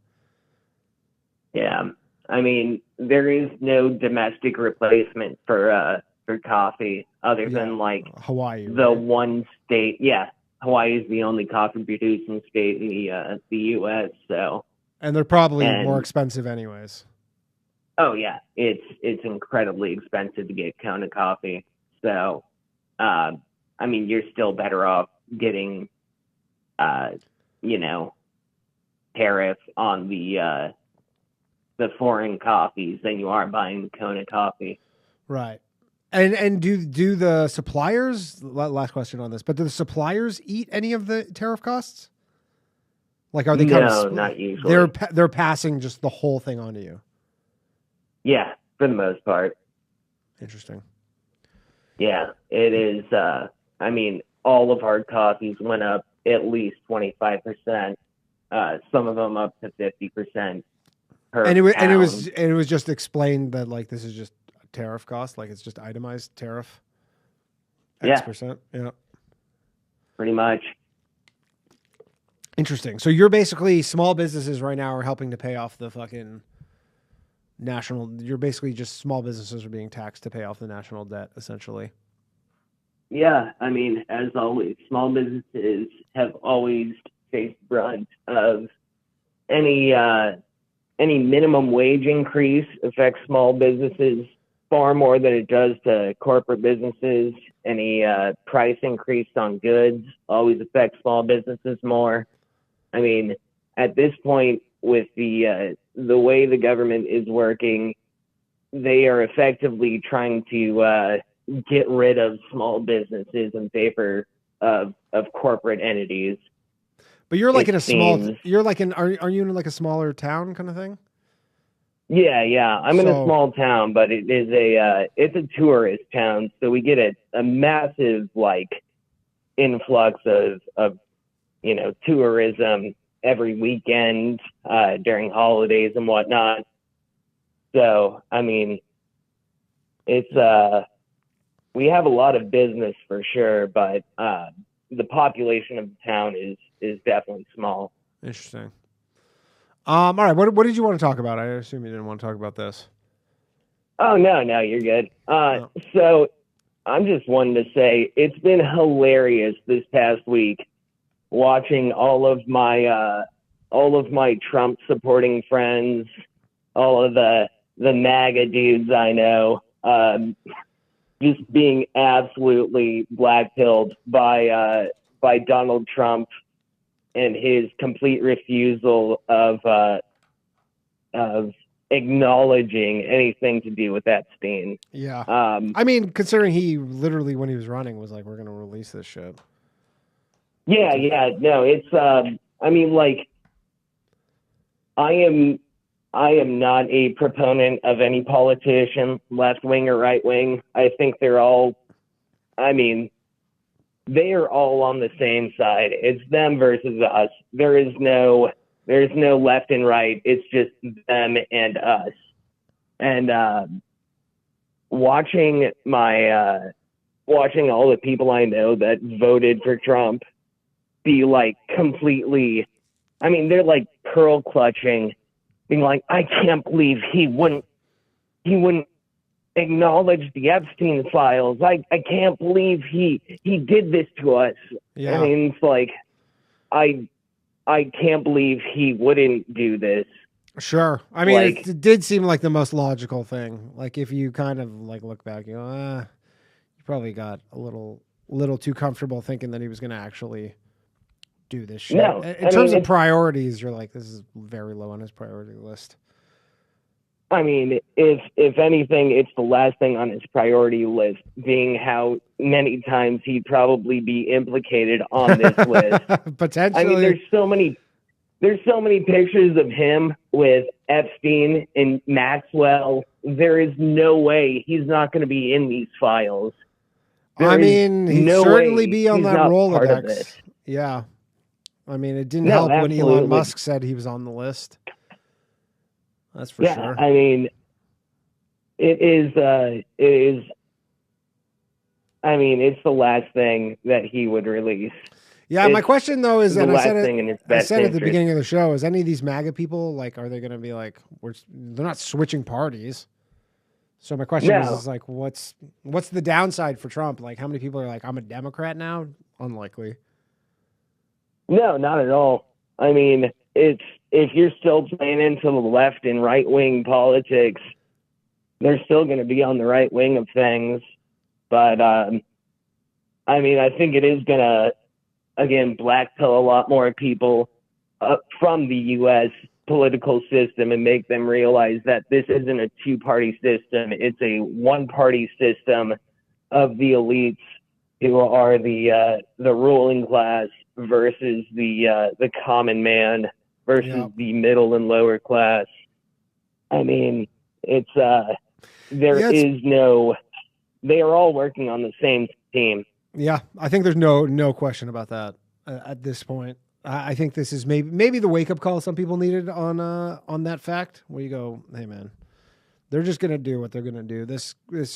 Yeah. I mean, there is no domestic replacement for coffee other than like Hawaii, the one state. Yeah. Hawaii is the only coffee producing state in the U.S. So. And they're probably more expensive anyways. Oh yeah. It's incredibly expensive to get Kona coffee. So, I mean, you're still better off getting, tariff on the foreign coffees than you are buying Kona coffee. Right. And do the suppliers, last question on this, but do the suppliers eat any of the tariff costs? Like, are they not usually. They're passing just the whole thing on to you. Yeah, for the most part. Interesting. Yeah, it is. I mean, all of our coffees went up at least 25%. Some of them up to 50%. And it was just explained that like this is just a tariff cost, like it's just itemized tariff. X%. Yeah. Pretty much. Interesting. So you're basically, small businesses right now are helping to pay off the fucking you're basically just, small businesses are being taxed to pay off the national debt, essentially. Yeah, I mean, as always, small businesses have always faced brunt of any minimum wage increase affects small businesses far more than it does to corporate businesses. Any price increase on goods always affects small businesses more. I mean, at this point, with the way the government is working, they are effectively trying to get rid of small businesses in favor of corporate entities. But you're like in a small, you're like in, are you in like a smaller town kind of thing? Yeah. I'm in a small town, but it is it's a tourist town, so we get a massive influx of tourism every weekend during holidays and whatnot. So I mean, it's we have a lot of business for sure, but the population of the town is definitely small. Interesting. All right. What did you want to talk about? I assume you didn't want to talk about this. Oh, no, you're good. So I'm just wanting to say it's been hilarious this past week watching all of my Trump supporting friends, all of the MAGA dudes I know, just being absolutely blackpilled by Donald Trump and his complete refusal of acknowledging anything to do with Epstein. Yeah. I mean, considering he literally, when he was running, was like, we're going to release this shit. Yeah. No, it's, I mean, I am not a proponent of any politician, left wing or right wing. I think they are all on the same side. It's them versus us. There's no left and right. It's just them and us. And watching all the people I know that voted for Trump be completely, they're pearl clutching, being like, I can't believe he wouldn't acknowledge the Epstein files. I can't believe he did this to us. Yeah. It's I can't believe he wouldn't do this. Sure. It did seem like the most logical thing. If you kind of look back, you go, you probably got a little too comfortable thinking that he was going to actually do this shit. No, in terms of priorities, you're like, this is very low on his priority list. If anything, it's the last thing on his priority list, being how many times he'd probably be implicated on this list. Potentially. There's so many pictures of him with Epstein and Maxwell. There is no way he's not going to be in these files. He'd certainly be on that Rolodex. Yeah. It didn't help when Elon Musk said he was on the list. That's for sure. It is. It's the last thing that he would release. Yeah, my question though is, and I said at the beginning of the show, is any of these MAGA people are they going to be they're not switching parties? So my question is what's the downside for Trump? How many people are I'm a Democrat now? Unlikely. No, not at all. It's if you're still playing into the left and right wing politics, they're still going to be on the right wing of things. But I think it is going to again blackpill a lot more people from the U.S. political system and make them realize that this isn't a two-party system; it's a one-party system of the elites who are the ruling class versus the common man versus the middle and lower class. It's they are all working on the same team. Yeah, I think there's no question about that at this point. I think this is maybe the wake up call some people needed on that fact, where you go, hey man, they're just gonna do what they're gonna do. This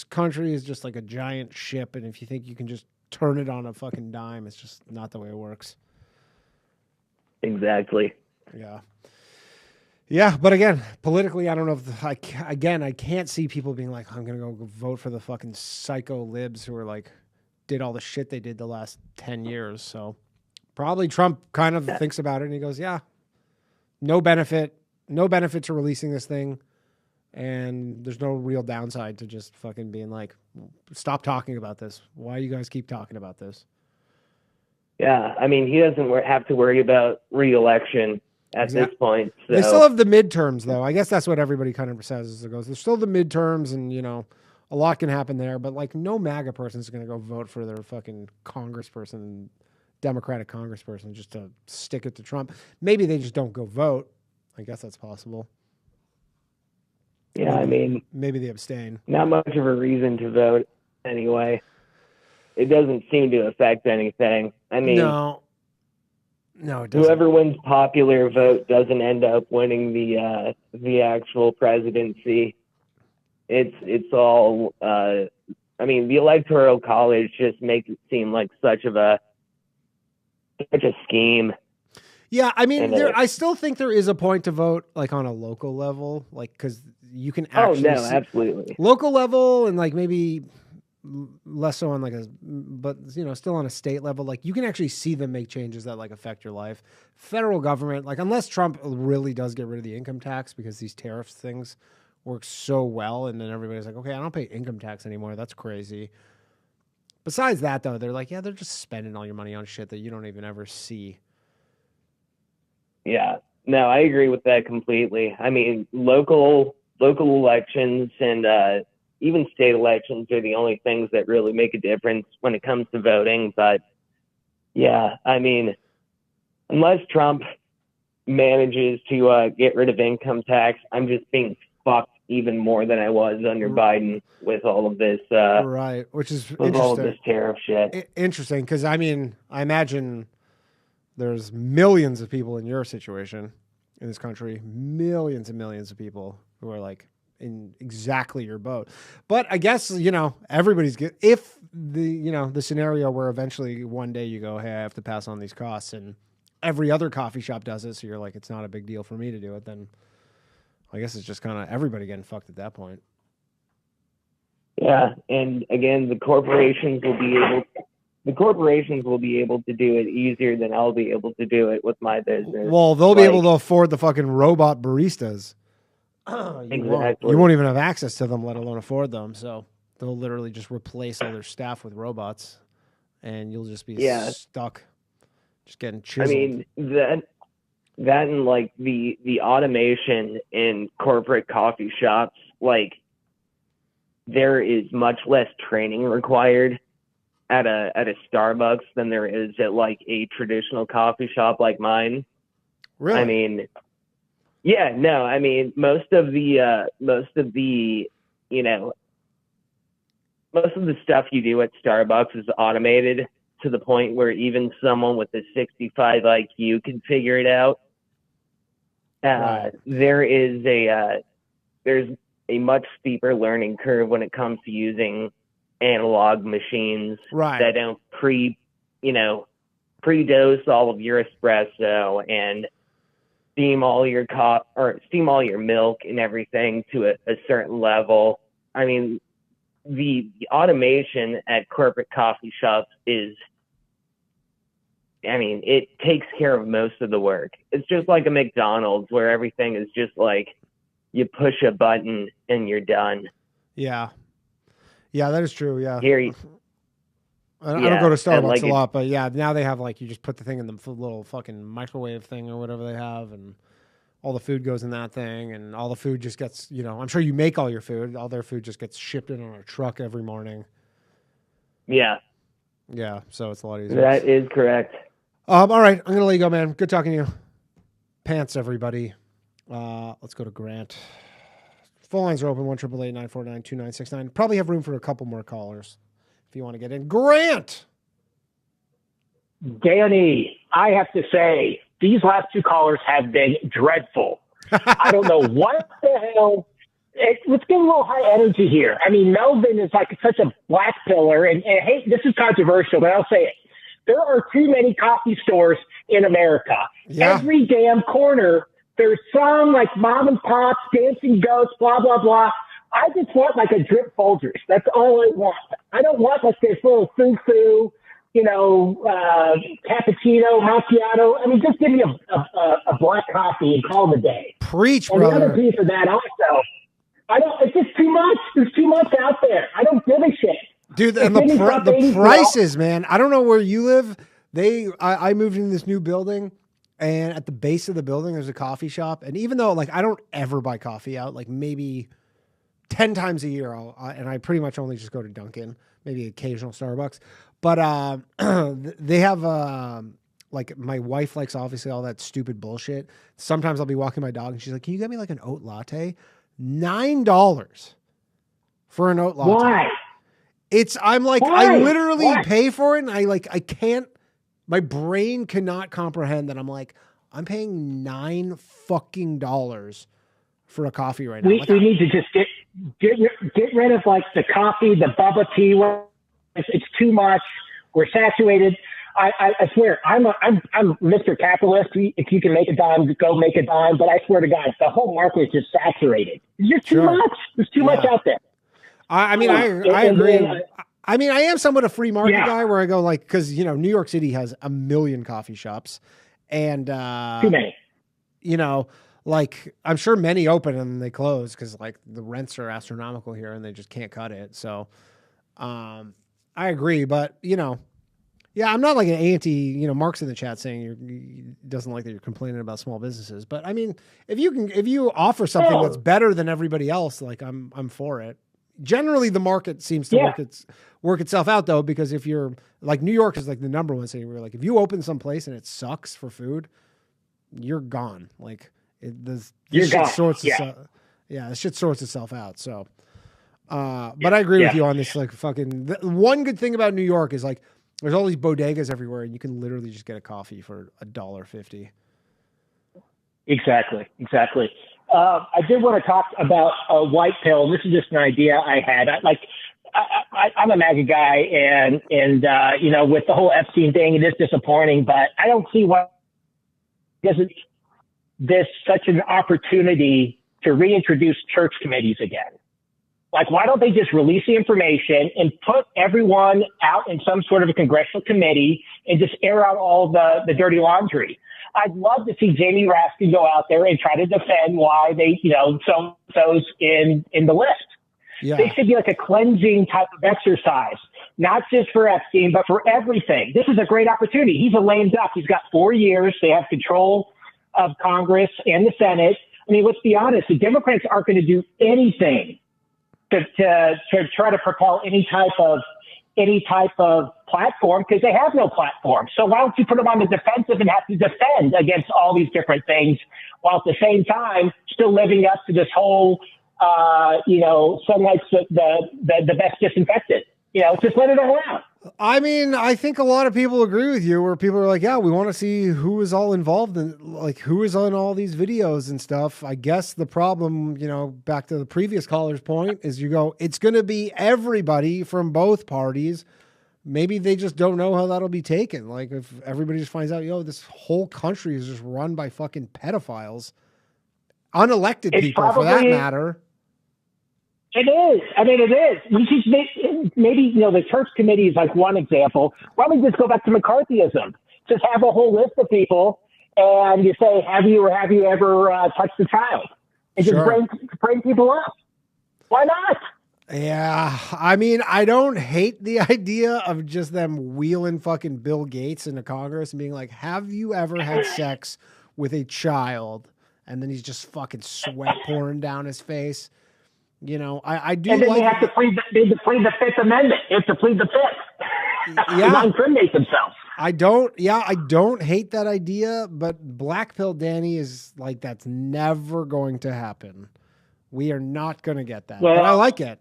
country is just like a giant ship, and if you think you can just turn it on a fucking dime, it's just not the way it works. Exactly. Yeah, but again, politically, I don't know if I can't see people being like, I'm gonna go vote for the fucking psycho libs who are did all the shit they did the last 10 years. So probably Trump kind of thinks about it and he goes, yeah, no benefit to releasing this thing. And there's no real downside to just fucking being stop talking about this. Why do you guys keep talking about this? Yeah, he doesn't have to worry about re-election at this point. So. They still have the midterms, though. I guess that's what everybody kind of says as it goes. There's still the midterms, and a lot can happen there. But no MAGA person is going to go vote for their fucking congressperson, Democratic congressperson, just to stick it to Trump. Maybe they just don't go vote. I guess that's possible. Yeah, I mean, maybe they abstain. Not much of a reason to vote anyway. It doesn't seem to affect anything. I mean, no, it doesn't. Whoever wins popular vote doesn't end up winning the actual presidency. It's all. I mean, the Electoral College just makes it seem like such a scheme. Yeah, I mean, I still think there is a point to vote, like on a local level, like because you can actually. Oh no, absolutely. Local level and like maybe less so on but still on a state level, like you can actually see them make changes that like affect your life. Federal government, like unless Trump really does get rid of the income tax because these tariffs things work so well, and then everybody's like, okay, I don't pay income tax anymore. That's crazy. Besides that, though, they're like, yeah, they're just spending all your money on shit that you don't even ever see. Yeah, no, I agree with that completely. I mean, local elections and even state elections are the only things that really make a difference when it comes to voting. But yeah, I mean, unless Trump manages to get rid of income tax, I'm just being fucked even more than I was under Biden with all of this. Right, which is with all of this tariff shit. Interesting, because I mean, I imagine there's millions of people in your situation in this country, millions and millions of people who are like in exactly your boat. But I guess, everybody's good. If the scenario where eventually one day you go, hey, I have to pass on these costs, and every other coffee shop does it, so you're like, it's not a big deal for me to do it, then I guess it's just kind of everybody getting fucked at that point. Yeah, and again, the corporations will be able to do it easier than I'll be able to do it with my business. Well, they'll be able to afford the fucking robot baristas. Exactly. You won't even have access to them, let alone afford them. So they'll literally just replace all their staff with robots, and you'll just be stuck, just getting chiseled. I mean, that and like the automation in corporate coffee shops, like there is much less training required at a Starbucks than there is at like a traditional coffee shop like mine. Really? I mean, yeah, no, I mean, most of the stuff you do at Starbucks is automated to the point where even someone with a 65 IQ can figure it out. Right. There's a much steeper learning curve when it comes to using analog machines that don't pre-dose all of your espresso and steam all your milk and everything to a certain level. I mean, the automation at corporate coffee shops it takes care of most of the work. It's just like a McDonald's where everything is just like you push a button and you're done. Yeah. Yeah, that is true. Yeah. Here, I don't go to Starbucks a lot, but yeah, now they have like, you just put the thing in the little fucking microwave thing or whatever they have, and all the food goes in that thing, and all the food just gets, I'm sure you make all your food. All their food just gets shipped in on a truck every morning. Yeah. Yeah, so it's a lot easier. That is correct. All right, I'm going to let you go, man. Good talking to you. Pants, everybody. Let's go to Grant. Phone lines are open, 1-888-949-2969. Probably have room for a couple more callers if you want to get in. Grant! Danny, I have to say, these last two callers have been dreadful. I don't know what the hell. Let's get a little high energy here. I mean, Melvin is like such a black pillar, and hey, this is controversial, but I'll say it. There are too many coffee stores in America. Yeah. Every damn corner, there's some like mom and pops, dancing goats, blah, blah, blah. I just want like a drip Folgers. That's all I want. I don't want like this little foo-foo, cappuccino, macchiato. I mean, just give me a black coffee and call it a day. Preach, and brother. And the other piece of that also, it's just too much. There's too much out there. I don't give a shit. Dude, and the prices, man. I don't know where you live. I moved into this new building, and at the base of the building, there's a coffee shop. And even though, like, I don't ever buy coffee out, like maybe 10 times a year, and I pretty much only just go to Dunkin', maybe occasional Starbucks. But they have, like, my wife likes obviously all that stupid bullshit. Sometimes I'll be walking my dog, and she's like, "Can you get me like an oat latte?" $9 for an oat latte. Why? I'm like, Why? I literally Why? pay for it, and I can't. My brain cannot comprehend that. I'm like, I'm paying $9 fucking for a coffee right now. We need to just get rid of like the coffee, the bubble tea. It's too much. We're saturated. I swear, I'm Mr. Capitalist. If you can make a dime, go make a dime. But I swear to God, the whole market is just saturated. There's just too much. There's too much out there. I mean, I agree. I mean, I am somewhat a free market guy where I go like, because, you know, New York City has a million coffee shops and too many. You know, like I'm sure many open and then they close because like the rents are astronomical here and they just can't cut it. So I agree. But, you know, yeah, I'm not like an anti, you know, Mark's in the chat saying he doesn't like that you're complaining about small businesses. But I mean, if you offer something that's better than everybody else, like I'm for it. Generally, the market seems to work itself out, though, because if you're like New York is like the number one city where like if you open some place and it sucks for food, you're gone. Like this shit sorts itself. Yeah, this shit sorts itself out. So, but I agree with you on this. Like fucking one good thing about New York is like there's all these bodegas everywhere, and you can literally just get a coffee for $1.50. Exactly. I did want to talk about a white pill. This is just an idea I had. I'm a MAGA guy, and you know, with the whole Epstein thing, it is disappointing. But I don't see why isn't this such an opportunity to reintroduce church committees again. Like, why don't they just release the information and put everyone out in some sort of a congressional committee and just air out all the dirty laundry? I'd love to see Jamie Raskin go out there and try to defend why they, you know, so-and-so's in the list. Yeah. They should be like a cleansing type of exercise, not just for Epstein, but for everything. This is a great opportunity. He's a lame duck. He's got 4 years. They have control of Congress and the Senate. I mean, let's be honest. The Democrats aren't going to do anything to try to propel any type of platform because they have no platform. So why don't you put them on the defensive and have to defend against all these different things while at the same time still living up to this whole, you know, sunlight's the best disinfectant. You know, just let it all out. I mean, I think a lot of people agree with you where people are like, yeah, we want to see who is all involved in, like, who is on all these videos and stuff. I guess the problem, you know, back to the previous caller's point is you go, it's going to be everybody from both parties. Maybe they just don't know how that'll be taken. Like if everybody just finds out, yo, this whole country is just run by fucking pedophiles, unelected people for that matter. It is. I mean, it is. We should maybe, you know, the church committee is like one example. Why don't we just go back to McCarthyism? Just have a whole list of people and you say, have you ever touched a child? And just bring people up. Why not? Yeah. I mean, I don't hate the idea of just them wheeling fucking Bill Gates into Congress and being like, have you ever had sex with a child? And then he's just fucking sweat pouring down his face. You know, I do. And then they have to plead the Fifth Amendment. They have to plead the Fifth. Yeah. Not incriminate themselves. I don't hate that idea, but Black Pill Danny is like, that's never going to happen. We are not going to get that. Well, but I like it.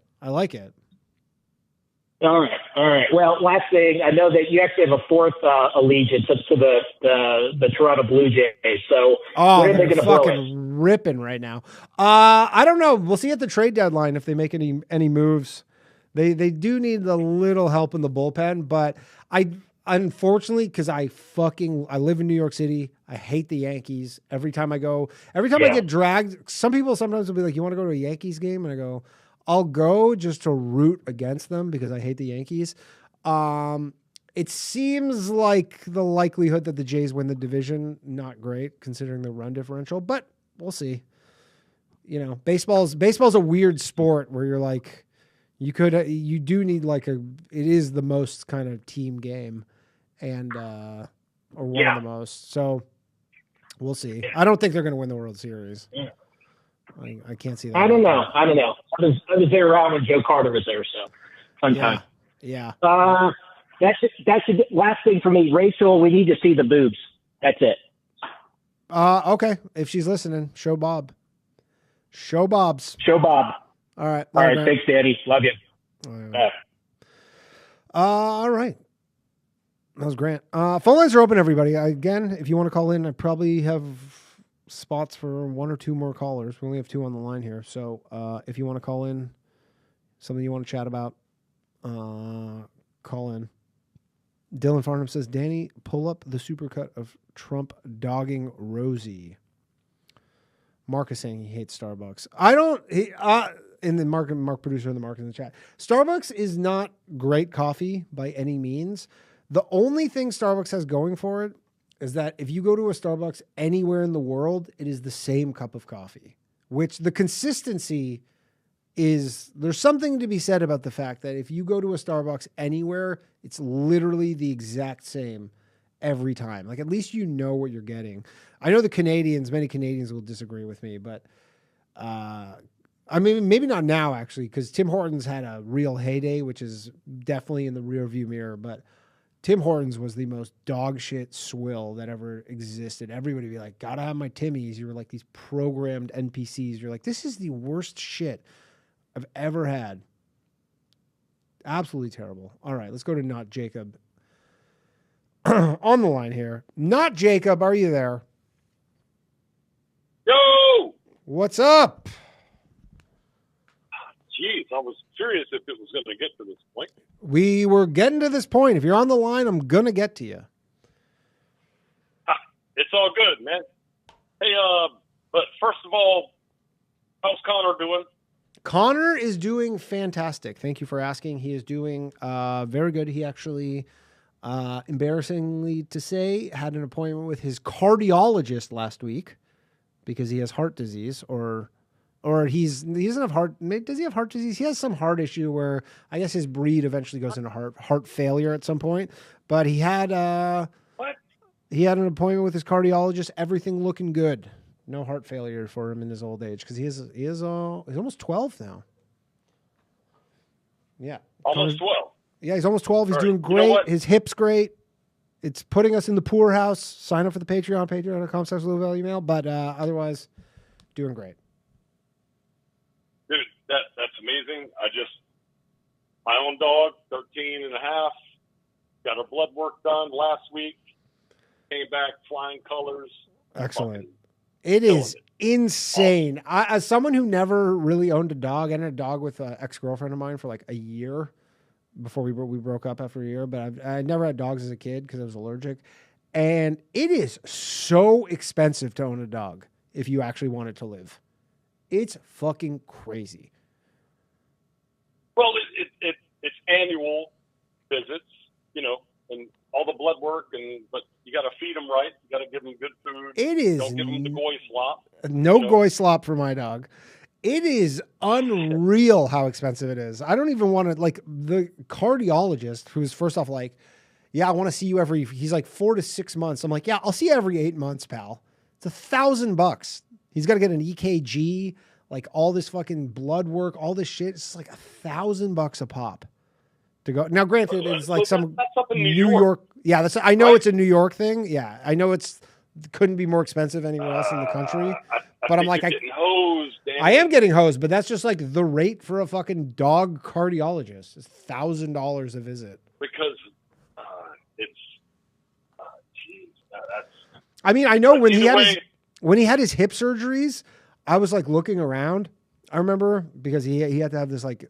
All right. Well, last thing, I know that you actually have a fourth allegiance to the Toronto Blue Jays. So when are they going to blow it? Ripping right now. I don't know. We'll see at the trade deadline if they make any moves. They do need a little help in the bullpen, but unfortunately, because I live in New York City, I hate the Yankees. Every time I get dragged, some people sometimes will be like, you want to go to a Yankees game? And I go, I'll go just to root against them because I hate the Yankees. It seems like the likelihood that the Jays win the division, not great considering the run differential, but we'll see. You know, baseball's a weird sport where you're like, you do need it is the most kind of team game and, or one of the most. So we'll see. I don't think they're going to win the World Series. I can't see that. I don't know. I was there around when Joe Carter was there, so fun time. Yeah. That's the last thing for me. Rachel, we need to see the boobs. That's it. Okay. If she's listening, show Bob. Show Bob's. Show Bob. All right. All right. Thanks, Daddy. Love you. All right. That was Grant. Phone lines are open, everybody. Again, if you want to call in, I probably have spots for one or two more callers. We only have two on the line here. So if you want to call in, something you want to chat about, call in. Dylan Farnham says, Danny, pull up the supercut of Trump dogging Rosie. Mark is saying he hates Starbucks. I don't. In the Mark producer in the Mark in the chat. Starbucks is not great coffee by any means. The only thing Starbucks has going for it is that if you go to a Starbucks anywhere in the world, it is the same cup of coffee, which the consistency is, there's something to be said about the fact that if you go to a Starbucks anywhere, it's literally the exact same every time. Like, at least you know what you're getting. I know many Canadians will disagree with me, but I mean, maybe not now, actually, because Tim Hortons had a real heyday, which is definitely in the rearview mirror, but Tim Hortons was the most dog shit swill that ever existed. Everybody would be like, gotta have my Timmies. You were like these programmed NPCs. You're like, this is the worst shit I've ever had. Absolutely terrible. All right, let's go to Not Jacob. On the line here. Not Jacob, are you there? Yo! What's up? Jeez, I was curious if it was going to get to this point. We were getting to this point. If you're on the line, I'm going to get to you. It's all good, man. Hey, but first of all, how's Connor doing? Connor is doing fantastic. Thank you for asking. He is doing very good. He actually, embarrassingly to say, had an appointment with his cardiologist last week because he has heart disease, or he doesn't have heart. Does he have heart disease? He has some heart issue where I guess his breed eventually goes into heart failure at some point. But he had he had an appointment with his cardiologist. Everything looking good. No heart failure for him in his old age because he's almost 12 now. Yeah, almost 12. Yeah, he's almost 12. He's All doing right. great. You know what? His hip's great. It's putting us in the poorhouse. Sign up for the Patreon, patreon.com/low-value mail. But otherwise, doing great. Dude, that's amazing. My own dog, 13 and a half, got her blood work done last week, came back flying colors. Excellent. It is insane. As someone who never really owned a dog, I had a dog with an ex-girlfriend of mine for like a year before we broke up after a year, but I never had dogs as a kid because I was allergic. And it is so expensive to own a dog if you actually want it to live. It's fucking crazy. Well, it's annual visits, and all the blood work, but you got to feed them right. You got to give them good food. It is. Don't give them the goy slop. No goy slop for my dog. It is unreal how expensive it is. I don't even want to, like, the cardiologist who's first off like, yeah, I want to see you he's like 4 to 6 months. I'm like, yeah, I'll see you every 8 months, pal. It's $1,000. He's got to get an EKG, like all this fucking blood work, all this shit. It's like $1,000 a pop to go. Now, granted, it's like that's up in New York. Yeah, I know it's a New York thing. Yeah, I know couldn't be more expensive anywhere else in the country. But I'm like, getting hosed, Danny. I am getting hosed, but that's just like the rate for a fucking dog cardiologist. It's $1,000 a visit. Because it's, geez, that's. I mean, I know when he had his hip surgeries, I was like looking around. I remember because he had to have this like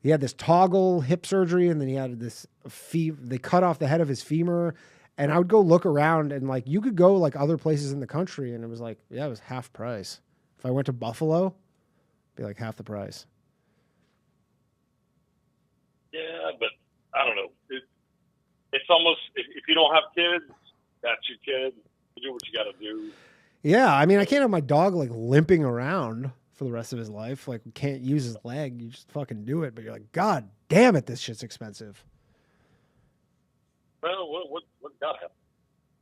he had this toggle hip surgery, and then he had this they cut off the head of his femur. And I would go look around, and like you could go like other places in the country, and it was like, yeah, it was half price. If I went to Buffalo, it'd be like half the price. Yeah, but I don't know. It's almost if you don't have kids, that's your kid. You do what you got to do. Yeah, I mean, I can't have my dog like limping around for the rest of his life. Like, can't use his leg. You just fucking do it. But you're like, God damn it, this shit's expensive. Well, what got him?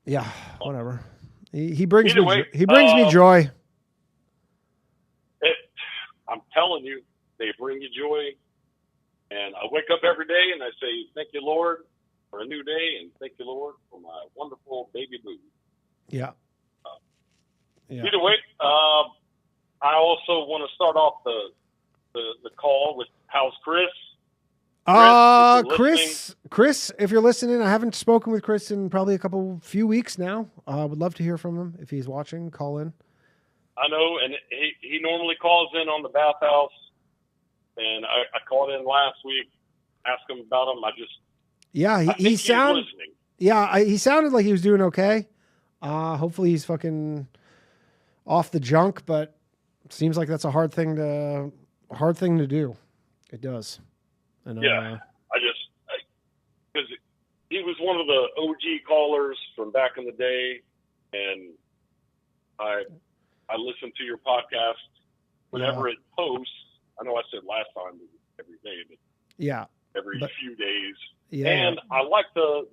Yeah, whatever. He brings Either me way, he brings me joy. I'm telling you, they bring you joy. And I wake up every day and I say, thank you, Lord, for a new day, and thank you, Lord, for my wonderful baby boo. Yeah. Yeah. Either way, I also want to start off the call with how's Chris? Chris, if you're listening, I haven't spoken with Chris in probably few weeks now. I would love to hear from him. If he's watching, call in. I know, and he normally calls in on the bathhouse, and I called in last week, asked him about him. He sounded. Yeah, he sounded like he was doing okay. Hopefully he's fucking off the junk, but it seems like that's a hard thing to do. It does. And, because he was one of the OG callers from back in the day, and I listen to your podcast whenever it posts. I know I said last time every day, but every few days. Yeah. And I like the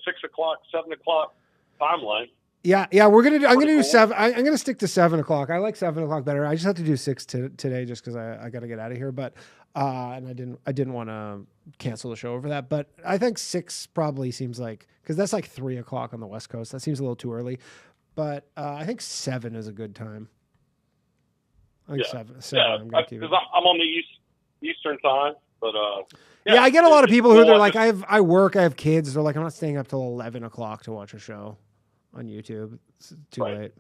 6 o'clock, 7 o'clock timeline. Yeah, I'm gonna do 7. I'm gonna stick to 7 o'clock. I like 7 o'clock better. I just have to do 6 today just because I got to get out of here. But and I didn't want to cancel the show over that. But I think 6 probably seems like, because that's like 3 o'clock on the West Coast. That seems a little too early. But I think 7 is a good time. I think 7. I'm gonna keep it. Because I'm on the Eastern time. But I get a lot of people who they're like, I work, I have kids. They're like, I'm not staying up till 11 o'clock to watch a show on YouTube. It's too late.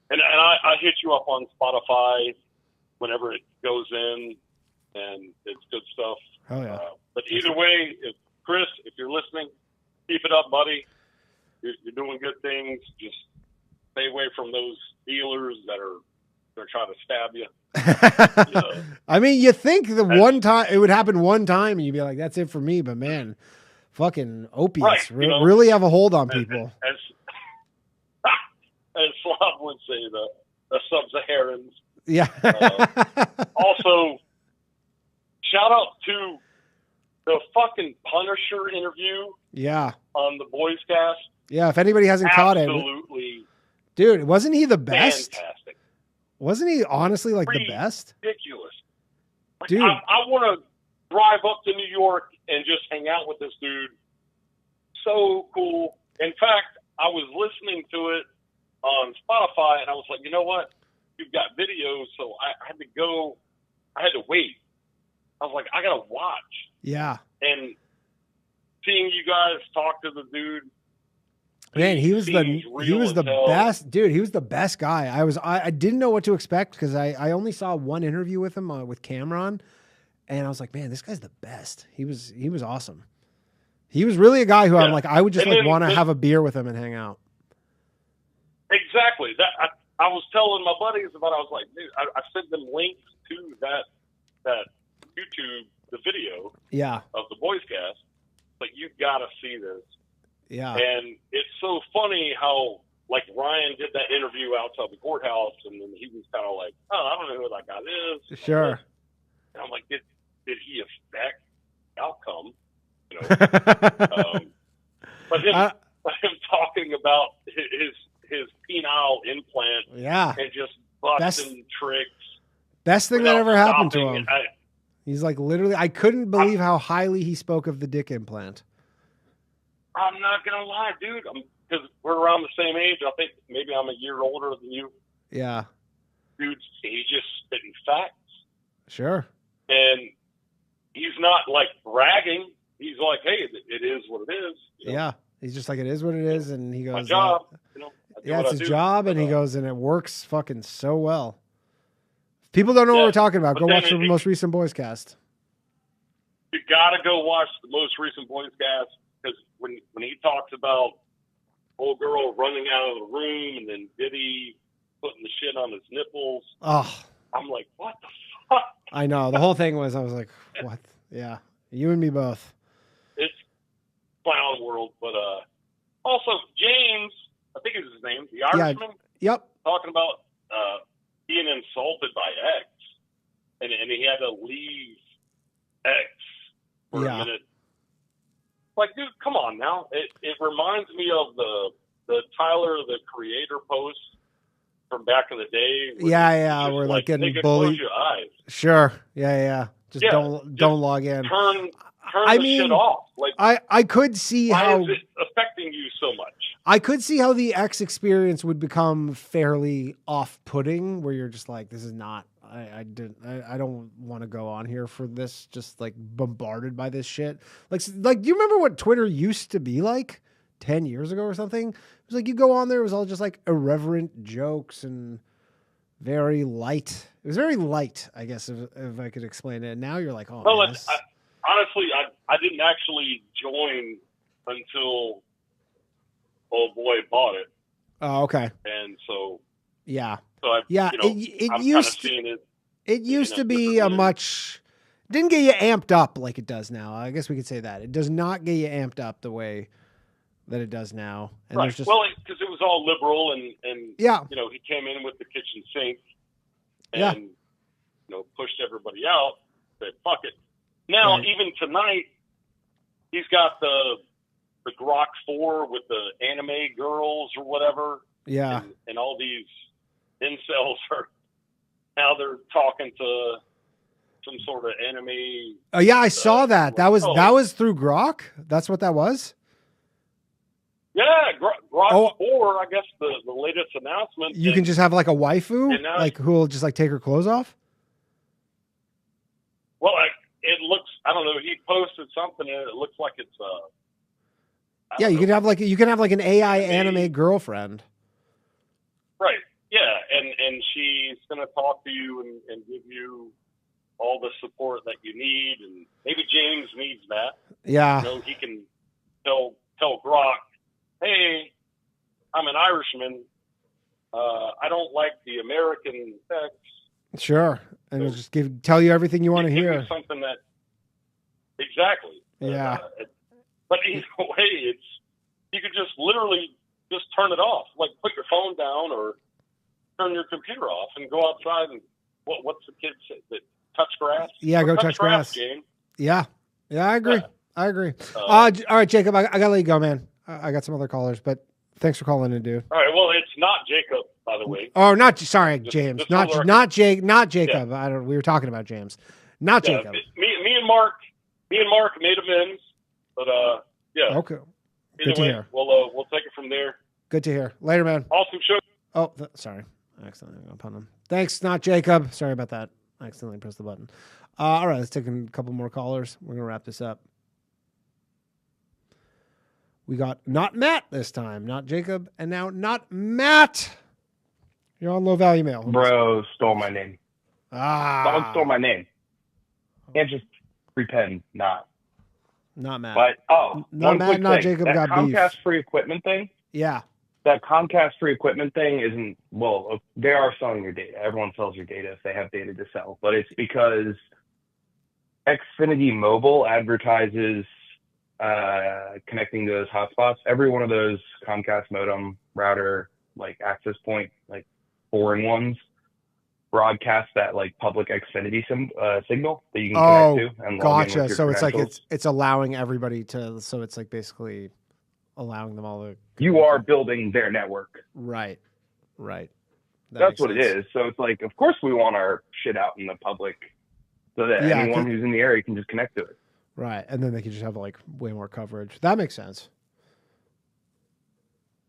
And I hit you up on Spotify whenever it goes in, and it's good stuff. Oh yeah. But either way, Chris, if you're listening, keep it up, buddy. You're doing good things. Just stay away from those dealers they're trying to stab you. I mean, you think one time it would happen one time and you'd be like, that's it for me. But man, fucking opiates really have a hold on people. As Slav would say, the sub-Saharans. Yeah. Also, shout out to the fucking Punisher interview. Yeah. On the Boys Cast. Yeah, if anybody hasn't caught it. Absolutely. Dude, wasn't he the best? Fantastic. Wasn't he honestly like the best? Ridiculous. Like, dude. I want to drive up to New York and just hang out with this dude. So cool. In fact, I was listening to it on Spotify, and I was like, you know what? You've got videos, so I had to wait. I was like, I got to watch. Yeah. And seeing you guys talk to the dude. Man, he was the best dude. He was the best guy. I didn't know what to expect because I only saw one interview with him with Cameron, and I was like, man, this guy's the best. He was awesome. He was really a guy who I'm like, I would just want to have a beer with him and hang out. Exactly. That I was telling my buddies about. I was like, dude, I sent them links to that YouTube, the video, of the Boys Cast. But you've got to see this. Yeah. And it's so funny how like Ryan did that interview outside the courthouse, and then he was kind of like, oh, I don't know who that guy is. Sure. And I'm like, did he affect the outcome? You know. But him talking about his penile implant, and just busting tricks. Best thing that ever happened to him. He's like, literally, I couldn't believe how highly he spoke of the dick implant. I'm not gonna lie, dude. Because we're around the same age. I think maybe I'm a year older than you. Yeah. Dude, he's just spitting facts. Sure. And he's not like bragging. He's like, hey, it is what it is. You know? Yeah. He's just like, it is what it is. And he goes, my job. It's his job. And he goes, and it works fucking so well. If people don't know what we're talking about, go watch the most recent Boys Cast. You got to go watch the most recent Boys Cast. Because when he talks about old girl running out of the room and then Diddy putting the shit on his nipples, I'm like, what the fuck? I know. The whole thing was, I was like, what? Yeah. You and me both. It's clown world. But also, James, I think is his name, the Irishman. Yep. Talking about being insulted by X. And he had to leave X for a minute. Like, dude, come on now. It reminds me of the Tyler, the Creator post from back in the day. Yeah. We're like getting bullied. Close your eyes. Sure. Yeah. Just don't log in. Turn the shit off. Like, I could see why how is it affecting charging you so much. I could see how the X experience would become fairly off-putting, where you're just like, this is not. I don't want to go on here for this. Just like bombarded by this shit. Like, do you remember what Twitter used to be like 10 years ago or something? It was like you go on there, it was all just like irreverent jokes and very light. It was very light, I guess, if I could explain it. And now you're like, oh, Well, man, honestly, I didn't actually join until old boy bought it. Oh, okay. And so yeah. So I, yeah, you know, it I'm used kind of seeing it. It used to be a much didn't get you amped up like it does now. I guess we could say that it does not get you amped up the way that it does now. And Right. there's just Well, because it was all liberal, and Yeah. you know, he came in with the kitchen sink, Yeah. and you know, pushed everybody out. Said fuck it. Now, Right. even tonight, he's got the Grok 4 with the anime girls or whatever. Yeah. And all these incels are now they're talking to some sort of anime. Oh yeah, I saw that. That oh. was through Grok. That's what that was. Yeah, Grok Oh. 4, I guess the latest announcement. You can just have like a waifu, and now- like who will just like take her clothes off. Well, it looks, I don't know, he posted something and it looks like it's Yeah, you can have like an AI anime girlfriend. right. Yeah, and she's gonna talk to you and give you all the support that you need, and maybe James needs that. Yeah. You know, he can tell Grok, hey, I'm an Irishman. I don't like the American sex. Sure, and it'll just tell you everything you want to Give me hear. something that exactly. Yeah. But either way, you could just literally just turn it off, like put your phone down or turn your computer off and go outside and what's the kid say? That touch grass? Yeah, go touch grass. James. Yeah, I agree. I agree. All right, Jacob, I gotta let you go, man. I got some other callers, but thanks for calling in, dude. All right. Well, it's not Jacob, by the way. Oh, James, just not for the not Jacob. I don't. We were talking about James, not Yeah, Jacob. Me and Mark made amends, but yeah. Okay. Either Good to way, hear. we'll take it from there. Good to hear. Later, man. Awesome show. Oh, sorry. I accidentally hung up on him. Thanks, not Jacob. Sorry about that. I accidentally pressed the button. All right, let's take a couple more callers. We're gonna wrap this up. We got not Matt this time, not Jacob, and now not Matt. You're on low value mail. Bro stole my name. Someone stole my name. Can't just pretend not. Not Matt. But not one Matt, quick not thing. Jacob That got Comcast beef. free equipment thing. Yeah. That Comcast free equipment thing isn't, well, they are selling your data. Everyone sells your data if they have data to sell. But it's because Xfinity Mobile advertises connecting to those hotspots. Every one of those Comcast modem, router, like access point, like 4-in-1s, broadcast that like public Xfinity signal that you can connect to and log in with gotcha. your So it's like credentials. it's allowing everybody to. So it's like basically allowing them all to. You are building their network. Right. That That's makes what sense. it is. So it's like, of course we want our shit out in the public so that Yeah, anyone who's in the area can just connect to it. Right, and then they can just have like way more coverage. That makes sense.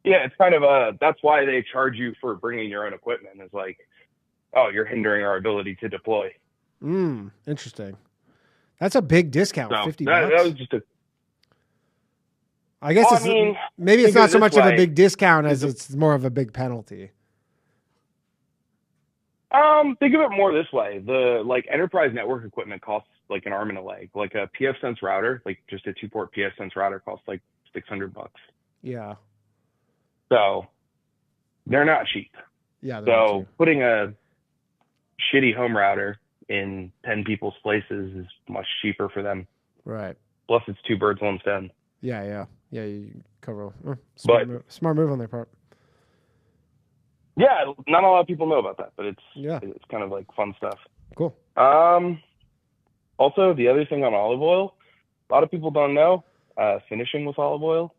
Yeah, it's kind of that's why they charge you for bringing your own equipment. It's like, oh, you're hindering our ability to deploy. Interesting. That's a big discount. So $50. that was just a. I guess Well, it's I mean, maybe it's think of not it so this much of a way. big discount as it's more of a big penalty. Think of it more this way: the like enterprise network equipment costs like an arm and a leg. Like a PFSense router, like just a 2-port PFSense router, costs like $600. Yeah. So they're not cheap. Yeah. they're not So cheap. putting a shitty home router in 10 people's places is much cheaper for them. Right. Plus, it's 2 birds, 1 stone. Yeah. You cover. But- Smart move on their part. Yeah, not a lot of people know about that, but it's Yeah. it's kind of like fun stuff. Cool. Also, the other thing on olive oil, a lot of people don't know, finishing with olive oil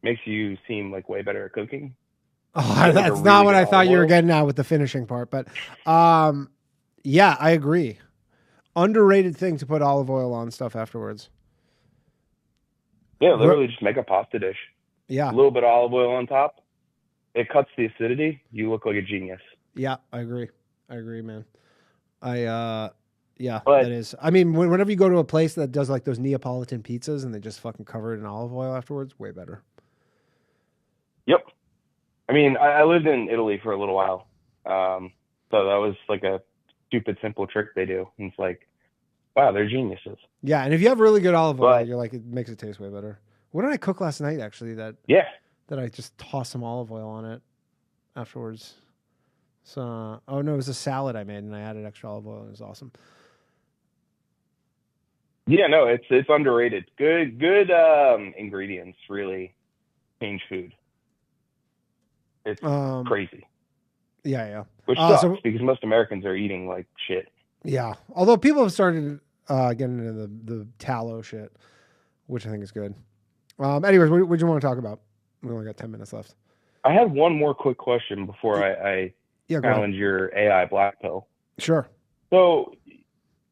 makes you seem like way better at cooking. Oh, Like a that's really not what good I thought olive you were oil. getting at with the finishing part, but yeah, I agree. Underrated thing to put olive oil on stuff afterwards. Yeah, literally just make a pasta dish. Yeah. A little bit of olive oil on top. It cuts the acidity. You look like a genius. Yeah, I agree, man. Yeah, But- that is. I mean, whenever you go to a place that does like those Neapolitan pizzas and they just fucking cover it in olive oil afterwards, way better. Yep. I mean, I lived in Italy for a little while. So that was like a stupid, simple trick they do. And it's like, wow, they're geniuses. Yeah, and if you have really good olive oil, But- you're like, it makes it taste way better. What did I cook last night, actually, that I just tossed some olive oil on it afterwards? So, oh no, it was a salad I made, and I added extra olive oil. It was awesome. Yeah, no, it's underrated. Good ingredients really change food. It's crazy. Yeah. Which sucks because most Americans are eating like shit. Yeah, although people have started getting into the tallow shit, which I think is good. Anyways, what do you want to talk about? We only got 10 minutes left. I had one more quick question before I go challenge your AI black pill. Sure. So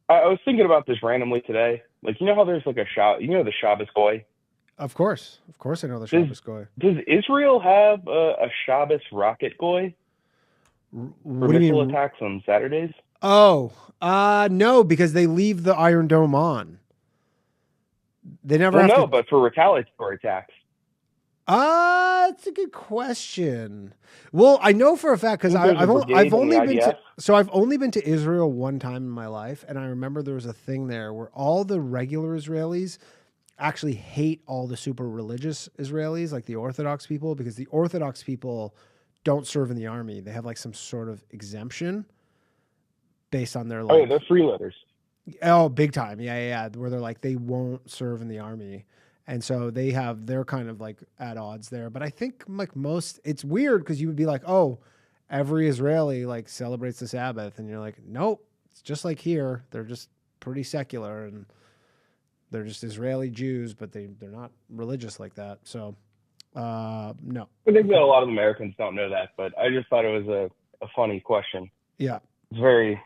I was thinking about this randomly today. Like, you know how there's like a the Shabbos Goy? Of course I know the Shabbos Goy. Does Israel have a Shabbos rocket Goy for What do you missile mean? attacks on Saturdays? Oh, no, because they leave the Iron Dome on. They never Well, have no, to. but for retaliatory attacks. That's a good question. Well, I know for a fact because Think there's a I've brigade only in the been to IDF? I've only been to Israel one time in my life, and I remember there was a thing there where all the regular Israelis actually hate all the super religious Israelis, like the Orthodox people, because the Orthodox people don't serve in the army. They have like some sort of exemption based on their like. Oh, yeah, they're freeloaders. Oh, big time. Yeah. Where they're like, they won't serve in the army. And so they're kind of like at odds there. But I think like it's weird because you would be like, oh, every Israeli like celebrates the Sabbath. And you're like, nope, it's just like here. They're just pretty secular and they're just Israeli Jews, but they're not religious like that. So, no. I think that a lot of Americans don't know that, but I just thought it was a funny question. Yeah. It's very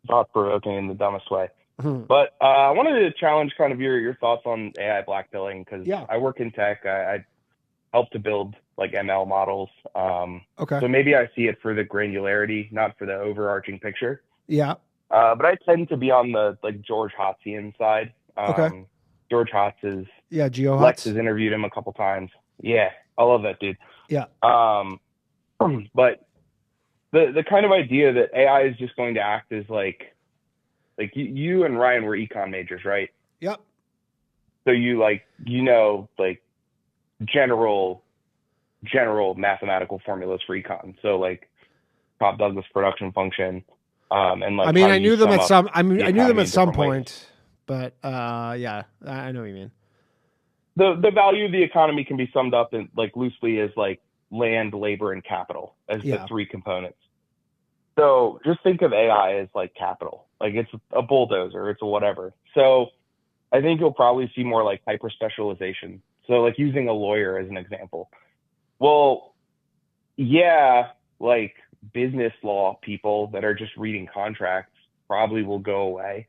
thought-provoking in the dumbest way. Hmm. But I wanted to challenge kind of your thoughts on AI blackpilling because Yeah. I work in tech. I help to build like ML models. Okay. So maybe I see it for the granularity, not for the overarching picture. Yeah. But I tend to be on the like George Hotzian side. Okay. George Hotz is Yeah. Geo Lex Huts. has interviewed him a couple times. Yeah, I love that dude. Yeah. But the kind of idea that AI is just going to act as like you and Ryan were econ majors, right? Yep. So you general mathematical formulas for econ. So like Cobb Douglas production function, and like I mean, how I you knew them sum at up some. the I knew them economy at in some different ways. point, but yeah, I know what you mean. The value of the economy can be summed up in like loosely as like land, labor, and capital as the three components. So just think of AI as like capital, like it's a bulldozer, it's a whatever. So I think you'll probably see more like hyper specialization. So like using a lawyer as an example. Well, yeah, like business law people that are just reading contracts probably will go away,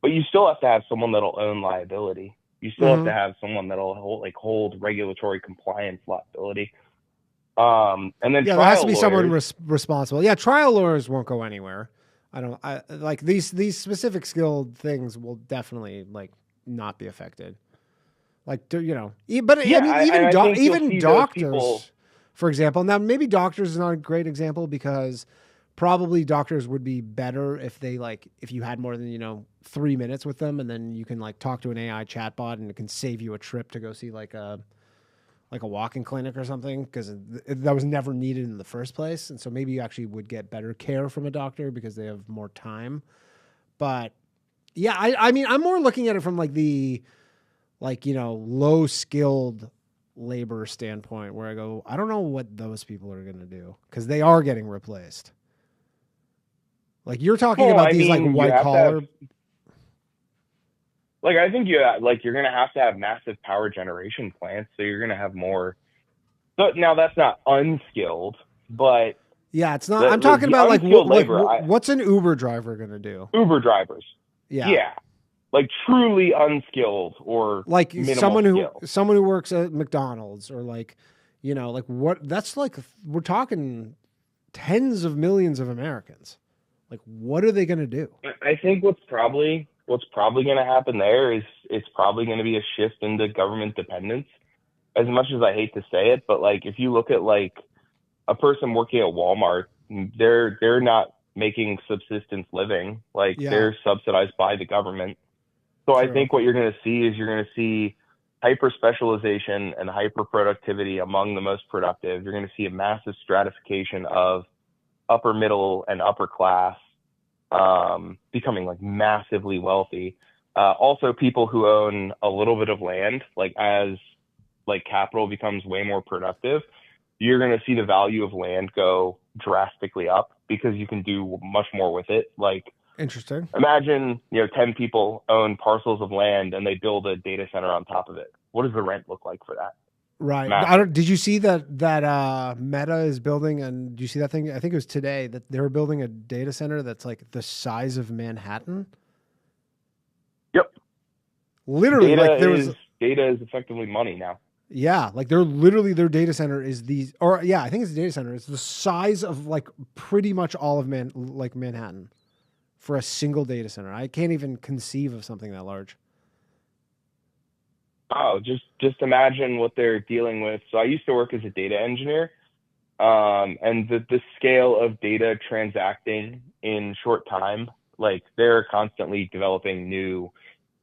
but you still have to have someone that'll own liability. You still have to have someone that'll hold regulatory compliance liability. And then Yeah, there has to be trial someone lawyers- responsible. Yeah, trial lawyers won't go anywhere. I like these specific skilled things will definitely like not be affected. Like but Yeah, I mean I think you'll even see those doctors, people- for example. Now maybe doctors is not a great example because probably doctors would be better if you had more than 3 minutes with them, and then you can like talk to an AI chatbot and it can save you a trip to go see like a walk-in clinic or something because that was never needed in the first place. And so maybe you actually would get better care from a doctor because they have more time. But yeah, I mean, I'm more looking at it from like the low skilled labor standpoint where I go, I don't know what those people are going to do because they are getting replaced. Like you're talking Well, about I these mean, like you white have to collar. have- Like I think you're going to have massive power generation plants, so you're going to have more. But now that's not unskilled, but Yeah, it's not. The- I'm talking the about like unskilled labor, what's an Uber driver going to do? Uber drivers. Yeah. Yeah. like truly unskilled or like minimal someone who works at McDonald's, or like, you know, like what, that's like, we're talking tens of millions of Americans. Like, what are they going to do? I think what's probably going to happen there is it's probably going to be a shift into government dependence. As much as I hate to say it, but like if you look at like a person working at Walmart, they're not making subsistence living. Like they're subsidized by the government. So I think what you're going to see is you're going to see hyper specialization and hyper productivity among the most productive. You're going to see a massive stratification of upper middle and upper class becoming like massively wealthy. Also people who own a little bit of land, like as like capital becomes way more productive, you're going to see the value of land go drastically up because you can do much more with it. Like, interesting. Imagine, 10 people own parcels of land and they build a data center on top of it. What does the rent look like for that? Right. Did you see that Meta is building, and do you see that thing? I think it was today that they were building a data center that's like the size of Manhattan. Yep. Literally, data is effectively money now. Yeah, like their data center is I think it's a data center. It's the size of like pretty much all of Manhattan for a single data center. I can't even conceive of something that large. Oh, just imagine what they're dealing with. So I used to work as a data engineer, and the scale of data transacting in short time, like they're constantly developing new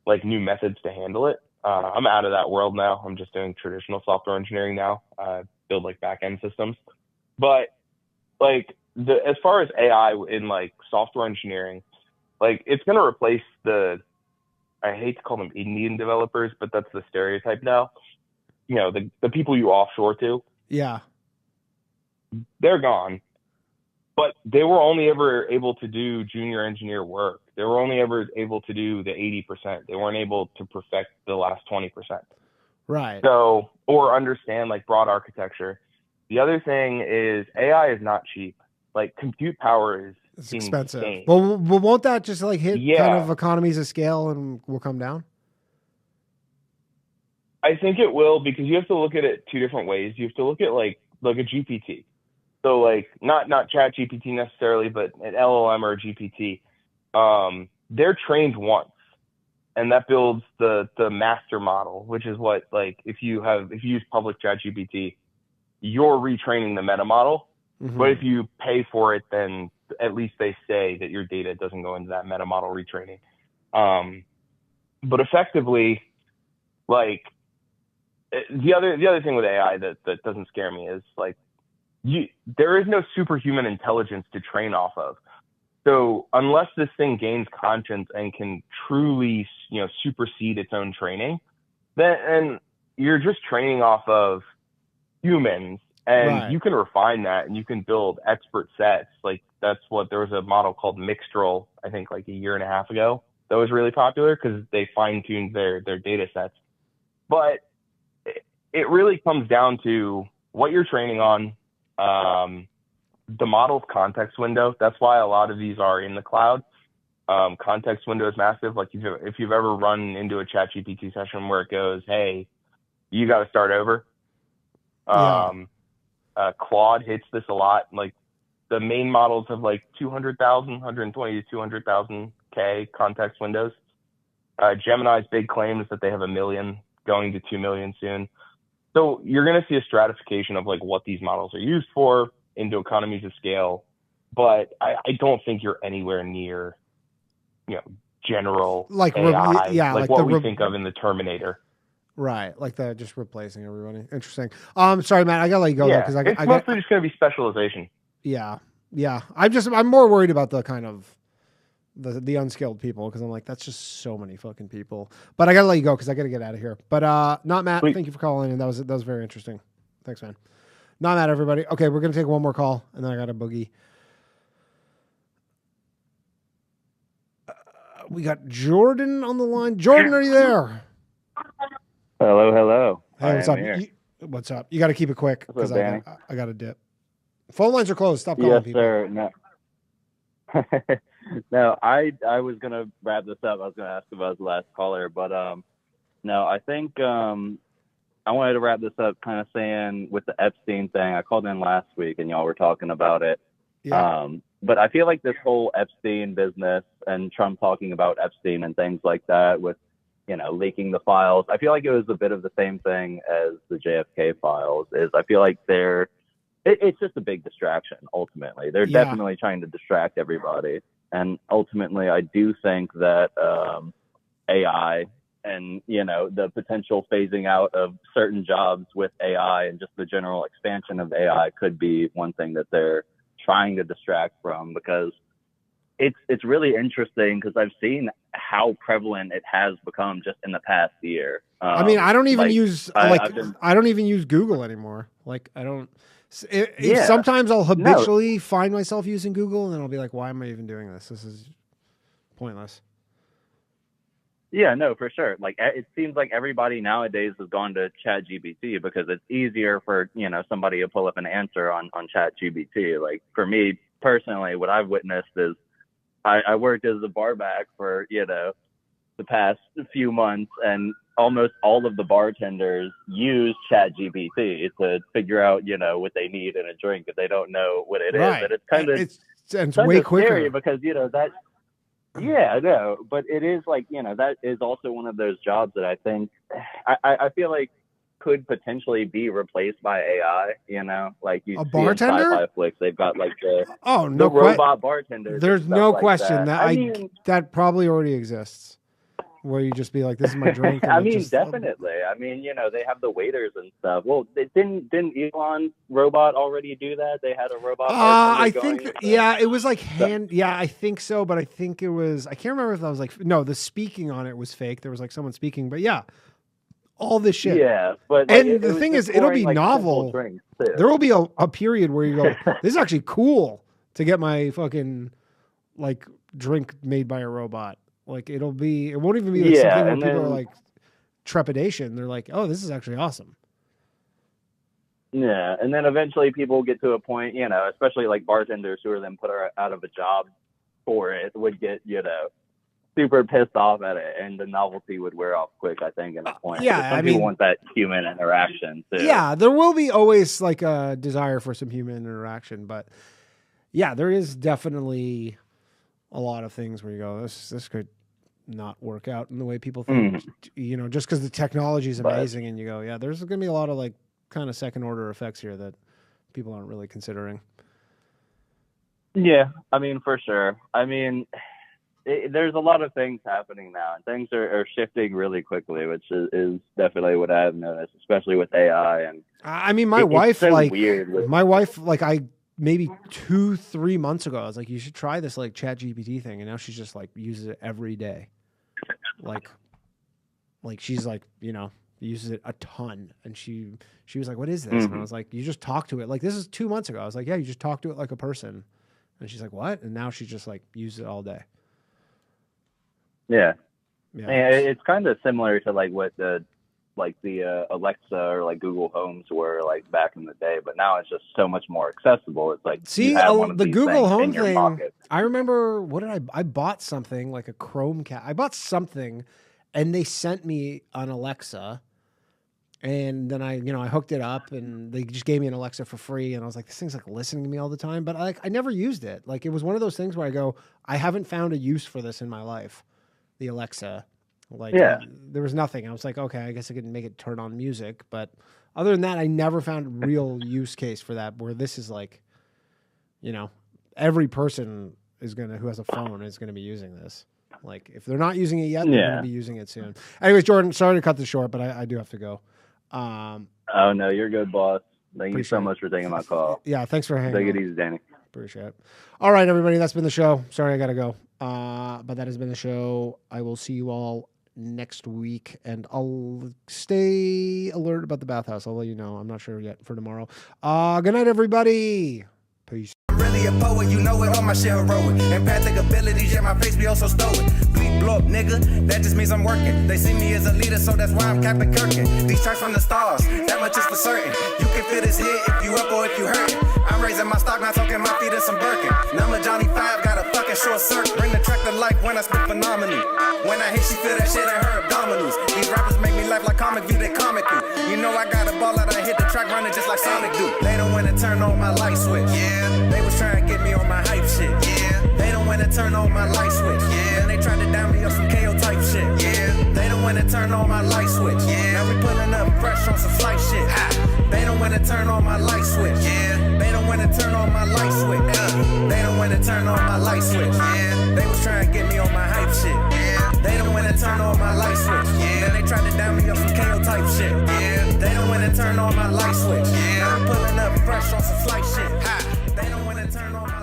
methods to handle it. I'm out of that world now. I'm just doing traditional software engineering now. Build like back-end systems. But like as far as AI in like software engineering, like it's going to replace I hate to call them Indian developers, but that's the stereotype now. The people you offshore to. Yeah. They're gone. But they were only ever able to do junior engineer work. They were only ever able to do the 80%. They weren't able to perfect the last 20%. Right. So, or understand like broad architecture. The other thing is AI is not cheap. Like compute power is expensive. Insane. Well, won't that just like hit kind of economies of scale and will come down? I think it will, because you have to look at it two different ways. You have to look at like a GPT. So like not chat GPT necessarily, but an LLM or a GPT. They're trained once, and that builds the master model, which is what, like if you use public chat GPT, you're retraining the meta model. Mm-hmm. But if you pay for it, then at least they say that your data doesn't go into that meta model retraining. But effectively, like the other thing with AI that doesn't scare me is like there is no superhuman intelligence to train off of. So unless this thing gains conscience and can truly, supersede its own training, then you're just training off of humans, and you can refine that and you can build expert sets. Like there was a model called Mixtral, I think like a year and a half ago, that was really popular because they fine tuned their data sets. But it really comes down to what you're training on, the model's context window. That's why a lot of these are in the cloud. Context window is massive. Like if you've ever run into a chat GPT session where it goes, hey, you got to start over. Claude hits this a lot. Like the main models have like 200,000, 120 to 200,000 K context windows. Gemini's big claim is that they have 1 million, going to 2 million soon. So you're going to see a stratification of like what these models are used for into economies of scale. But I don't think you're anywhere near, general like AI, like what we think of in the Terminator. Right, like that, just replacing everybody. Interesting. Sorry, Matt, I gotta let you go though, because it's mostly just going to be specialization. Yeah. I'm more worried about the kind of the unskilled people, because I'm like, that's just so many fucking people. But I gotta let you go because I gotta get out of here. But not Matt. Sweet. Thank you for calling in. That was very interesting. Thanks, man. Not Matt, everybody. Okay, we're gonna take one more call, and then I got a boogie. We got Jordan on the line. Jordan, are you there? Hello. Hey, what's up? What's up? You got to keep it quick because I got a dip. Phone lines are closed. Stop calling people. Yes, sir. No. No, I was gonna wrap this up. I was gonna ask about the last caller, but no, I think I wanted to wrap this up kind of saying with the Epstein thing. I called in last week and y'all were talking about it. Yeah. But I feel like this whole Epstein business and Trump talking about Epstein and things like that with, leaking the files. I feel like it was a bit of the same thing as the JFK files. I feel like it's just a big distraction. Ultimately, they're definitely trying to distract everybody. And ultimately, I do think that AI and, the potential phasing out of certain jobs with AI and just the general expansion of AI could be one thing that they're trying to distract from, because it's really interesting because I've seen how prevalent it has become just in the past year. I mean, I don't even use I don't even use Google anymore. Like I don't. Sometimes I'll habitually find myself using Google, and then I'll be like, "Why am I even doing this? This is pointless." Yeah, no, for sure. Like it seems like everybody nowadays has gone to ChatGPT because it's easier for somebody to pull up an answer on ChatGPT. Like for me personally, what I've witnessed is I worked as a bar back for the past few months, and almost all of the bartenders use ChatGPT to figure out, what they need in a drink if they don't know what it is. And it's kind of it's way quicker scary because that. Yeah, I know, but it is like that is also one of those jobs that I think I feel like could potentially be replaced by AI. Like you a see bartender? in sci-fi flicks, they've got like the no robot bartenders. There's no like question that. that that probably already exists. Where you just be like, "This is my drink." And I mean, definitely. I mean, they have the waiters and stuff. Well, didn't Elon robot already do that? They had a robot. I think, it was like hand. Yeah, I think so. But I think it was. I can't remember if that was like no. The speaking on it was fake. There was like someone speaking, but yeah, all this shit. Yeah, but and the thing is, it'll be like, novel. There will be a period where you go, "This is actually cool to get my fucking like drink made by a robot." Like it won't even be like something where people are like trepidation. They're like, "Oh, this is actually awesome." Yeah, and then eventually people get to a point, especially like bartenders who are then put out of a job for it would get, super pissed off at it, and the novelty would wear off quick. I think at a point. Some people want that human interaction too. Yeah, there will be always like a desire for some human interaction, but yeah, there is definitely a lot of things where you go, this could not work out in the way people think, just because the technology is amazing, and you go, yeah, there's going to be a lot of like kind of second order effects here that people aren't really considering. Yeah, I mean, for sure. I mean, there's a lot of things happening now, and things are shifting really quickly, which is definitely what I've noticed, especially with AI. And I mean, my wife, so like, weird maybe 2-3 months ago, I was like, you should try this like ChatGPT thing. And now she's just like uses it every day. Like she's like, uses it a ton. And she was like, what is this? And I was like, you just talk to it. Like, this is 2 months ago. I was like, yeah, you just talk to it like a person. And she's like, what? And now she just like uses it all day. Yeah. And it's kind of similar to like what the Alexa or like Google Homes were like back in the day, but now it's just so much more accessible. It's like the Google Home thing. I remember I bought something like a Chromecast. I bought something, and they sent me an Alexa, and then I hooked it up, and they just gave me an Alexa for free, and I was like, this thing's like listening to me all the time, but I never used it. Like it was one of those things where I go, I haven't found a use for this in my life. The Alexa. There was nothing. I was like, okay, I guess I could make it turn on music. But other than that, I never found a real use case for that, where this is like, every person who has a phone is going to be using this. Like if they're not using it yet, they're going to be using it soon. Anyways, Jordan, sorry to cut this short, but I do have to go. Oh no, you're good, boss. Thank you so much for taking my call. Yeah. Thanks for hanging Take on. it easy, Danny. Appreciate it. All right, everybody. That's been the show. Sorry, I got to go. But that has been the show. I will see you all next week, and I'll stay alert about the bathhouse. I'll let you know. I'm not sure yet for tomorrow. Good night, everybody. Peace. really a poet, you know it, all my shit heroic. Empathic abilities, yeah, my face be also stoic. Bleep, blow up, nigga, that just means I'm working. They see me as a leader, so that's why I'm Captain Kirkin. These tracks from the stars, that much is for certain. You can fit this hit if you up or if you hurtin'. I'm raising my stock, not talking my feet in some Birkin. Number Johnny 5, got a fucking short circuit. Bring the track to life when I spit phenomenal. When I hit, she feel that shit in her abdominals. These rappers make me laugh like comic view, they comical. You know I got a ball out, I hit the track running just like Sonic do. They don't wanna turn on my light switch. Yeah. They was trying to get me on my hype shit. Yeah. They don't wanna turn on my light switch. Yeah. And they tried to down me up some KO type shit. Yeah. They don't wanna turn on my light switch. Yeah. Now we pulling up fresh on some flight shit. They don't wanna turn on my light switch. Yeah. They don't wanna turn on my light switch. They don't wanna turn on my light switch. Yeah. They was trying to get me on my hype shit. Yeah. They don't wanna turn on my light switch. Yeah. Then they tried to down me up some KO type shit. Yeah. They don't wanna turn on my light switch. Yeah. Now I'm pulling up fresh on some flight shit. They don't wanna turn on my